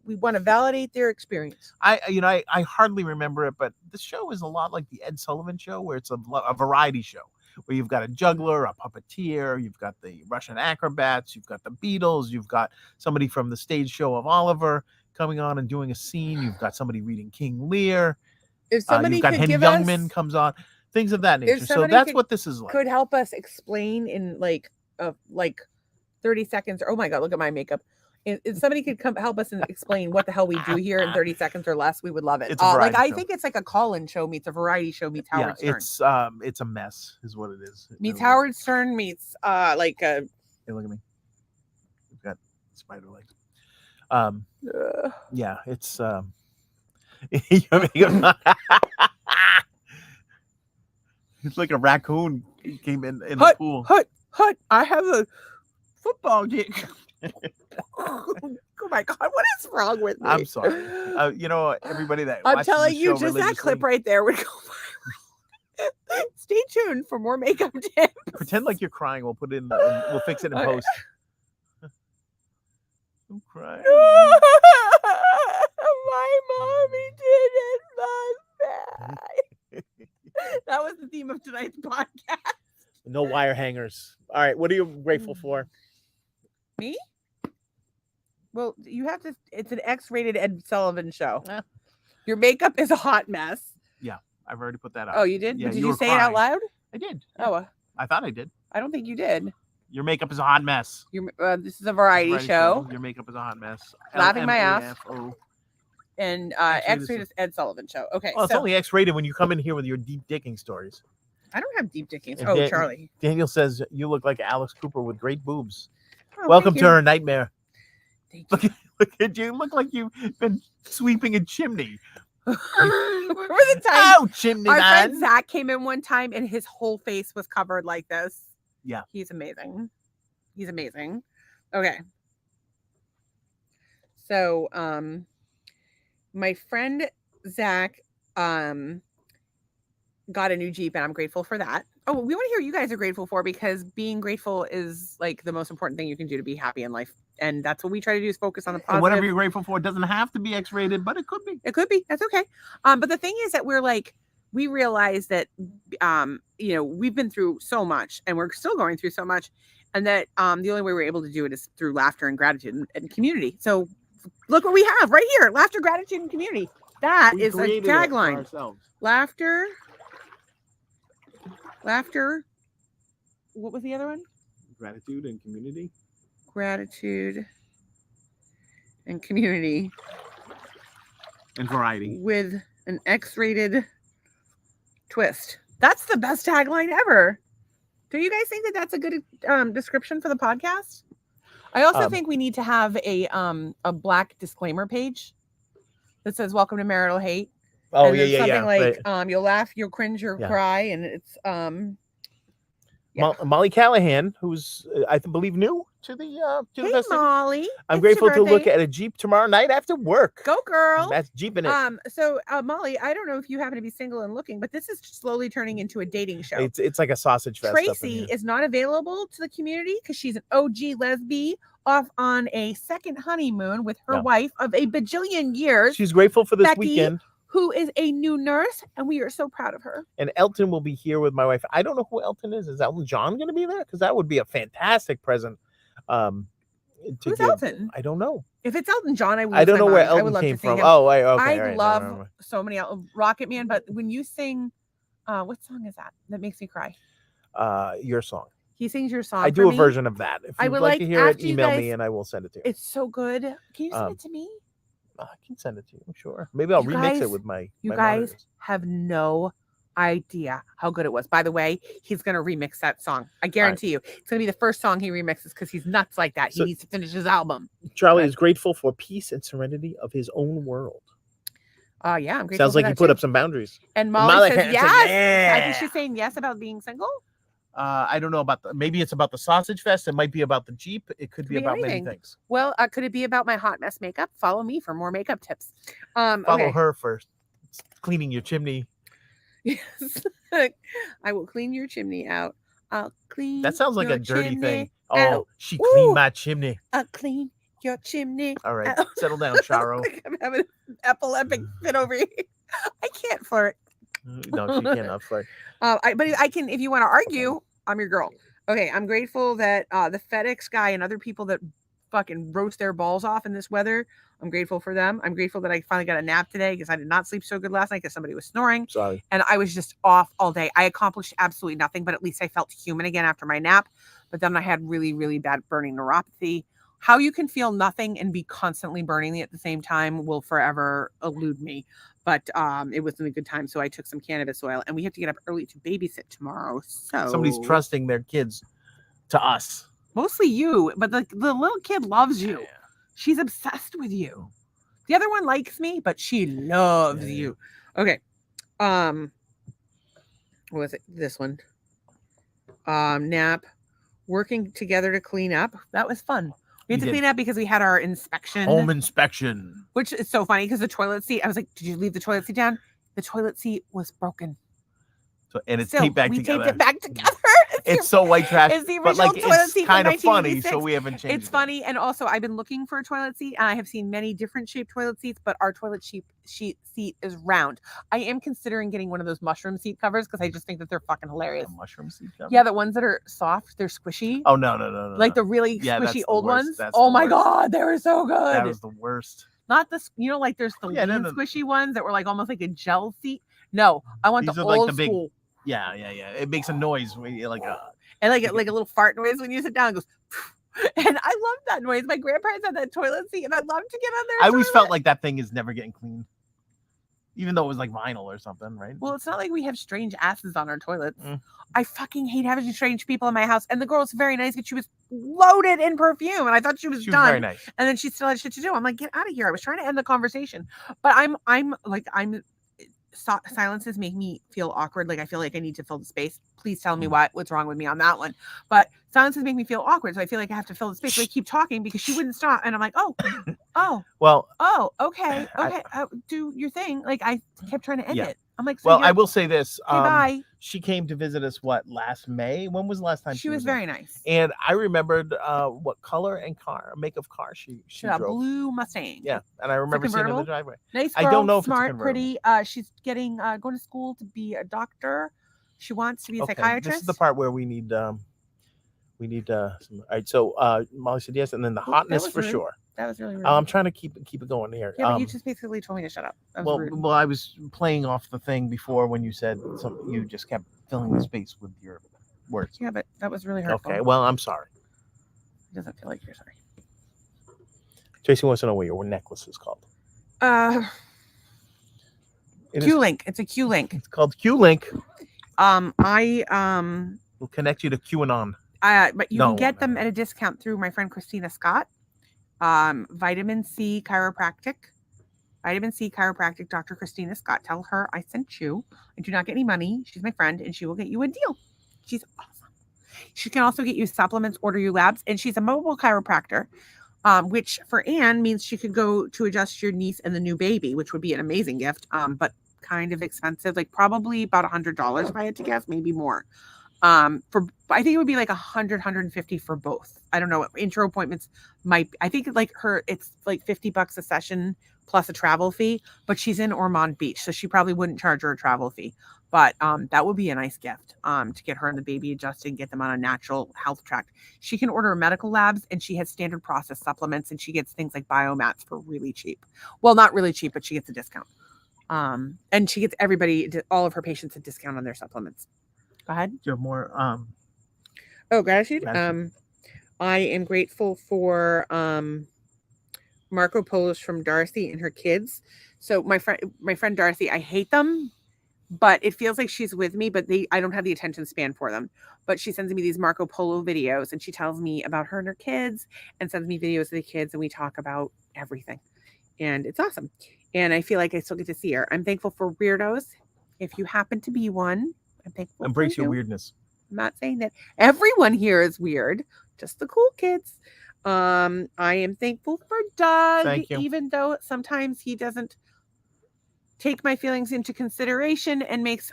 want to validate their experience. I hardly remember it, but the show is a lot like the Ed Sullivan Show, where it's a variety show where you've got a juggler, a puppeteer, you've got the Russian acrobats, you've got the Beatles, you've got somebody from the stage show of Oliver coming on and doing a scene. You've got somebody reading King Lear. If somebody you've got Henny Youngman comes on. Things of that nature. So that's what this is like. Could help us explain in like 30 seconds. Oh my God, look at my makeup. If somebody could help us and explain what the hell we do here in 30 seconds or less, we would love it. It's a variety show. I think it's like a call-in show meets a variety show meets Howard Stern. It's a mess, is what it is. Meets Howard Stern meets Hey, look at me. We've got spider legs. Yeah, it's it's like a raccoon came in the pool. Hut, I have a football dick. Oh my God, what is wrong with me? I'm sorry. Everybody that I'm telling you, just that clip right there would go viral. Stay tuned for more makeup tips. Pretend like you're crying. We'll put it in. We'll fix it in post. I'm crying. I'm My mommy didn't love me. That was the theme of tonight's podcast. No wire hangers. All right, what are you grateful for? Me? Well, you have to. It's an X-rated Ed Sullivan show. Eh. Your makeup is a hot mess. Yeah, I've already put that up. Oh, you did? Yeah, But did you you were say it out crying. loud? I did. Oh, I thought I did. I don't think you did. Your makeup is a hot mess. This is a variety show. Your makeup is a hot mess. Laughing my ass. LMAFO. And X-rated X-rated Ed Sullivan show. Okay, Well, it's so only X-rated when you come in here with your deep dicking stories. I don't have deep dickings. And Oh, Charlie. Daniel says you look like Alex Cooper with great boobs. Oh, Welcome thank to you. her nightmare. Thank Look at you. Look like you've been sweeping a chimney. you. Remember the time Oh, chimney our man. friend Zach came in one time and his whole face was covered like this? Yeah. He's amazing. He's amazing. Okay. So, my friend Zach got a new Jeep and I'm grateful for that. Oh, we want to hear what you guys are grateful for because being grateful is like the most important thing you can do to be happy in life. And that's what we try to do is focus on the positive. And whatever you're grateful for, it doesn't have to be X-rated, but it could be. It could be. That's okay. But the thing is that we realize that, we've been through so much and we're still going through so much. And that the only way we're able to do it is through laughter and gratitude and community. So look what we have right here. Laughter, gratitude, and community. That is a tagline. Laughter. What was the other one? Gratitude and community. Gratitude and community. And variety. With an X-rated twist. That's the best tagline ever. Do you guys think that that's a good description for the podcast? I also think we need to have a black disclaimer page that says "Welcome to Marital Hate." Oh, and yeah. Something like right. You'll laugh, you'll cringe, you'll cry, and it's Molly Callahan, who's I believe new to the Hey festival. Molly, I'm it's grateful your to look birthday. at a Jeep tomorrow night after work. Go girl. That's Jeeping it. So Molly, I don't know if you happen to be single and looking, but this is slowly turning into a dating show. It's like a sausage fest. up in Tracy here. is not available to the community because she's an OG lesbian off on a second honeymoon with her wife of a bajillion years. She's grateful for this Becky, weekend. Who is a new nurse, and we are so proud of her. And Elton will be here with my wife. I don't know who Elton is. Is Elton John going to be there? Because that would be a fantastic present. Who's Elton? I don't know. If it's Elton John, I will. I don't know where I would Elton love came to see from. him. Oh, okay. I right, love never mind. so many Rocket Man, but when you sing, what song is that? That makes me cry. Your song. He sings your song. I do a version of that. If I you'd would like to hear it, after you email guys- me and I will send it to you. It's so good. Can you send it to me? I can send it to you. Sure. Maybe I'll You remix guys- it with my. You my guys monitors. have no idea how good it was. By the way, he's going to remix that song. I guarantee you. It's going to be the first song he remixes because he's nuts like that. So- He needs to finish his album. Charlie is grateful for peace and serenity of his own world. Yeah, I'm grateful. Sounds for like that he put too. up some boundaries. And Molly Molly says said yes. I yeah. think she's saying yes about being single. I don't know about maybe it's about the sausage fest. It might be about the Jeep. It could be be about anything. many things. Well, could it be about my hot mess makeup? Follow me for more makeup tips. Follow Okay. her for cleaning your chimney. Yes. I will clean your chimney out. I'll clean. That sounds like your a dirty chimney thing. Oh, out. she Ooh. cleaned my chimney. I'll clean your chimney. All right, out. settle down, Charo. I'm having an epileptic fit over here. I can't flirt. No, she cannot flirt. But I can. If you want to argue, I'm your girl. Okay, I'm grateful that the FedEx guy and other people that fucking roast their balls off in this weather, I'm grateful for them. I'm grateful that I finally got a nap today because I did not sleep so good last night because somebody was snoring. Sorry. And I was just off all day. I accomplished absolutely nothing, but at least I felt human again after my nap. But then I had really, really bad burning neuropathy. How you can feel nothing and be constantly burning at the same time will forever elude me. But it wasn't a good time, so I took some cannabis oil. And we have to get up early to babysit tomorrow. So Somebody's trusting their kids to us. mostly you, but the little kid loves you. She's obsessed with you. The other one likes me, but she loves you. Okay. What was it? This one. Nap. Working together to clean up. That was fun. We had to clean up because we had our inspection. Home inspection. Which is so funny because the toilet seat, I was like, did you leave the toilet seat down? The toilet seat was broken. So, and it's Still, taped back we together. taped it back together. It's so white trash. It's the but original like toilet it's seat from kind of funny, 1986. so we haven't changed. It's funny, and also I've been looking for a toilet seat, and I have seen many different shaped toilet seats, but our toilet seat is round. I am considering getting one of those mushroom seat covers because I just think that they're fucking hilarious. A mushroom seat cover? Yeah, the ones that are soft, they're squishy. Oh no. Like the really Yeah, that's squishy the old worst. ones. That's Oh the my worst. god, they were so good. That was the worst. Not the like there's the Yeah, lean no. squishy ones that were like almost like a gel seat. No, I want These the are like old the big- school. Yeah. It makes a noise when you like And like a little fart noise when you sit down. It goes, and I love that noise. My grandparents had that toilet seat, and I'd love to get on there. I always felt like that thing is never getting clean. Even though it was like vinyl or something, right? Well, it's not like we have strange asses on our toilets. Mm. I fucking hate having strange people in my house. And the girl was very nice, but she was loaded in perfume, and I thought she was done. Very nice. And then she still had shit to do. I'm like, get out of here. I was trying to end the conversation, but I'm silences make me feel awkward. Like I feel like I need to fill the space. Please tell me what's wrong with me on that one. But silences make me feel awkward, so I feel like I have to fill the space. So I keep talking because she wouldn't stop, and I'm like, Well, okay, do your thing. Like I kept trying to end it. I'm like, I will say this. Bye. She came to visit us last May. When was the last time She was very nice. And I remembered what color and make of car she a drove. Blue Mustang. Yeah, and I remember seeing her in the driveway. Nice girl, I don't know if smart, it's pretty. She's getting going to school to be a doctor. She wants to be a psychiatrist. This is the part where we need some. All right, so Molly said yes, and then the hotness for sure. That was really rude. I'm trying to keep it going here. Yeah, but you just basically told me to shut up. Well, I was playing off the thing before when you said something. You just kept filling the space with your words. Yeah, but that was really hurtful. Okay, well, I'm sorry. It doesn't feel like you're sorry. Tracy wants to know what your necklace is called. Q-Link. It's a Q-Link. It's called Q-Link. We'll connect you to QAnon. But you can get them at a discount through my friend Christina Scott. Vitamin C Chiropractic. Dr. Christina Scott. Tell her I sent you. I do not get any money. She's my friend, and she will get you a deal. She's awesome. She can also get you supplements, order you labs, and she's a mobile chiropractor, which for Anne means she could go to adjust your niece and the new baby, which would be an amazing gift, but kind of expensive, like probably about $100 if I had to guess, maybe more. I think it would be like 150 for both. I don't know. Intro appointments I think it's like $50 a session plus a travel fee, but she's in Ormond Beach, so she probably wouldn't charge her a travel fee. But that would be a nice gift to get her and the baby adjusted and get them on a natural health track. She can order medical labs, and she has standard process supplements, and she gets things like biomats for really cheap. Well, not really cheap, but she gets a discount. And she gets all of her patients a discount on their supplements. Go ahead. Do you have more? Gratitude. I am grateful for Marco Polos from Darcy and her kids. So my friend Darcy, I hate them, but it feels like she's with me, but I don't have the attention span for them. But she sends me these Marco Polo videos, and she tells me about her and her kids and sends me videos of the kids, and we talk about everything. And it's awesome. And I feel like I still get to see her. I'm thankful for weirdos. If you happen to be one, I'm thankful. Embrace your weirdness. I'm not saying that everyone here is weird, just the cool kids. I am thankful for Doug. Thank you. Even though sometimes he doesn't take my feelings into consideration and makes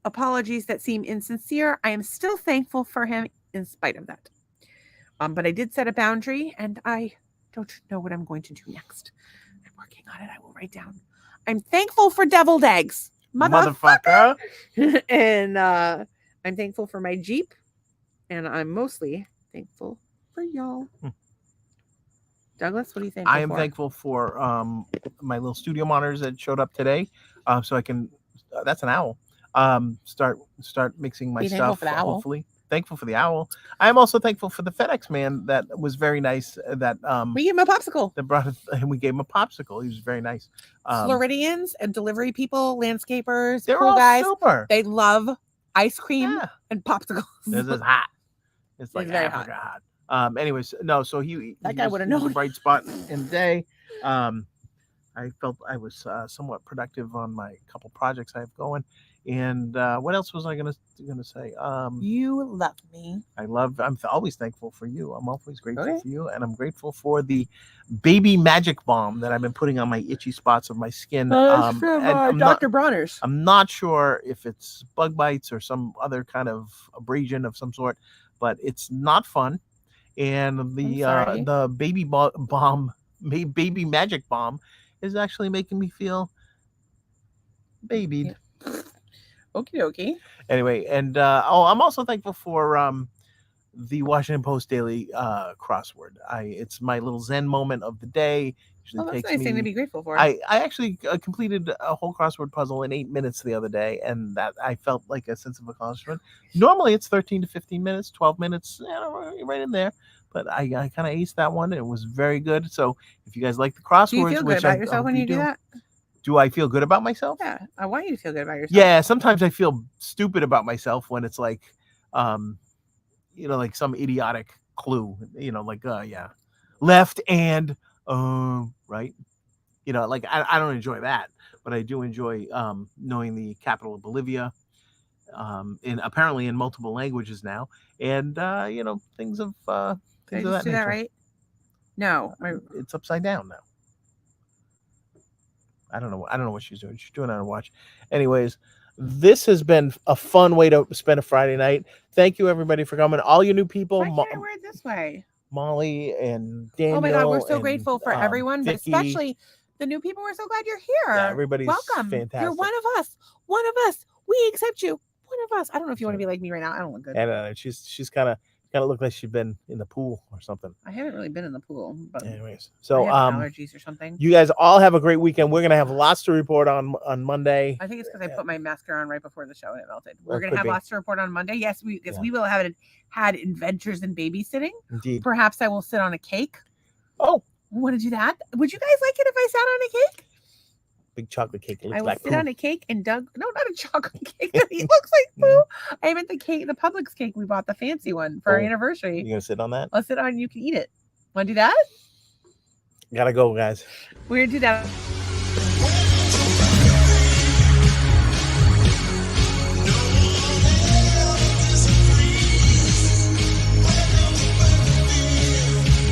apologies that seem insincere, I am still thankful for him in spite of that. But I did set a boundary, and I don't know what I'm going to do next. I'm working on it. I will write down. I'm thankful for deviled eggs. Motherfucker. And I'm thankful for my Jeep, and I'm mostly thankful for y'all. Douglas, what do you think? I am thankful for my little studio monitors that showed up today, so I can. That's an owl. Start mixing my stuff. Hopefully, thankful for the owl. I am also thankful for the FedEx man that was very nice. That we gave him a popsicle. That brought and we gave him a popsicle. He was very nice. Floridians and delivery people, landscapers, they're cool all guys. super. They love ice cream and popsicles. This is hot. It's like very hot. Anyways, no. So that guy would have known. A bright spot in the day. I felt I was somewhat productive on my couple projects I have going, And what else was I gonna say? You love me. I'm always thankful for you. I'm always grateful Okay. for you, and I'm grateful for the baby magic balm that I've been putting on my itchy spots of my skin. That's from and I'm Dr. Bronner's. I'm not sure if it's bug bites or some other kind of abrasion of some sort, but it's not fun. And sorry. the baby baby magic balm is actually making me feel babied. Okie dokie. Anyway, and I'm also thankful for the Washington Post daily crossword. It's my little Zen moment of the day. Usually That's takes a nice me. thing to be grateful for. I actually completed a whole crossword puzzle in 8 minutes the other day, and that I felt like a sense of accomplishment. Normally, it's 13 to 15 minutes, 12 minutes, right in there. But I kind of aced that one. It was very good. So if you guys like the crosswords, Do you feel good about yourself when you do that? Do I feel good about myself? Yeah, I want you to feel good about yourself. Yeah, sometimes I feel stupid about myself when it's like, like some idiotic clue, like, left and, right. Like I don't enjoy that, but I do enjoy knowing the capital of Bolivia, apparently in multiple languages now, and things of Did I things just of that do nature. that right? No, It's upside down now. I don't know what she's doing. She's doing it on a watch. Anyways, this has been a fun way to spend a Friday night. Thank you everybody for coming. All you new people. Why can't I wear it this way? Molly and Daniel. Oh my God, we're so grateful for everyone, Vicky, but especially the new people. We're so glad you're here. Yeah, everybody's welcome. Fantastic. You're one of us. One of us. We accept you. One of us. I don't know if you want to be like me right now. I don't look good. And she's kind of look like she's been in the pool or something. I haven't really been in the pool, but anyways, so I have allergies or something. You guys all have a great weekend. We're gonna have lots to report on Monday. I think it's because I put my mascara on right before the show and it melted. We're gonna have lots to report on Monday. Yes, we will have had adventures in babysitting. Indeed. Perhaps I will sit on a cake. Oh, want to do that? Would you guys like it if I sat on a cake? Big chocolate cake. I will sit on a cake and Doug. No, not a chocolate cake. It looks like poo. I meant the cake, the Publix cake we bought, the fancy one for our anniversary. You gonna sit on that? I'll sit on. You can eat it. Want to do that? Gotta go, guys. We're gonna do that.